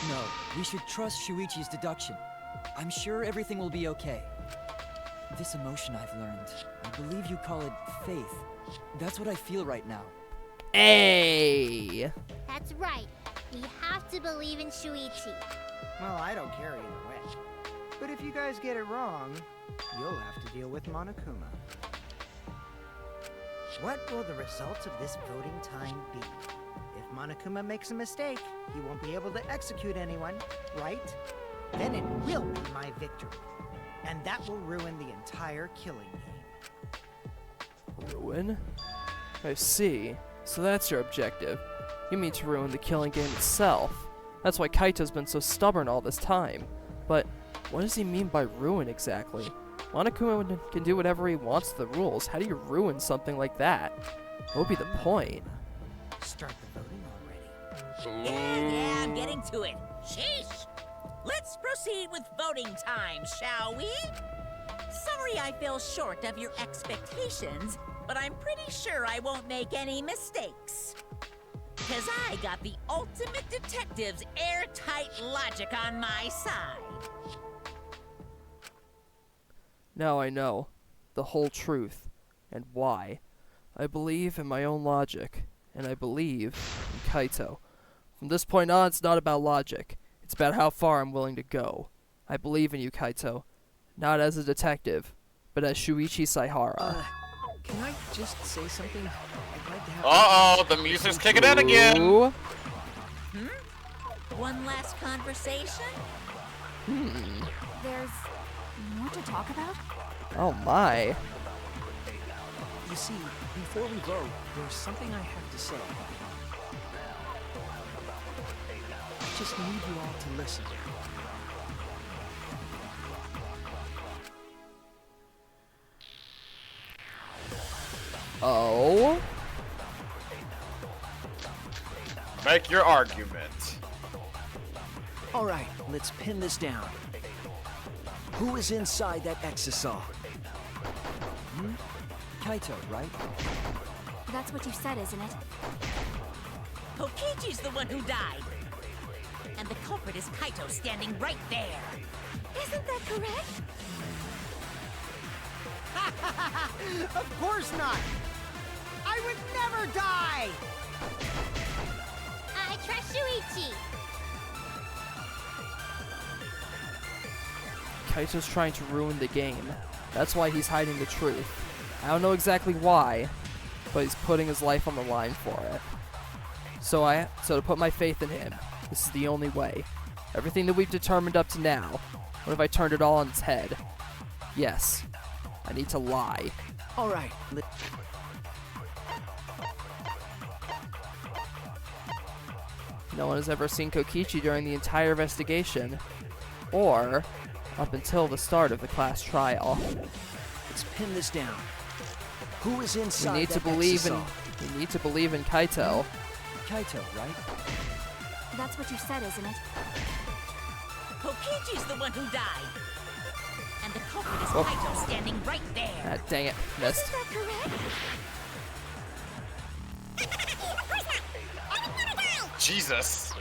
No, we should trust Shuichi's deduction. I'm sure everything will be okay. This emotion I've learned, I believe you call it faith. That's what I feel right now. Hey! That's right. We have to believe in Shuichi. Well, I don't care either way. But if you guys get it wrong, you'll have to deal with Monokuma. What will the results of this voting time be? If Monokuma makes a mistake, he won't be able to execute anyone, right? Then it will be my victory. And that will ruin the entire killing game. Ruin? I see. So that's your objective. You mean to ruin the killing game itself. That's why Kaito's been so stubborn all this time. But what does he mean by ruin exactly? Monokuma can do whatever he wants to the rules. How do you ruin something like that? What would be the point? Start the voting already. Yeah, I'm getting to it. Sheesh! Let's proceed with voting time, shall we? Sorry I fell short of your expectations, but I'm pretty sure I won't make any mistakes. Because I got the ultimate detective's airtight logic on my side. Now I know the whole truth and why. I believe in my own logic, and I believe in Kaito. From this point on, it's not about logic. It's about how far I'm willing to go. I believe in you, Kaito. Not as a detective, but as Shuichi Saihara. Can I just say something? I'd like to have... Uh-oh, the music's kicking in again! Ooh. One last conversation? There's more to talk about? Oh my. You see, before we vote, there's something I have to say. I just need you all to listen. Oh? Make your argument. All right, let's pin this down. Who is inside that exisal? Kaito, right? That's what you said, isn't it? Kokichi's the one who died. And the culprit is Kaito standing right there. Isn't that correct? Of course not! I would never die! I trust Shuichi. Kaito's trying to ruin the game. That's why he's hiding the truth. I don't know exactly why, but he's putting his life on the line for it. So to put my faith in him, this is the only way. Everything that we've determined up to now, what if I turned it all on its head? Yes, I need to lie. All right, No one has ever seen Kokichi during the entire investigation, or up until the start of the class trial. let's pin this down. Who is We inside need that to believe in. exisal? We need to believe in Kaito. Kaito, right? That's what you said, isn't it? Kokichi's the one who died. And the culprit is Oh. Kaito standing right there. Ah, dang it, missed. Isn't that correct? Jesus.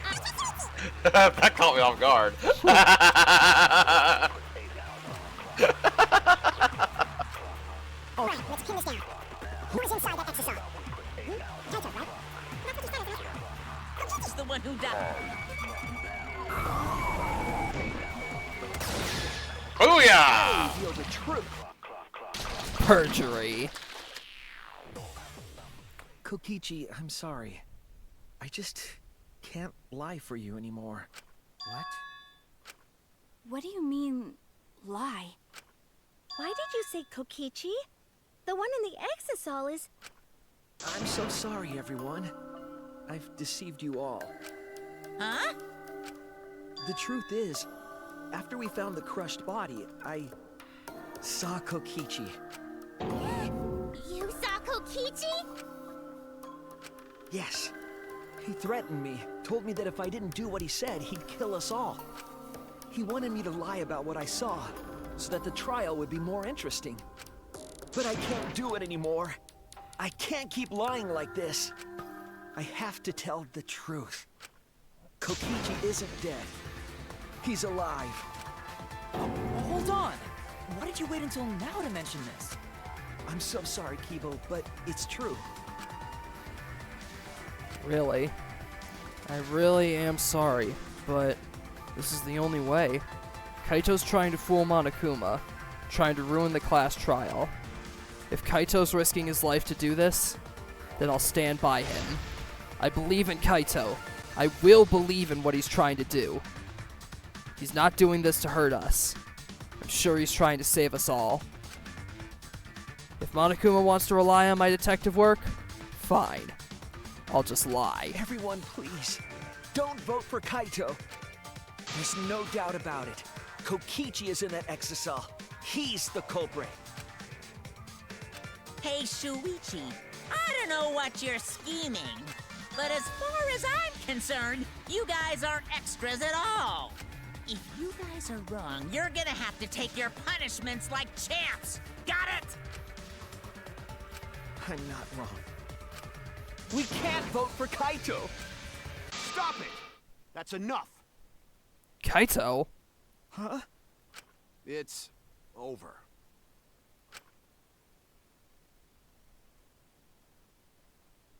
That caught me off guard. Alright, let's pin this down. Who is inside that exisal? Kaito, right? That's what you said, isn't it? Kokichi's the one who died. Booyah! Reveal the truth. Perjury. Kokichi, I'm sorry. I just can't lie for you anymore. What? What do you mean, lie? Why did you say Kokichi? The one in the exisal is... I'm so sorry, everyone. I've deceived you all. Huh? The truth is, after we found the crushed body, I saw Kokichi. You saw Kokichi? Yes. He threatened me, told me that if I didn't do what he said, he'd kill us all. He wanted me to lie about what I saw, so that the trial would be more interesting. But I can't do it anymore. I can't keep lying like this. I have to tell the truth. Kokichi isn't dead. He's alive. Hold on! Why did you wait until now to mention this? I'm so sorry, Kibo, but it's true. Really? I really am sorry, but this is the only way. Kaito's trying to fool Monokuma, trying to ruin the class trial. If Kaito's risking his life to do this, then I'll stand by him. I believe in Kaito. I will believe in what he's trying to do. He's not doing this to hurt us. I'm sure he's trying to save us all. If Monokuma wants to rely on my detective work, fine. I'll just lie. Everyone, please, don't vote for Kaito. There's no doubt about it. Kokichi is in that exisal. He's the culprit. Hey, Shuichi, I don't know what you're scheming, but as far as I'm concerned, you guys aren't extras at all. If you guys are wrong, you're gonna have to take your punishments like champs. Got it? I'm not wrong. We can't vote for Kaito. Stop it! That's enough. Kaito? Huh? It's over.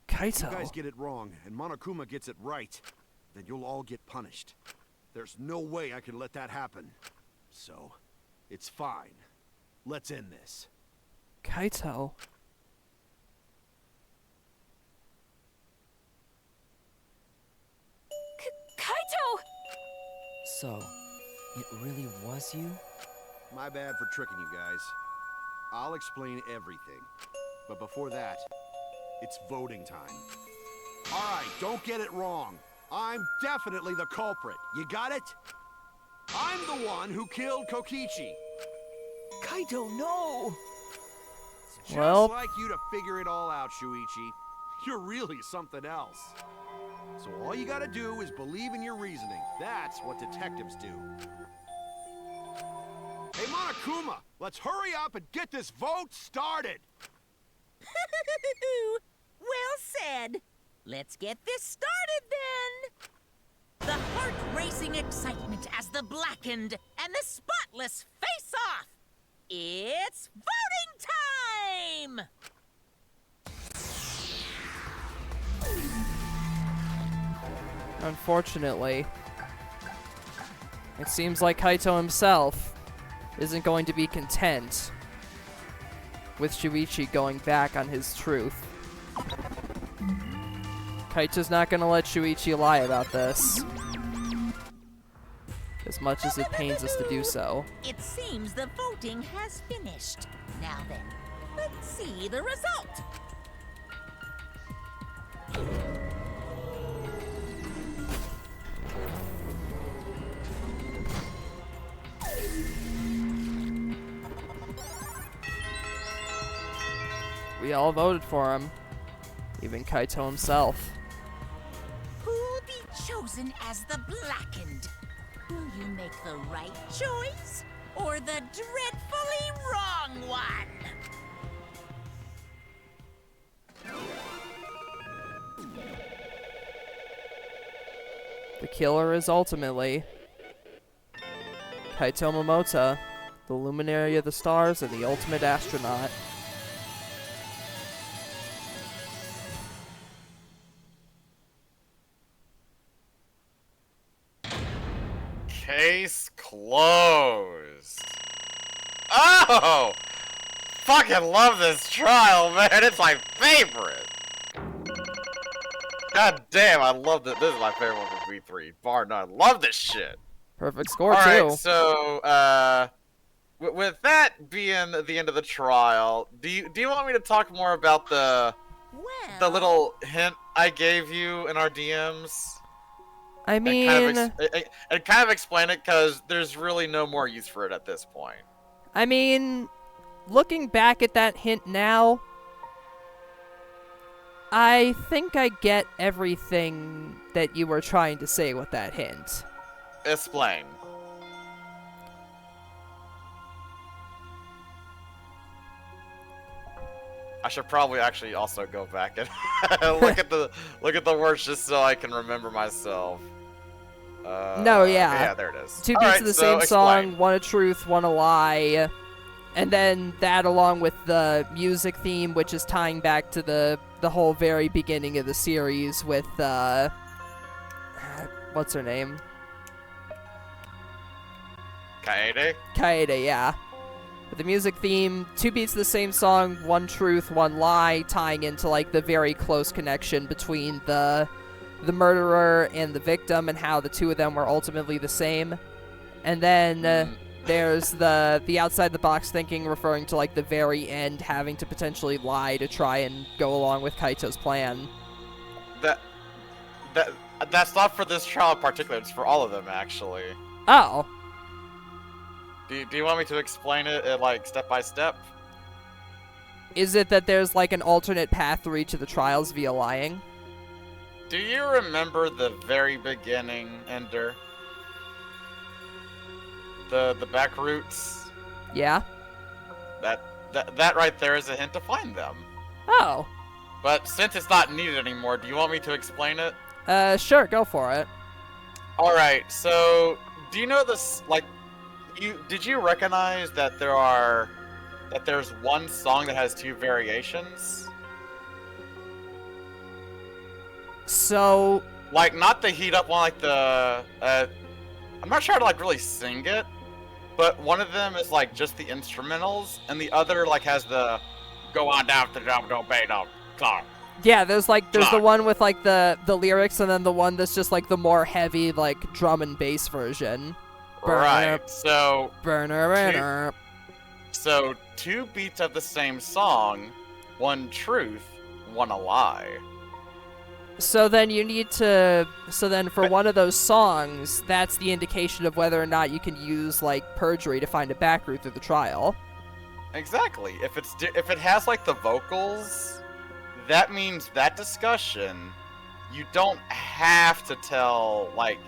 Kaito? You guys get it wrong, and Monokuma gets it right, then you'll all get punished. There's no way I can let that happen. So, it's fine. Let's end this. Kaito? Kaito! So, it really was you? My bad for tricking you guys. I'll explain everything. But before that, it's voting time. Alright, don't get it wrong. I'm definitely the culprit. You got it? I'm the one who killed Kokichi. Kaito, no! Just Well- like you to figure it all out, Shuichi. You're really something else. So all you gotta do is believe in your reasoning. That's what detectives do. Hey, Monokuma, let's hurry up and get this vote started. Well said. Let's get this started then. The heart-racing excitement as the blackened and the spotless face off. It's voting time! Unfortunately, it seems like Kaito himself isn't going to be content with Shuichi going back on his truth. Kaito's not going to let Shuichi lie about this, as much as it pains us to do so. It seems the voting has finished. Now then, let's see the result. We all voted for him, even Kaito himself. Who'll be chosen as the blackened? Will you make the right choice or the dreadfully wrong one? The killer is ultimately Kaito Momota, the luminary of the stars and the ultimate astronaut. Case closed. Oh! Fucking love this trial, man. It's my favorite. God damn, I love this. This is my favorite one from V3. Bar none. Love this shit. Perfect score, too. Alright, so, with that being the end of the trial, do you want me to talk more about the little hint I gave you in our DMs? I mean, and kind of explain it, because there's really no more use for it at this point. I mean, looking back at that hint now, I think I get everything that you were trying to say with that hint. Explain. I should probably actually also go back and look at the words just so I can remember myself. No, yeah. Yeah, there it is. Two beats of the same song, one a truth, one a lie. And then that along with the music theme, which is tying back to the whole very beginning of the series with, what's her name? Kaede? Kaede, yeah. With the music theme, two beats of the same song, one truth, one lie, tying into, like, the very close connection between the murderer and the victim and how the two of them were ultimately the same. And then there's the outside the box thinking referring to like the very end having to potentially lie to try and go along with Kaito's plan. That's not for this trial in particular, it's for all of them actually. Oh. Do you want me to explain it like step by step? Is it that there's like an alternate path through each of the trials via lying? Do you remember the very beginning, Ender? The back routes? Yeah. That right there is a hint to find them. Oh. But since it's not needed anymore, do you want me to explain it? Sure, go for it. Alright, so do you know this, like, did you recognize that there's one song that has 2 variations? So... Like, not the heat up one, like the, I'm not sure how to, like, really sing it, but one of them is, like, just the instrumentals, and the other, like, has the go on down to jump, don't pay, no, song. Yeah, there's the one with, like, the lyrics, and then the one that's just, like, the more heavy, like, drum and bass version. Right, so... Burner. So, 2 beats of the same song, one truth, one a lie. So then you need to... So then for one of those songs, that's the indication of whether or not you can use, like, perjury to find a back route through the trial. Exactly. If it has, like, the vocals, that means that discussion, you don't have to tell, like...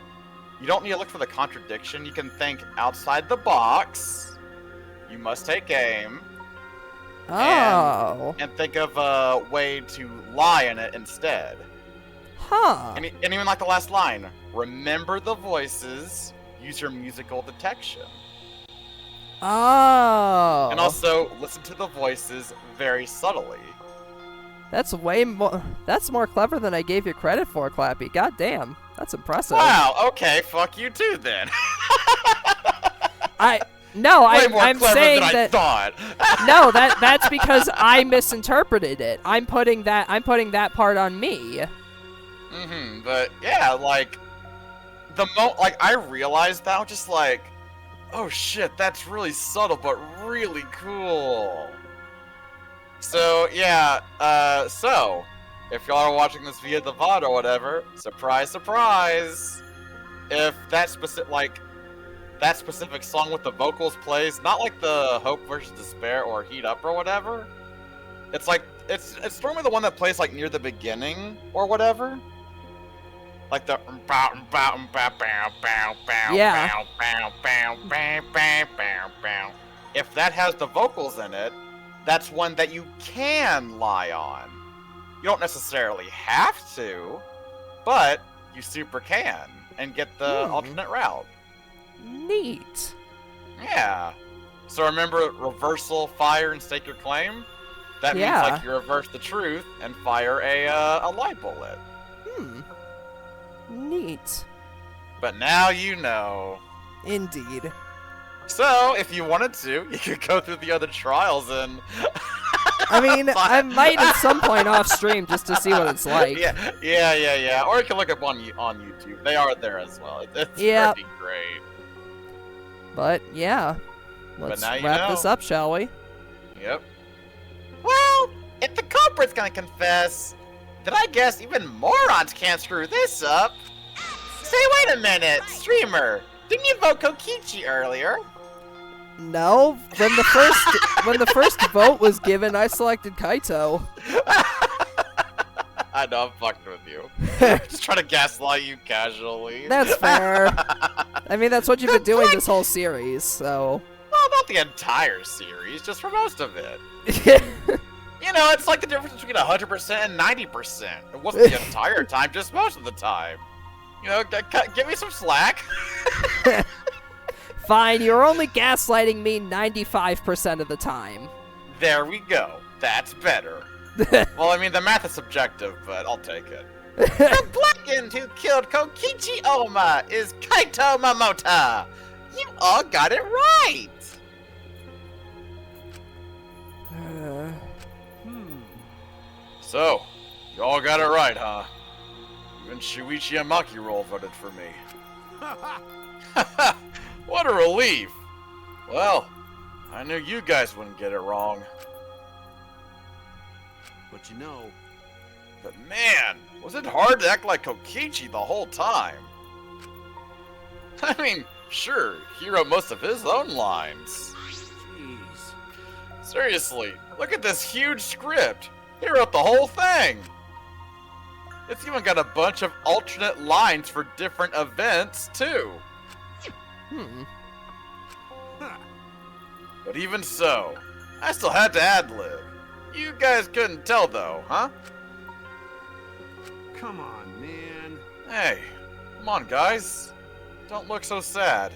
You don't need to look for the contradiction. You can think outside the box. You must take aim. Oh. And think of a way to lie in it instead. Huh. And even like the last line, remember the voices, use your musical detection. Oh. And also listen to the voices very subtly. That's more clever than I gave you credit for, Clappy. God damn. That's impressive. Wow, okay, fuck you too then. I'm clever saying than that I thought. no, that's because I misinterpreted it. I'm putting that part on me. But yeah, like I realized that, just like, oh shit, that's really subtle but really cool. So yeah, so if y'all are watching this via the VOD or whatever, surprise, surprise! If that specific song with the vocals plays, not like the Hope versus Despair or Heat Up or whatever. It's like it's normally the one that plays like near the beginning or whatever. Like the yeah. If that has the vocals in it, that's one that you can lie on. You don't necessarily have to, but you super can and get the alternate route. Neat. Yeah. So remember reversal, fire, and stake your claim? That means like you reverse the truth and fire a lie bullet. Neat. But now you know. Indeed. So, if you wanted to, you could go through the other trials and... I mean, I might at some point off stream just to see what it's like. Yeah. Or you can look up on YouTube. They are there as well. It's pretty great. But yeah, let's wrap this up, shall we? Yep. Well, if the culprit's gonna confess, then I guess even morons can't screw this up. Say, wait a minute, streamer. Didn't you vote Kokichi earlier? No, when the first vote was given, I selected Kaito. I know, I'm fucking with you. Just trying to gaslight you casually. That's fair. I mean, that's what you've been doing this whole series, so... Well, not the entire series, just for most of it. You know, it's like the difference between 100% and 90%. It wasn't the entire time, just most of the time. You know, give me some slack. Fine, you're only gaslighting me 95% of the time. There we go. That's better. Well, I mean, the math is subjective, but I'll take it. The blackened who killed Kokichi Oma is Kaito Momota. You all got it right. So, you all got it right, huh? Even Shuichi and Makiro voted for me. What a relief! Well, I knew you guys wouldn't get it wrong. But you know... But man, was it hard to act like Kokichi the whole time? I mean, Sure, he wrote most of his own lines. Jeez. Seriously, look at this huge script. He wrote the whole thing. It's even got a bunch of alternate lines for different events, too. Huh. But even so, I still had to ad-lib. You guys couldn't tell, though, huh? Come on, man. Hey, come on, guys. Don't look so sad.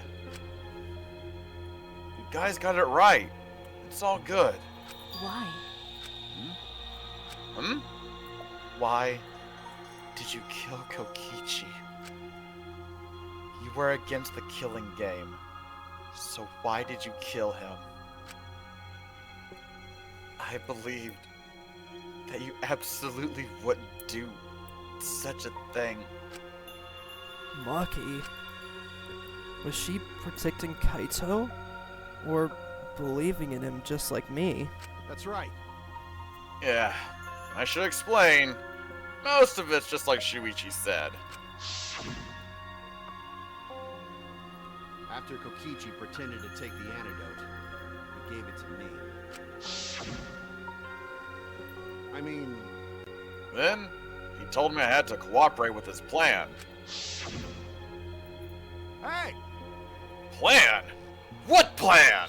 You guys got it right. It's all good. Why? Why did you kill Kokichi? You were against the killing game. So why did you kill him? I believed that you absolutely wouldn't do such a thing. Maki, was she protecting Kaito? Or believing in him just like me? That's right. Yeah, I should explain. Most of it's just like Shuichi said. After Kokichi pretended to take the antidote, he gave it to me. I mean... Then, he told me I had to cooperate with his plan. Hey! Plan? What plan?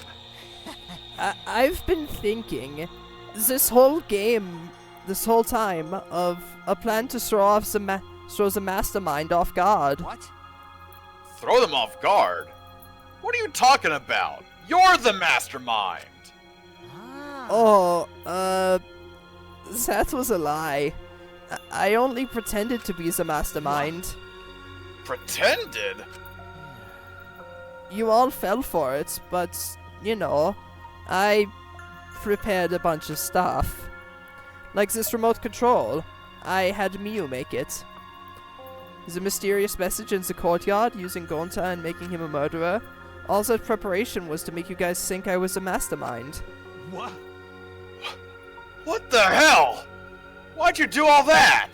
I've been thinking this whole time of a plan to throw the mastermind off guard. What? Throw them off guard? What are you talking about? You're the mastermind! Oh, that was a lie. I only pretended to be the mastermind. Pretended? You all fell for it, but, you know, I prepared a bunch of stuff. Like this remote control. I had Miyu make it. The mysterious message in the courtyard using Gonta and making him a murderer. All that preparation was to make you guys think I was a mastermind. What? What the hell? Why'd you do all that?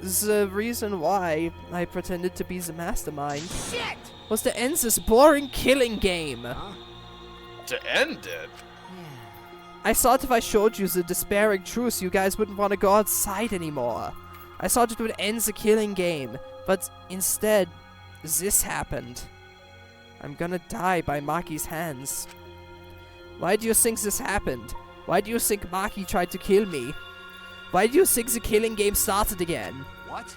The reason why I pretended to be the mastermind Shit! was to end this boring killing game. Huh? To end it? I thought if I showed you the despairing truth, you guys wouldn't want to go outside anymore. I thought it would end the killing game, but instead, this happened. I'm gonna die by Maki's hands. Why do you think this happened? Why do you think Maki tried to kill me? Why do you think the killing game started again? What?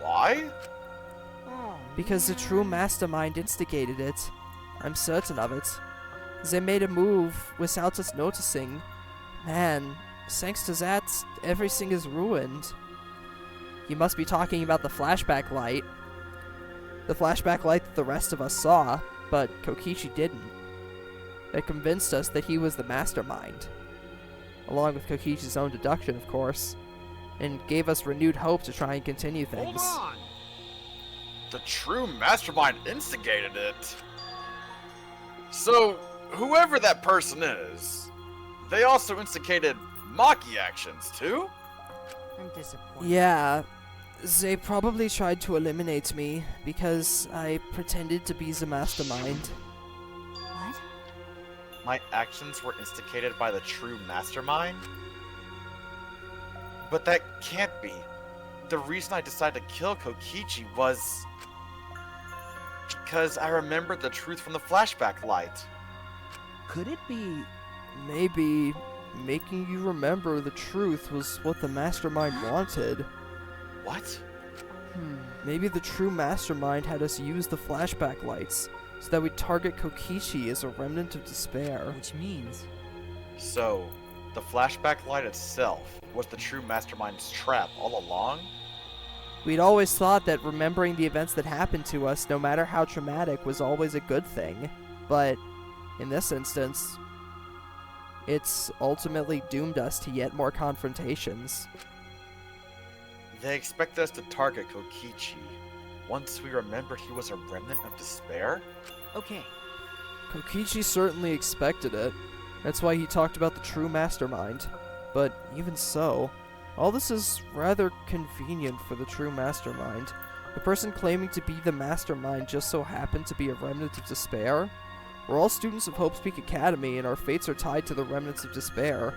Why? Because the true mastermind instigated it. I'm certain of it. They made a move without us noticing. Man, thanks to that, everything is ruined. You must be talking about the flashback light. The flashback light that the rest of us saw, but Kokichi didn't. It convinced us that he was the mastermind. Along with Kokichi's own deduction, of course. And gave us renewed hope to try and continue things. Hold on! The true mastermind instigated it. So, whoever that person is, they also instigated Maki actions, too? I'm disappointed. Yeah, they probably tried to eliminate me because I pretended to be the mastermind. What? My actions were instigated by the true mastermind? But that can't be. The reason I decided to kill Kokichi was... because I remembered the truth from the flashback light. Could it be... Maybe making you remember the truth was what the mastermind wanted. What? Maybe the true mastermind had us use the flashback lights so that we'd target Kokichi as a remnant of despair. Which means... So, the flashback light itself was the true mastermind's trap all along? We'd always thought that remembering the events that happened to us, no matter how traumatic, was always a good thing. But, in this instance, it's ultimately doomed us to yet more confrontations. They expect us to target Kokichi once we remember he was a remnant of despair? Okay, Kokichi certainly expected it. That's why he talked about the true mastermind. But even so, all this is rather convenient for the true mastermind, The person claiming to be the mastermind just so happened to be a remnant of despair? We're all students of Hope's Peak Academy, and our fates are tied to the remnants of despair.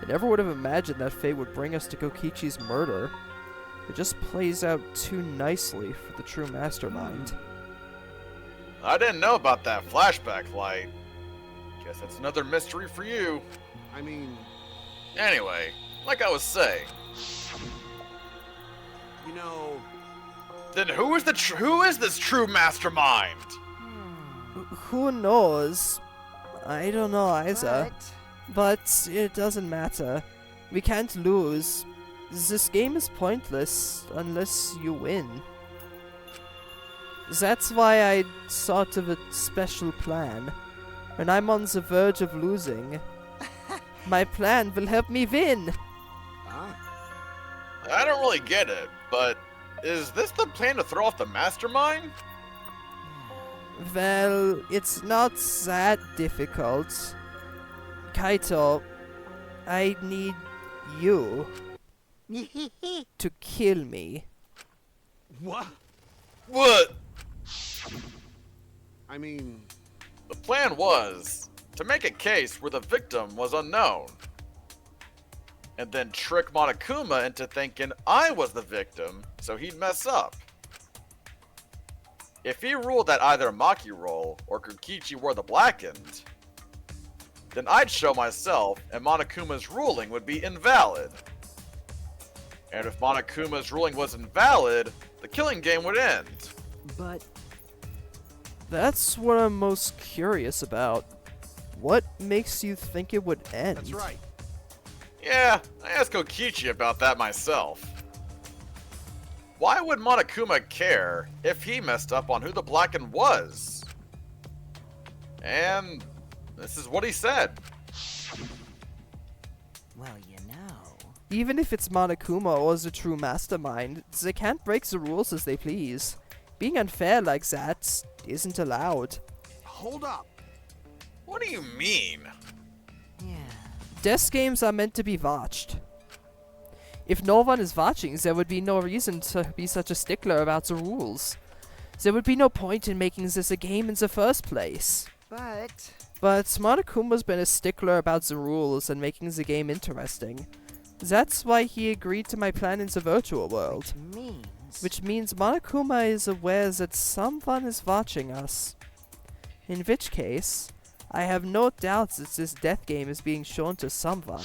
I never would have imagined that fate would bring us to Kokichi's murder. It just plays out too nicely for the true mastermind. I didn't know about that flashback light. Guess that's another mystery for you. I mean, Anyway, like I was saying, you know, then who is this true mastermind? Who knows? I don't know either. But it doesn't matter. We can't lose. This game is pointless unless you win. That's why I thought of a special plan. When I'm on the verge of losing, my plan will help me win. huh? I don't really get it, but is this the plan to throw off the mastermind? Well, it's not that difficult. Kaito, I need you to kill me. What? What? I mean, The plan was to make a case where the victim was unknown, and then trick Monokuma into thinking I was the victim so he'd mess up. If he ruled that either Makiro or Kokichi were the blackened, then I'd show myself and Monokuma's ruling would be invalid. And if Monokuma's ruling was invalid, the killing game would end. But That's what I'm most curious about. What makes you think it would end? that's right. Yeah, I asked Kokichi about that myself. Why would Monokuma care if he messed up on who the blackened was? And this is what he said. Well, you know. Even if it's Monokuma or the true mastermind, they can't break the rules as they please. Being unfair like that isn't allowed. Hold up. What do you mean? Yeah. Death games are meant to be watched. If no one is watching, there would be no reason to be such a stickler about the rules. There would be no point in making this a game in the first place. But But Monokuma's been a stickler about the rules and making the game interesting. That's why he agreed to my plan in the virtual world. Which means Monokuma is aware that someone is watching us. In which case, I have no doubts that this death game is being shown to someone.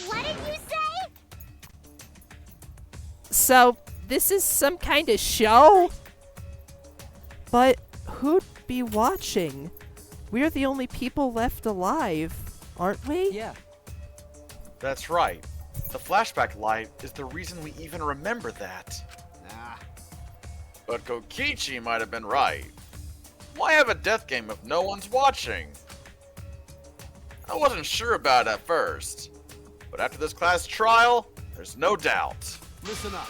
What did you say? So, this is some kind of show? But who'd be watching? We're the only people left alive, aren't we? Yeah. That's right. The flashback light is the reason we even remember that. Nah. But Kokichi might have been right. Why have a death game if no one's watching? I wasn't sure about it at first, but after this class trial, there's no doubt. Listen up.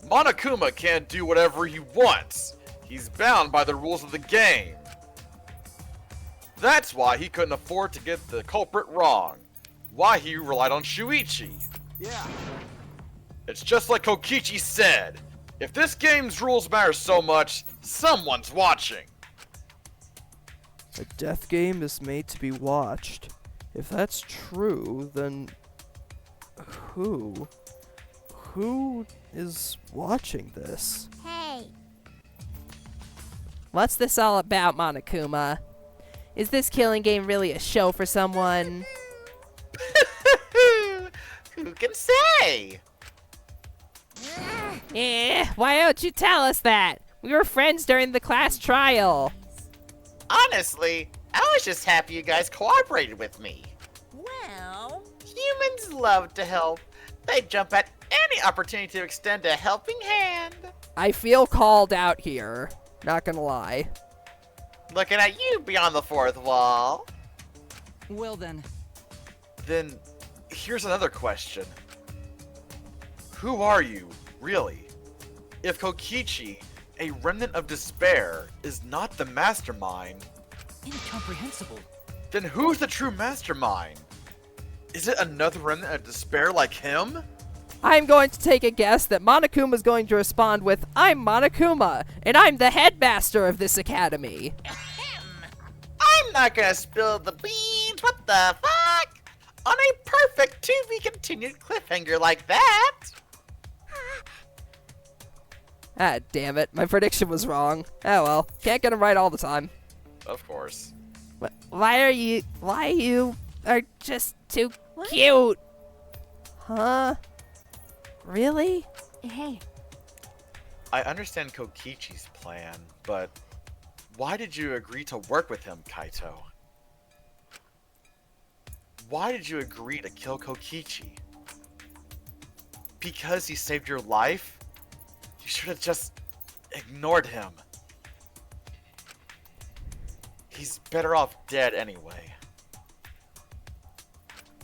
Monokuma can't do whatever he wants. He's bound by the rules of the game. That's why he couldn't afford to get the culprit wrong. Why he relied on Shuichi. Yeah. It's just like Kokichi said. If this game's rules matter so much, someone's watching. A death game is made to be watched. If that's true, then who is watching this? Hey, What's this all about, Monokuma? Is this killing game really a show for someone? Who can say? Why don't you tell us that? We were friends during the class trial. Honestly, I was just happy you guys cooperated with me. Well, Humans love to help. They jump at any opportunity to extend a helping hand. I feel called out here. Not gonna lie. Looking at you beyond the fourth wall. Well then. Then, here's another question. Who are you, really? If Kokichi, a remnant of despair, is not the mastermind, Incomprehensible. then who's the true mastermind? Is it another remnant of despair like him? I'm going to take a guess that Monokuma's going to respond with, I'm Monokuma, and I'm the headmaster of this academy. I'm not gonna spill the beans. What the fuck? On a perfect to-be continued cliffhanger like that. Ah, damn it. My prediction was wrong. Oh well. Can't get them right all the time. Of course. Why are you just too cute? Huh? Really? Hey, I understand Kokichi's plan, but why did you agree to work with him, Kaito? Why did you agree to kill Kokichi? Because he saved your life? You should have just ignored him. He's better off dead anyway.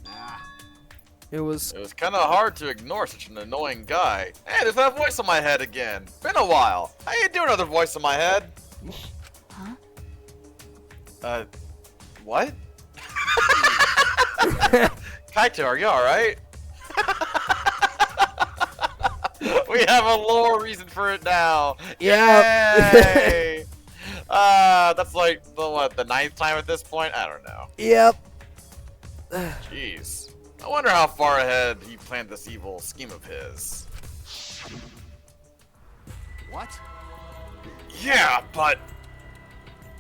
Nah. It was kind of hard to ignore such an annoying guy. Hey, there's that voice in my head again. Been a while. How you doing, other voice in my head? huh? What? Kaito, are you alright? We have a lore reason for it now. Yep. Yay! That's like the 9th time at this point? I don't know. Yep. Jeez. I wonder how far ahead he planned this evil scheme of his. What? Yeah, but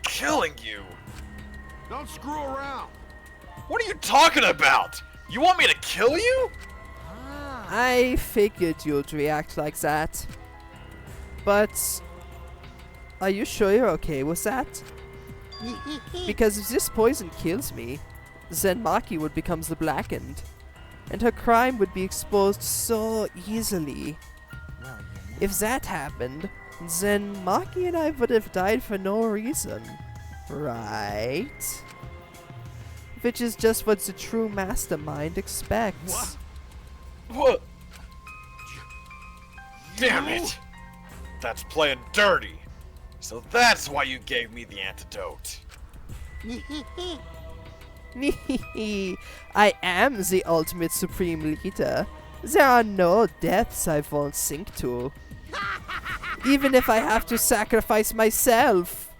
killing you. Don't screw around. What are you talking about? You want me to kill you? I figured you'd react like that. But are you sure you're okay with that? Because if this poison kills me, then Maki would become the Blackened, and her crime would be exposed so easily. If that happened, then Maki and I would have died for no reason, right? Which is just what the true mastermind expects. What? Damn it! That's playing dirty. So that's why you gave me the antidote. I am the ultimate supreme leader. There are no depths I won't sink to. Even if I have to sacrifice myself.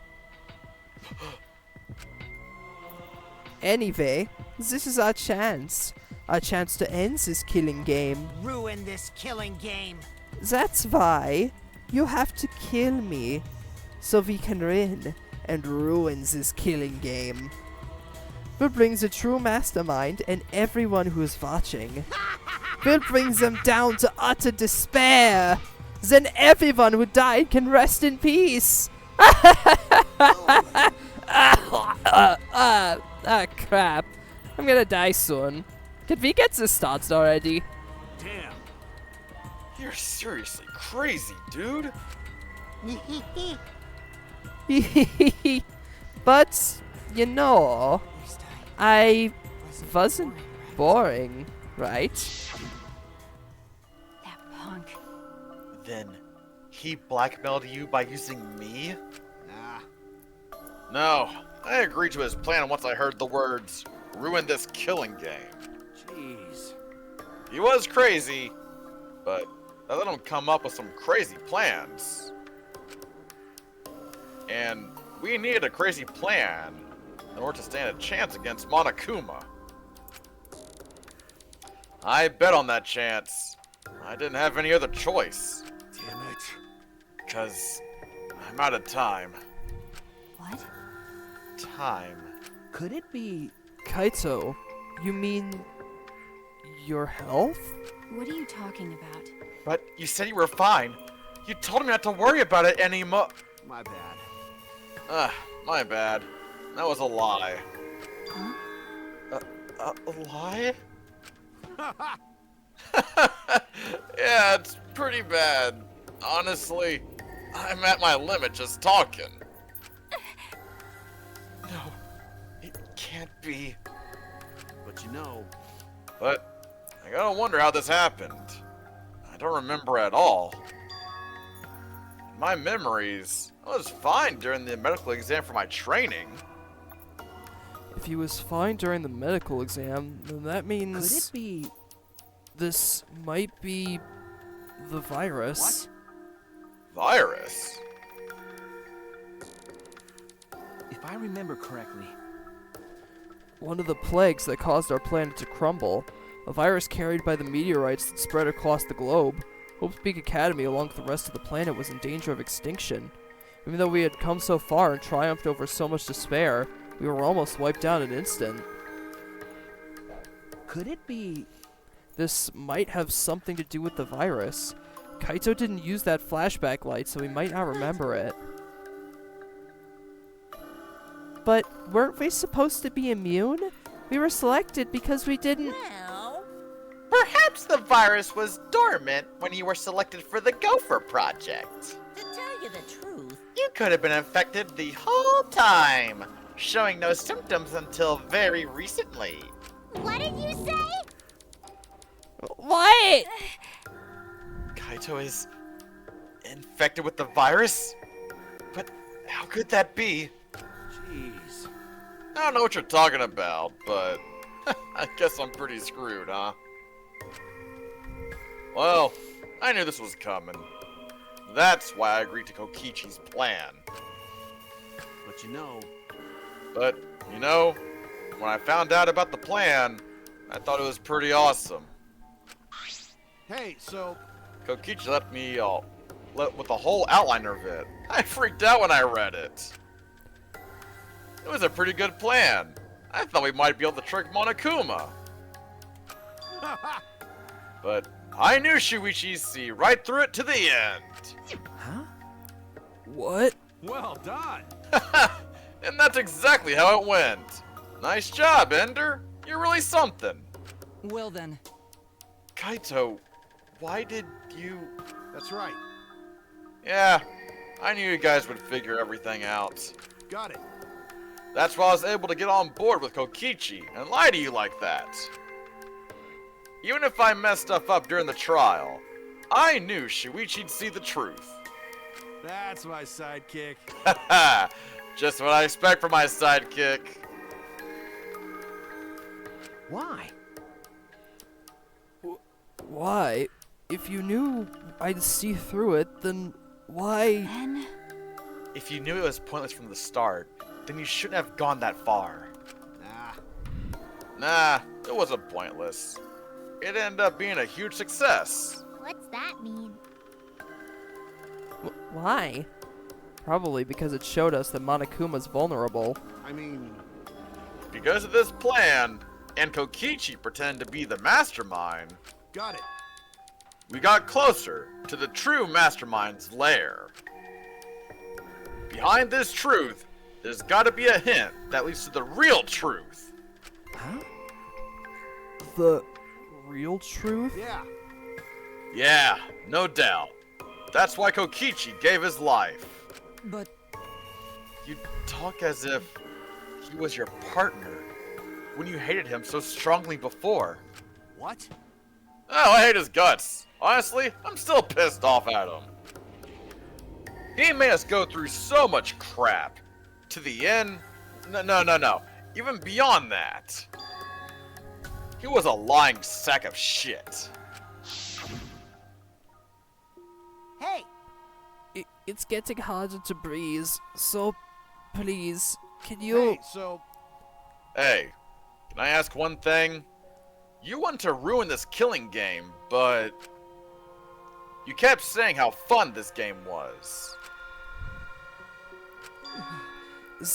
Anyway, this is our chance. Our chance to end this killing game. Ruin this killing game. That's why you have to kill me, so we can win and ruin this killing game. We'll bring the true mastermind and everyone who's watching. We'll bring them down to utter despair. Then everyone who died can rest in peace. Crap. I'm gonna die soon. Can we get this started already? Damn. You're seriously crazy, dude. But, you know, I wasn't boring, right? That punk. Then he blackmailed you by using me? Nah. No, I agreed to his plan once I heard the words, ruin this killing game. Jeez. He was crazy, but that let him come up with some crazy plans. And we needed a crazy plan in order to stand a chance against Monokuma. I bet on that chance. I didn't have any other choice. Damn it. Because I'm out of time. What? Time. Could it be... Kaito, you mean your health? What are you talking about? But you said you were fine. You told me not to worry about it anymore. My bad. My bad. That was a lie. Huh? A lie? Yeah, it's pretty bad. Honestly, I'm at my limit just talking. No, it can't be. But you know, But I gotta wonder how this happened. I don't remember at all. In my memories, I was fine during the medical exam for my training. If he was fine during the medical exam, then that Could means... it be This might be the virus. What? Virus? If I remember correctly, One of the plagues that caused our planet to crumble. A virus carried by the meteorites that spread across the globe. Hope's Peak Academy, along with the rest of the planet, was in danger of extinction. Even though we had come so far and triumphed over so much despair, we were almost wiped out in an instant. could it be... This might have something to do with the virus. Kaito didn't use that flashback light, so he might not remember it. But weren't we supposed to be immune? We were selected because we didn't... Well, Perhaps the virus was dormant when you were selected for the Gopher Project. to tell you the truth, You could have been infected the whole time, showing no symptoms until very recently. What did you say? What? Kaito is infected with the virus? But how could that be? Jeez. I don't know what you're talking about, but I guess I'm pretty screwed, huh? Well, I knew this was coming. That's why I agreed to Kokichi's plan. But you know, But, you know, when I found out about the plan, I thought it was pretty awesome. hey, so Kokichi left me with the whole outline of it. I freaked out when I read it. It was a pretty good plan. I thought we might be able to trick Monokuma. But I knew Shuichi'd see right through it to the end. Huh? What? well done. And that's exactly how it went. Nice job, Ender. You're really something. Well then, Kaito, why did you... That's right. Yeah, I knew you guys would figure everything out. Got it. That's why I was able to get on board with Kokichi and lie to you like that. Even if I messed stuff up during the trial, I knew Shuichi'd see the truth. That's my sidekick. Haha, just what I expect from my sidekick. Why? Why? If you knew I'd see through it, then why? Then... If you knew it was pointless from the start, then you shouldn't have gone that far. Nah. Nah, it wasn't pointless. It ended up being a huge success. What's that mean? Why? Probably because it showed us that Monokuma's vulnerable. I mean, Because of this plan, and Kokichi pretended to be the mastermind, got it. we got closer to the true mastermind's lair. Behind this truth, there's gotta be a hint that leads to the real truth. Huh? The real truth? Yeah. Yeah, no doubt. That's why Kokichi gave his life. but You talk as if he was your partner when you hated him so strongly before. What? Oh, I hate his guts. Honestly, I'm still pissed off at him. He made us go through so much crap. To the end, no. Even beyond that. He was a lying sack of shit. Hey, It's getting harder to breathe, so please, can you... Hey, so Hey, can I ask one thing? You want to ruin this killing game, but you kept saying how fun this game was.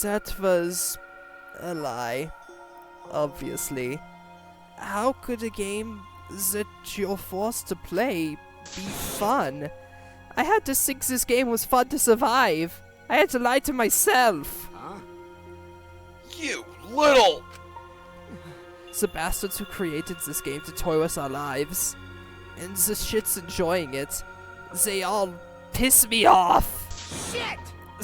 That was a lie, obviously. How could a game that you're forced to play be fun? I had to think this game was fun to survive. I had to lie to myself. huh? You little... The bastards who created this game to toy with our lives. And the shit's enjoying it. They all piss me off. shit!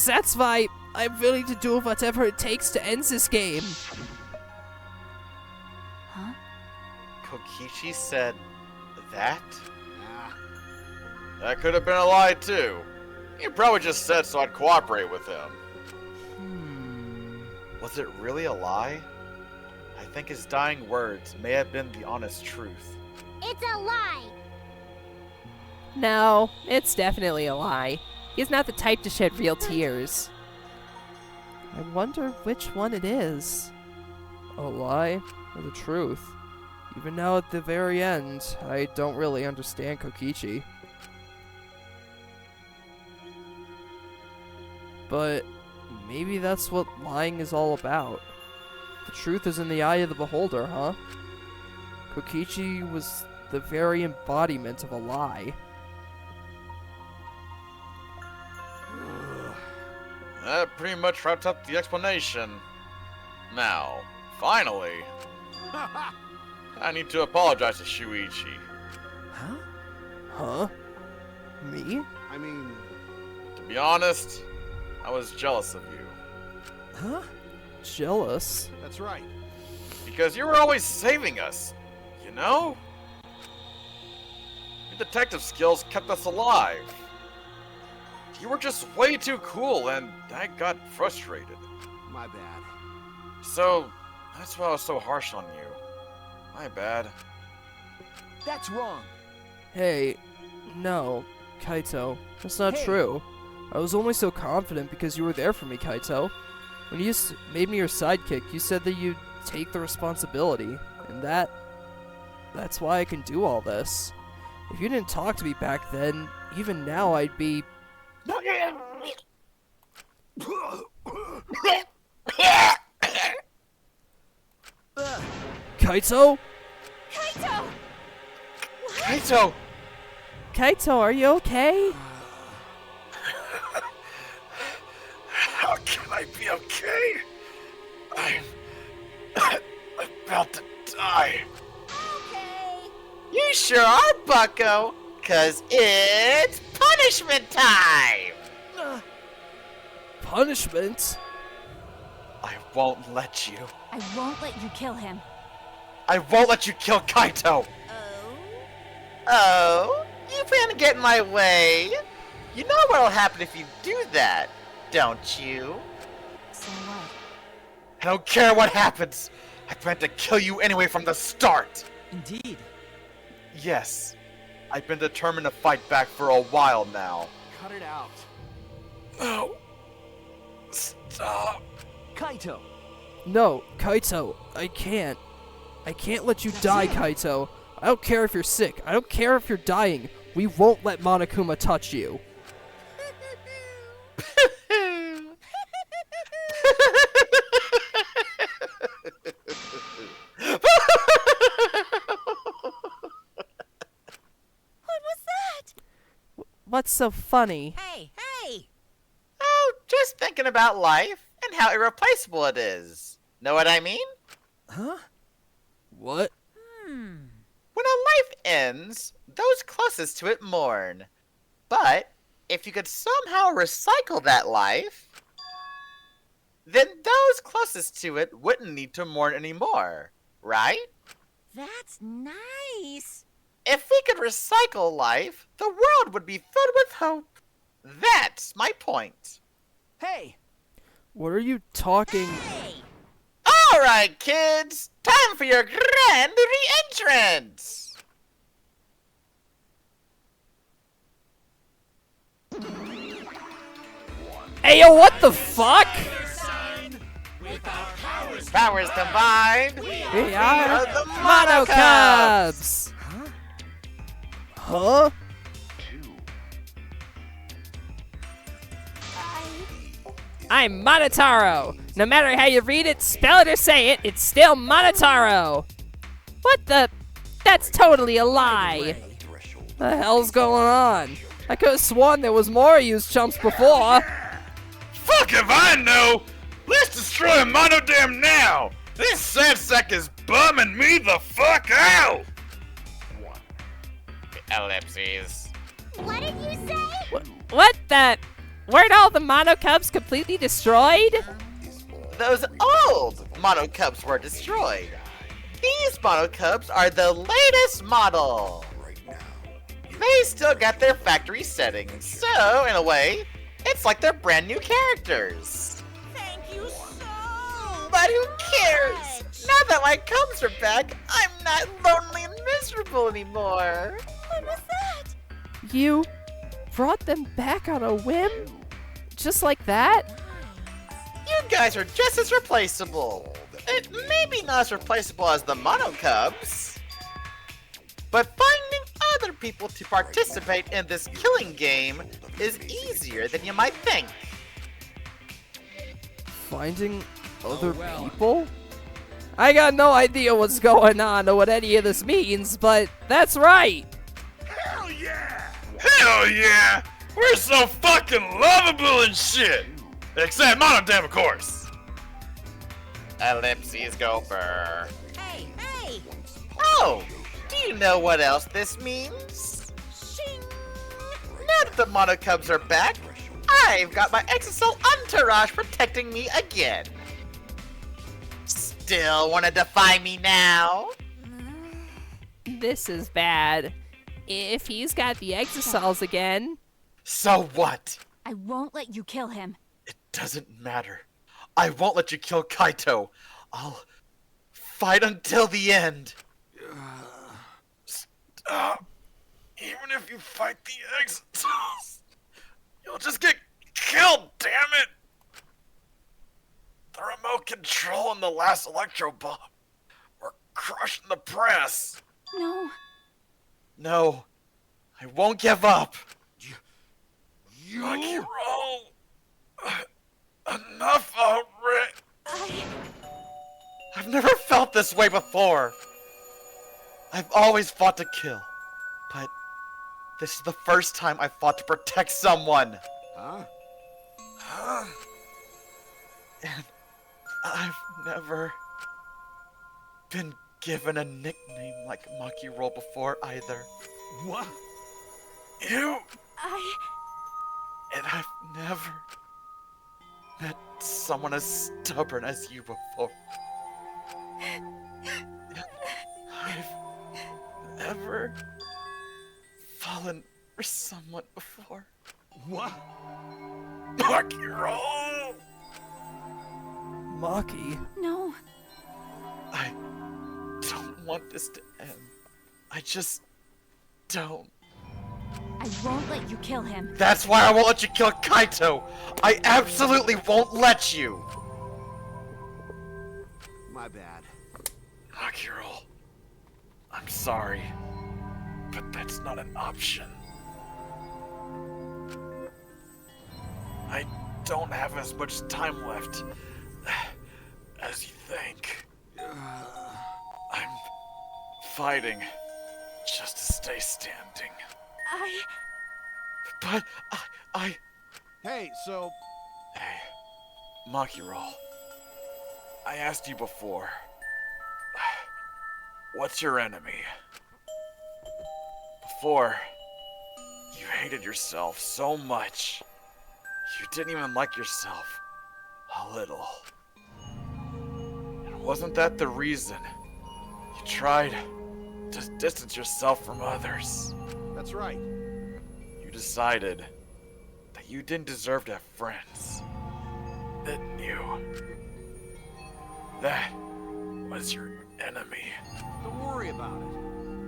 That's why I'm willing to do whatever it takes to end this game. Huh? Kokichi said that? Nah. That could have been a lie too. He probably just said so I'd cooperate with him. Was it really a lie? I think his dying words may have been the honest truth. It's a lie! No, it's definitely a lie. He's not the type to shed real tears. I wonder which one it is. A lie or the truth? Even now at the very end, I don't really understand Kokichi. But maybe that's what lying is all about. The truth is in the eye of the beholder, huh? Kokichi was the very embodiment of a lie. That pretty much wraps up the explanation. Now, finally, I need to apologize to Shuichi. Huh? Huh? Me? I mean, To be honest, I was jealous of you. Huh? Jealous? that's right. Because you were always saving us, you know? Your detective skills kept us alive. You were just way too cool, and I got frustrated. My bad. So, that's why I was so harsh on you. My bad. That's wrong. Hey, no, Kaito. That's not Hey. true. I was only so confident because you were there for me, Kaito. When you made me your sidekick, you said that you'd take the responsibility, and that's why I can do all this. If you didn't talk to me back then, even now I'd be... Kaito? Kaito! Kaito! Kaito, are you okay? How can I be okay? I'm about to die. Okay. You sure are, bucko. 'Cause it's punishment time! Punishment? I won't let you. I won't let you kill him. I won't let you kill Kaito! Oh, you plan to get in my way? You know what'll happen if you do that, don't you? So what? I don't care what happens! I plan to kill you anyway from the start! Indeed. Yes, I've been determined to fight back for a while now. Cut it out. No. Stop. Kaito! No, Kaito, I can't. I can't let you die, Kaito. I don't care if you're sick. I don't care if you're dying. We won't let Monokuma touch you. What was that? What's so funny? Hey, hey! Oh, just thinking about life and how irreplaceable it is. Know what I mean? Huh? What? When a life ends, those closest to it mourn. But if you could somehow recycle that life, then those closest to it wouldn't need to mourn anymore, right? That's nice. If we could recycle life, the world would be filled with hope. That's my point. Hey! What are you talking? Hey! Alright, kids! Time for your grand re-entrance! Ayo, what the fuck? Powers combined, We are the Mono Cubs! Huh? I'm Monotaro. No matter how you read it, spell it, or say it, it's still Monotaro. What the? That's totally a lie. The hell's going on? I could have sworn there was more of you chumps before. Fuck if I know! Let's destroy Monodam now! This sad sack is bumming me the fuck out! Ellipses. What did you say? What the? Weren't all the Mono Cubs completely destroyed? Those old Mono Cubs were destroyed. These Mono Cubs are the latest model. They still got their factory settings, so in a way, it's like they're brand new characters. Thank you so But who cares? Now that my Cubs are back, I'm not lonely and miserable pleasurable anymore. What was that? You brought them back on a whim? Just like that? You guys are just as replaceable. It may be not as replaceable as the Mono Cubs, but finding other people to participate in this killing game is easier than you might think. Finding other people? I got no idea what's going on or what any of this means, but that's right! Hell yeah! Hell yeah! We're so fucking lovable and shit! Except Monodam, of course! Ellipses go burr. Hey, hey! Oh! Do you know what else this means? Shing! Now that the Mono Cubs are back, I've got my Exisal entourage protecting me again. Still wanna defy me now? This is bad. If he's got the Exisals again... So what? I won't let you kill him. It doesn't matter. I won't let you kill Kaito. I'll fight until the end. Stop. Even if you fight the Exitals, you'll just get killed, damn it! The remote control and the last electro bomb were crushing the press. No. No, I won't give up. You roll. Enough already. I've never felt this way before. I've always fought to kill, but this is the first time I fought to protect someone. Huh? And I've never been given a nickname like Maki Roll before either. What? You. And I've never met someone as stubborn as you before. I've never fallen for someone before. What? Maki-Roll! Maki? No. I don't want this to end. I just don't. I won't let you kill him. That's why I won't let you kill Kaito! I absolutely won't let you! My bad. Maki-Roll. I'm sorry, but that's not an option. I don't have as much time left as you think. I'm fighting just to stay standing. But I... Hey, so... Hey, Maki-Roll. I asked you before. What's your enemy? Before, you hated yourself so much. You didn't even like yourself a little. And wasn't that the reason you tried to distance yourself from others? That's right. You decided that you didn't deserve to have friends, didn't you? That was your enemy. Don't worry about it.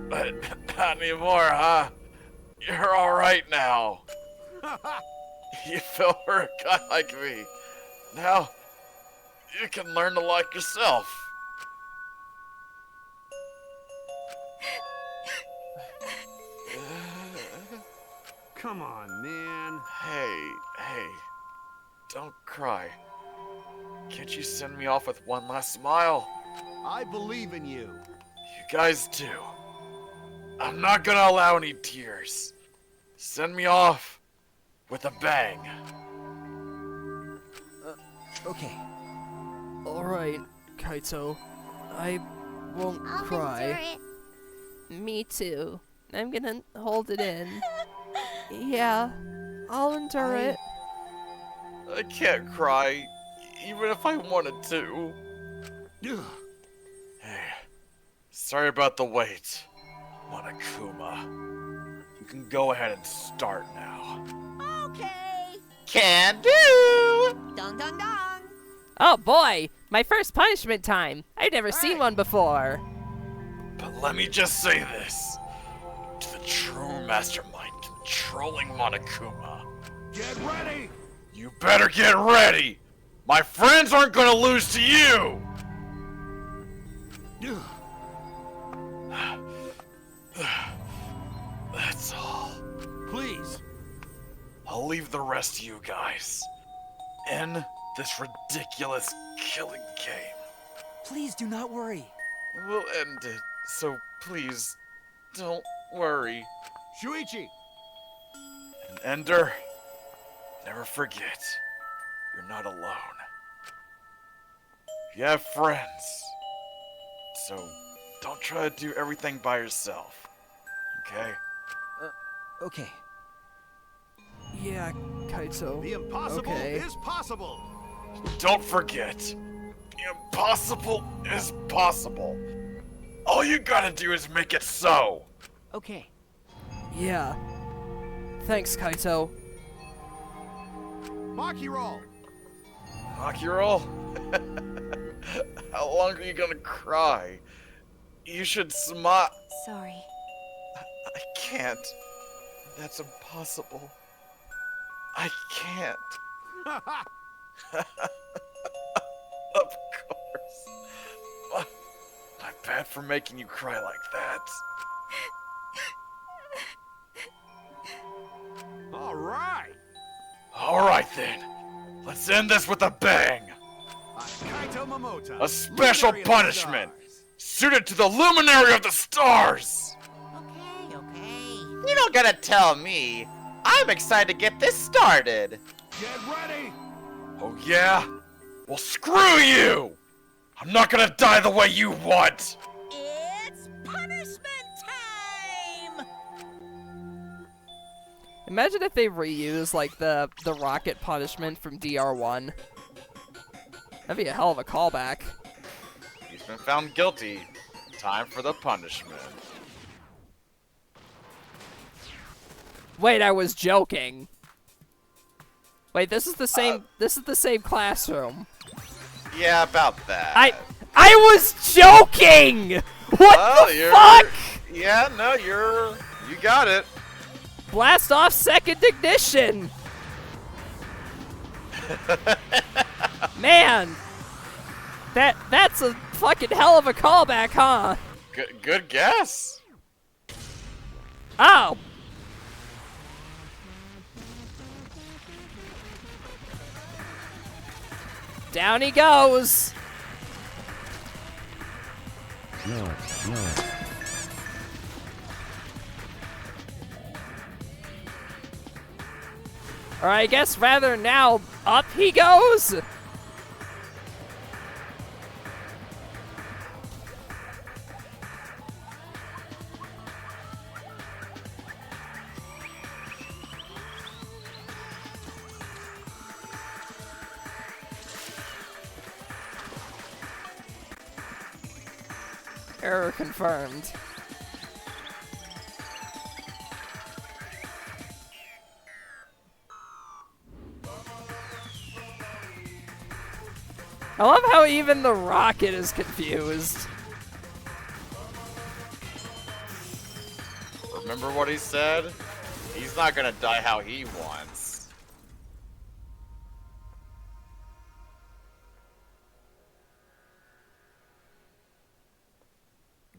But not anymore, huh? You're alright now. You fell for a guy like me. Now, you can learn to like yourself. Come on, man. Hey, don't cry. Can't you send me off with one last smile? I believe in you. You guys do. I'm not gonna allow any tears. Send me off with a bang. Okay. Alright, Kaito. I won't I'll cry. endure it. Me too. I'm gonna hold it in. Yeah, I'll endure it. I can't cry, even if I wanted to. Hey, sorry about the wait, Monokuma. You can go ahead and start now. Okay. Can do! Dong dong dong. Oh boy, my first punishment time. I've never seen one before. But let me just say this. To the true mastermind controlling Monokuma. Get ready! You better get ready! My friends aren't gonna lose to you! That's all. Please. I'll leave the rest to you guys. In this ridiculous killing game. Please do not worry. We'll end it, so please, don't worry. Shuichi! And Ender, never forget, you're not alone. You have friends, so don't try to do everything by yourself, okay? Okay. Yeah, Kaito. The impossible Okay. is possible! Don't forget, the impossible is possible. All you gotta do is make it so. Okay. Yeah. Thanks, Kaito. Maki roll! Akiro? How long are you gonna cry? You should smile. Sorry. I can't. That's impossible. I can't. Of course. I'm bad for making you cry like that. All right! Alright then. Let's end this with a bang. Kaito Momota. A special Luminary of the punishment. Stars. Suited to the luminary of the stars. Okay, okay. You don't gotta tell me. I'm excited to get this started. Get ready! Oh yeah? Well, screw you! I'm not gonna die the way you want! It's punishment time! Imagine if they reuse like the rocket punishment from DR1. That'd be a hell of a callback. He's been found guilty. Time for the punishment. Wait, I was joking. Wait, this is the same. This is the same classroom. Yeah, about that. I was joking. What Well, the you're- fuck? Yeah, no, you got it. Blast off second ignition. Man, that's a fucking hell of a callback, huh? Good guess. Oh. Down he goes. Or I guess rather now, up he goes. Error confirmed. I love how even the rocket is confused. Remember what he said? He's not gonna die how he wants.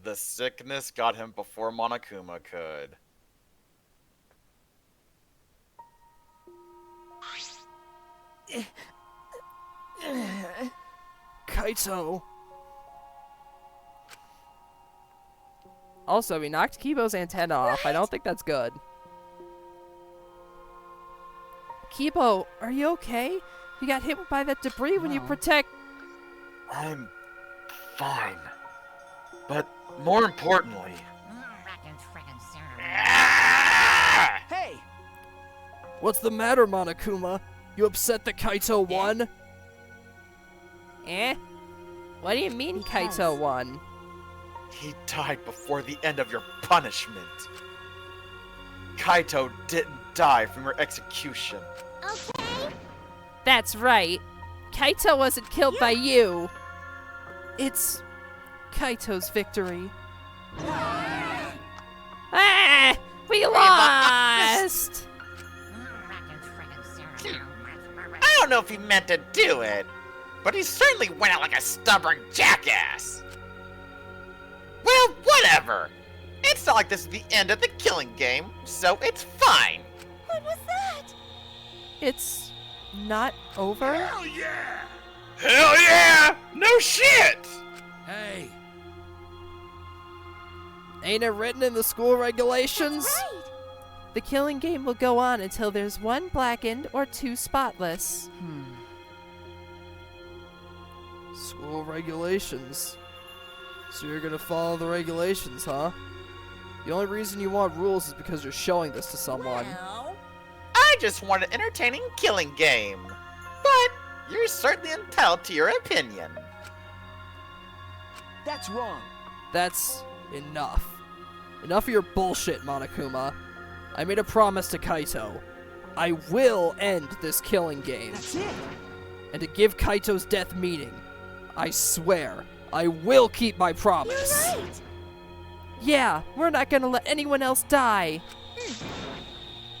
The sickness got him before Monokuma could. Kaito. Also, we knocked Kibo's antenna off. I don't think that's good. Kibo, are you okay? You got hit by that debris when you protect... I'm fine. But more importantly... Hey! What's the matter, Monokuma? You upset that Kaito won? Eh? What do you mean Kaito won? He died before the end of your punishment. Kaito didn't die from your execution. Okay. That's right. Kaito wasn't killed by you. It's Kaito's victory. Ah! We lost! I don't know if he meant to do it, but he certainly went out like a stubborn jackass. Well, whatever. It's not like this is the end of the killing game, so it's fine. What was that? It's not over? Hell yeah! Hell yeah! No shit! Hey, Ain't it written in the school regulations? Right. The killing game will go on until there's 1 blackened or 2 spotless. School regulations. So you're gonna follow the regulations, huh? The only reason you want rules is because you're showing this to someone. Well, I just want an entertaining killing game. But you're certainly entitled to your opinion. that's wrong. That's enough. Enough of your bullshit, Monokuma. I made a promise to Kaito. I will end this killing game. That's it. And to give Kaito's death meaning, I swear, I will keep my promise. You're right. Yeah, we're not gonna let anyone else die.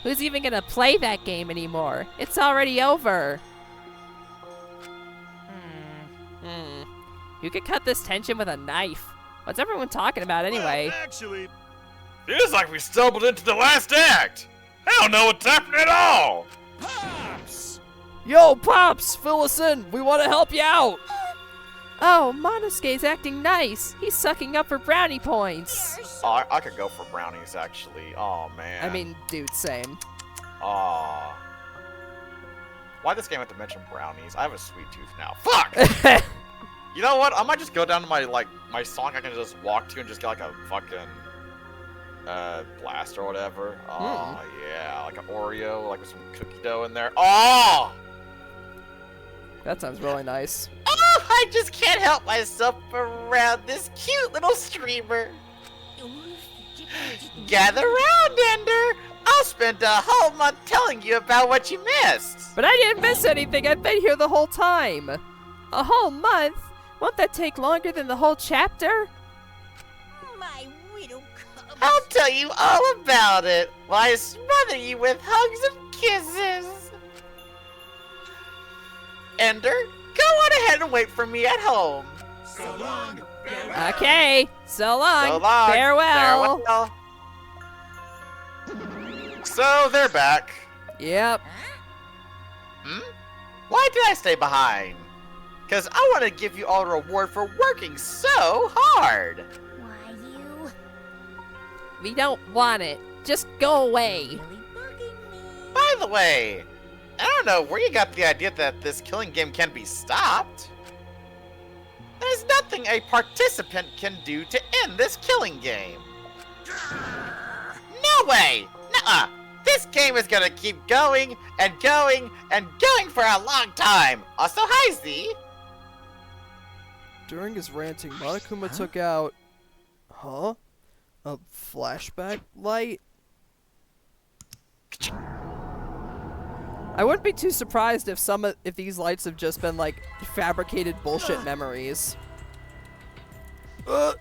Who's even gonna play that game anymore? It's already over. You could cut this tension with a knife. What's everyone talking about anyway? Well, actually, feels like we stumbled into the last act. I don't know what's happening at all. Pops! Yo, Pops, fill us in. We want to help you out. Oh, Monosuke's acting nice. He's sucking up for brownie points. Oh, I could go for brownies, actually. Oh, man. I mean, dude, same. Aw. Why this game have to mention brownies? I have a sweet tooth now. Fuck! You know what? I might just go down to my song I can just walk to and just get like a fucking blast or whatever. Oh yeah, like an Oreo, like with some cookie dough in there. Oh! That sounds really nice. Oh, I just can't help myself around this cute little streamer. Gather round, Ender. I'll spend a whole month telling you about what you missed. But I didn't miss anything. I've been here the whole time. A whole month? Won't that take longer than the whole chapter? my widow cub. I'll tell you all about it while I smother you with hugs and kisses. Ender, go on ahead and wait for me at home. So long. Okay, so long. So long. Farewell. Farewell. So they're back. Yep. Why did I stay behind? Because I want to give you all a reward for working so hard. Why, you? We don't want it. Just go away. Really bugging me. By the way, I don't know where you got the idea that this killing game can be stopped. There's nothing a participant can do to end this killing game. No way! Nuh-uh! This game is gonna keep going and going and going for a long time. Also, hi, Z. During his ranting, Monokuma took out... Huh? A flashback light? I wouldn't be too surprised if if these lights have just been like fabricated bullshit memories. I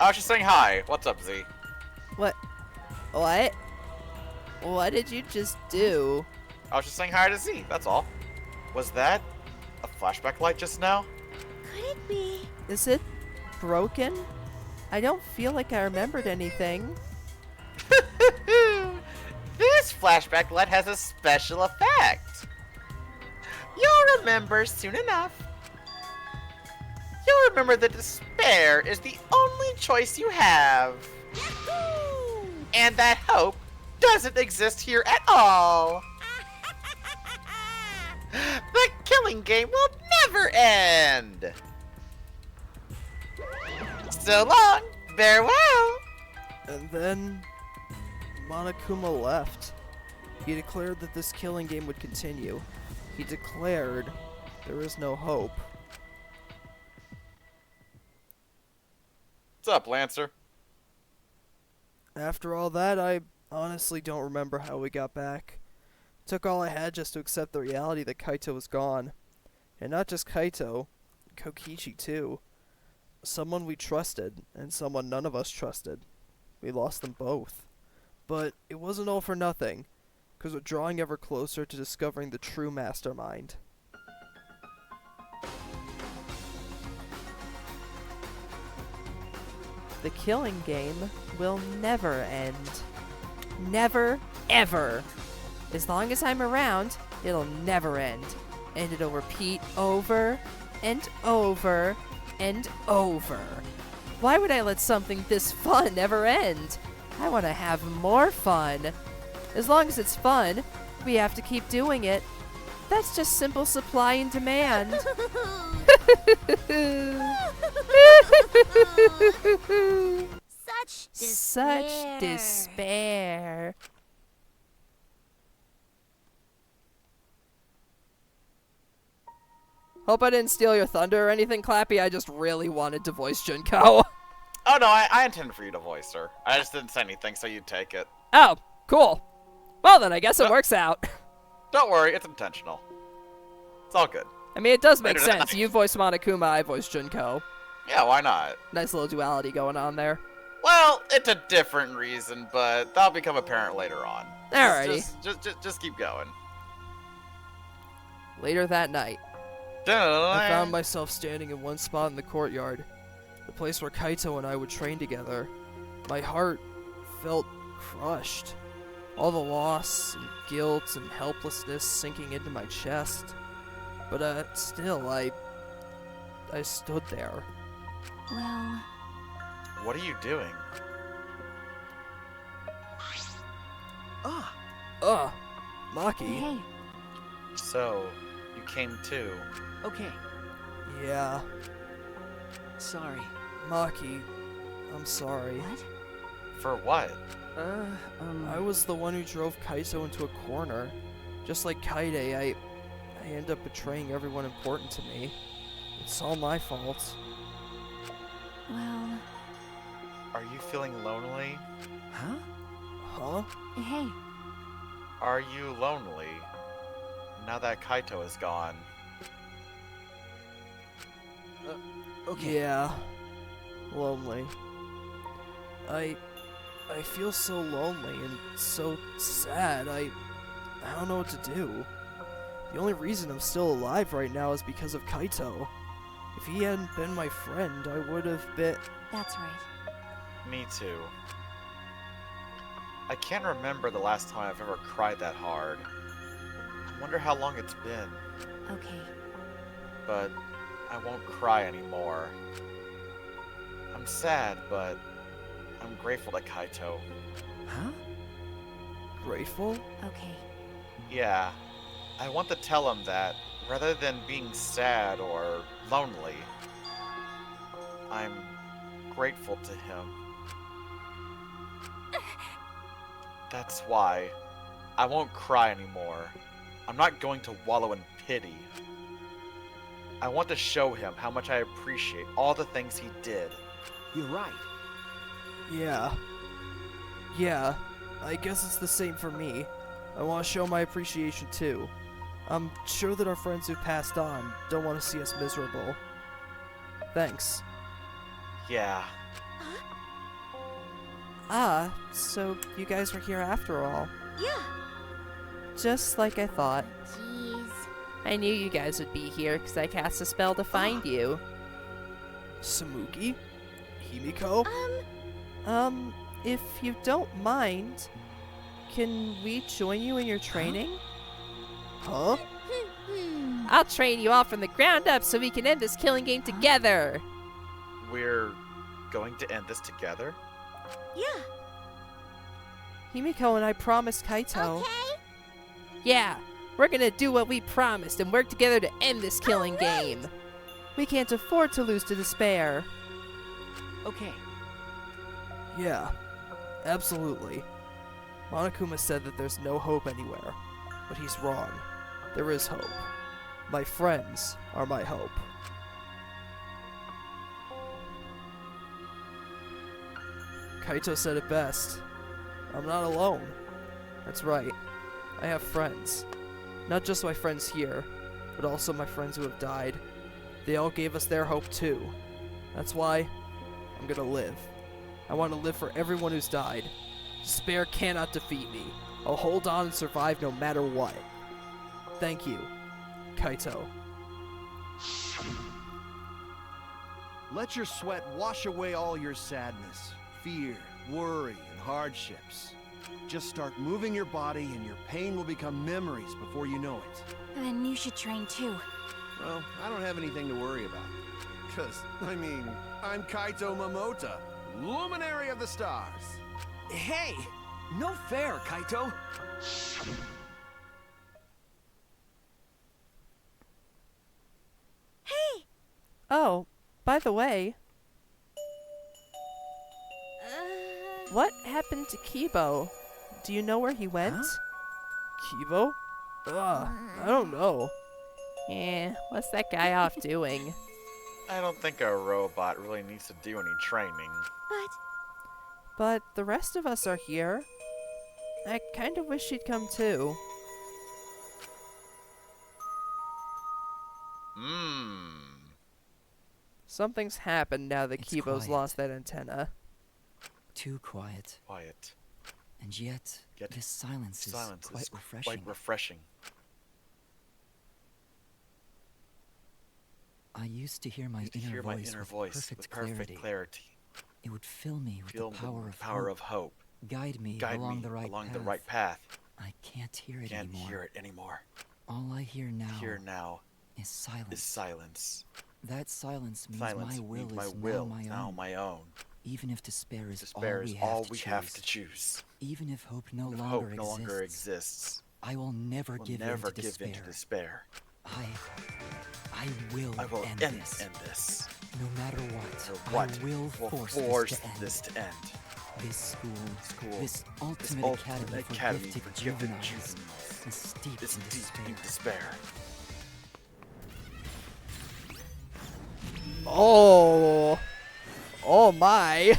was just saying hi. What's up, Z? What? What? What did you just do? I was just saying hi to Z. That's all. Was that a flashback light just now? Could it be? Is it broken? I don't feel like I remembered anything. This flashback light has a special effect. You'll remember soon enough. You'll remember that despair is the only choice you have. And that hope doesn't exist here at all. The killing game will never end. So long, farewell. And then Monokuma left. He declared that this killing game would continue. He declared there is no hope. What's up, Lancer? After all that, I honestly don't remember how we got back. It took all I had just to accept the reality that Kaito was gone. And not just Kaito, Kokichi too. someone we trusted and someone none of us trusted. We lost them both. But it wasn't all for nothing, because we're drawing ever closer to discovering the true mastermind. The killing game will never end. Never, ever. As long as I'm around, it'll never end. And it'll repeat over and over and over. Why would I let something this fun ever end? I want to have more fun. As long as it's fun, we have to keep doing it. That's just simple supply and demand. Such despair. Hope I didn't steal your thunder or anything, Clappy. I just really wanted to voice Junko. Oh no, I intended for you to voice her. I just didn't say anything, so you'd take it. Oh, cool. Well then, I guess it works out. Don't worry, it's intentional. It's all good. I mean, it does make Later sense. tonight. You voice Monokuma, I voice Junko. Yeah, why not? Nice little duality going on there. Well, it's a different reason, but that'll become apparent later on. Alrighty. Just keep going. Later that night, I found myself standing in one spot in the courtyard, the place where Kaito and I would train together. My heart felt crushed, all the loss and guilt and helplessness sinking into my chest. But still, I stood there. Well, What are you doing? Maki. hey, So, you came too. Okay, Yeah, sorry. Maki, I'm sorry. what? For what? I was the one who drove Kaito into a corner. Just like Kaide, I end up betraying everyone important to me. It's all my fault. Well, Are you feeling lonely? Huh? Huh? hey, Are you lonely? Now that Kaito is gone. Okay. Yeah. Lonely. I feel so lonely and so sad. I don't know what to do. The only reason I'm still alive right now is because of Kaito. If he hadn't been my friend, I would have been... that's right. Me too. I can't remember the last time I've ever cried that hard. I wonder how long it's been. Okay. But I won't cry anymore. I'm sad, but I'm grateful to Kaito. Huh? Grateful? Okay. Yeah, I want to tell him that, rather than being sad or lonely, I'm grateful to him. That's why I won't cry anymore. I'm not going to wallow in pity. I want to show him how much I appreciate all the things he did. You're right. Yeah. Yeah, I guess it's the same for me. I want to show my appreciation too. I'm sure that our friends who passed on don't want to see us miserable. Thanks. Yeah. Ah, so you guys were here after all. Yeah. Just like I thought. Jeez. I knew you guys would be here because I cast a spell to find you. Samugi? Himiko? If you don't mind, can we join you in your training? Huh? I'll train you all from the ground up so we can end this killing game together. We're going to end this together? Yeah. Himiko and I promised Kaito. Okay. Yeah, we're gonna do what we promised and work together to end this killing game. We can't afford to lose to despair. Okay. Yeah, absolutely. Monokuma said that there's no hope anywhere, but he's wrong. There is hope. My friends are my hope. Kaito said it best. I'm not alone. That's right. I have friends. Not just my friends here, but also my friends who have died. They all gave us their hope too. That's why I'm gonna live. I want to live for everyone who's died. Despair cannot defeat me. I'll hold on and survive no matter what. Thank you, Kaito. Let your sweat wash away all your sadness, fear, worry, and hardships. Just start moving your body and your pain will become memories before you know it. Then you should train too. Well, I don't have anything to worry about. Because, I mean, I'm Kaito Momota, Luminary of the Stars. Hey! No fair, Kaito! Hey! Oh, by the way, what happened to Kibo? Do you know where he went? Kibo? Ugh, I don't know. What's that guy off doing? I don't think a robot really needs to do any training. But the rest of us are here. I kind of wish she'd come too. Something's happened now that It's Kibo's quiet. lost that antenna. Too quiet. Quiet. And yet, this silence is quite refreshing. Quite refreshing. I used to hear my inner voice with perfect clarity. It would fill me with the power of hope. Guide me along the right path. I can't hear it anymore. All I hear now is silence. That silence means my will is now my own. Even if despair is all we have to choose. Even if hope no longer exists. I will never give in to despair. I will end this. No matter what, I will force this to end. This school, this ultimate academy for gifted juveniles is steeped in despair. Oh! Oh my!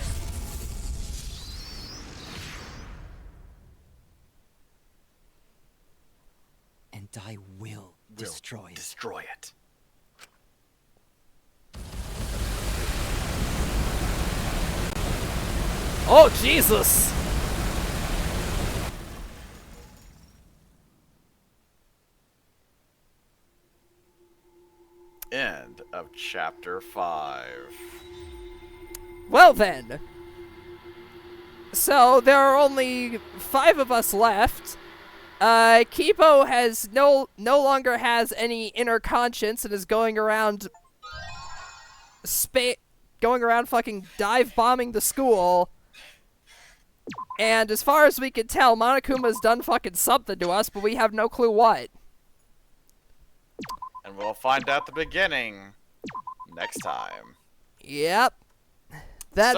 And I will destroy it. Oh, Jesus! End of chapter 5. Well then. So, there are only 5 of us left. Kipo has no longer has any inner conscience and is going around fucking dive bombing the school. And as far as we can tell, Monokuma's done fucking something to us, but we have no clue what. And we'll find out the beginning next time. Yep. That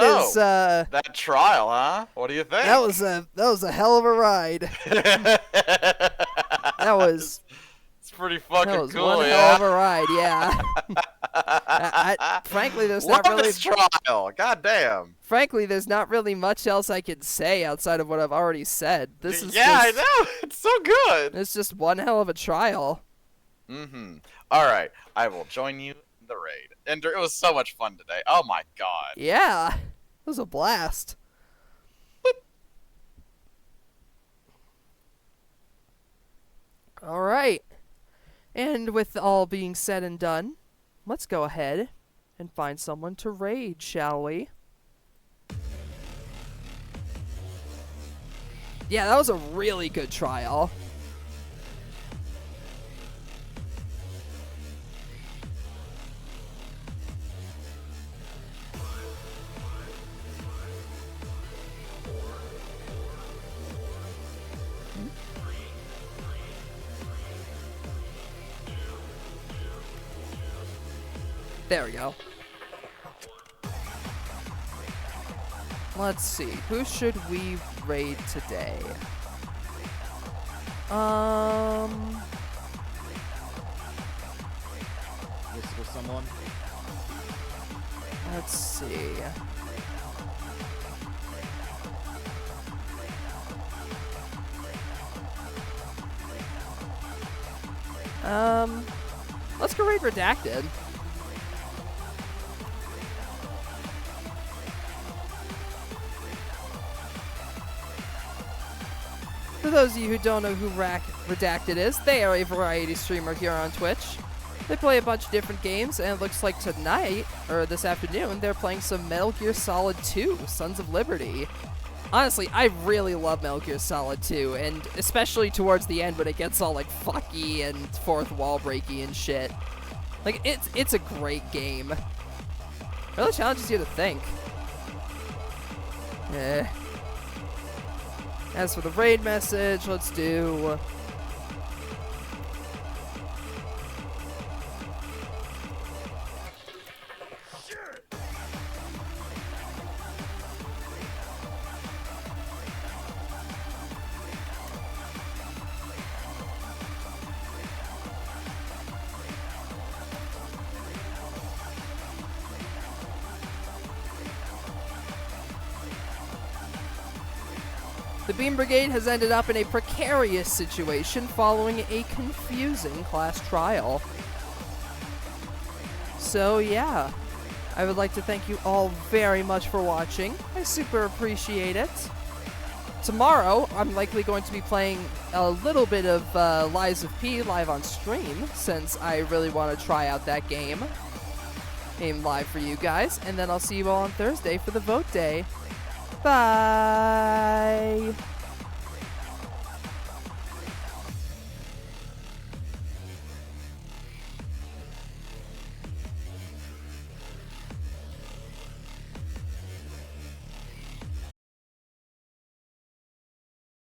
trial, huh? What do you think? That was a hell of a ride. It's pretty fucking that was cool, one hell of a ride, yeah. Frankly, there's not really this trial. God damn. Frankly, there's not really much else I can say outside of what I've already said. This is I know. It's so good. It's just one hell of a trial. All right, I will join you in the raid. And it was so much fun today. Oh my god. Yeah, it was a blast. All right, and with all being said and done, let's go ahead and find someone to raid, shall we? Yeah, that was a really good trial. There we go. Let's see. Who should we raid today? This was someone. Let's see. Let's go raid Redacted. For those of you who don't know who Redacted is, they are a variety streamer here on Twitch. They play a bunch of different games, and it looks like tonight, or this afternoon, they're playing some Metal Gear Solid 2, Sons of Liberty. Honestly, I really love Metal Gear Solid 2, and especially towards the end when it gets all, like, fucky and fourth wall breaky and shit. Like, it's a great game. It really challenges you to think. As for the raid message, let's do... The Beam Brigade has ended up in a precarious situation following a confusing class trial. So yeah, I would like to thank you all very much for watching. I super appreciate it. Tomorrow, I'm likely going to be playing a little bit of Lies of P live on stream, since I really want to try out that game live for you guys, and then I'll see you all on Thursday for the vote day. Bye!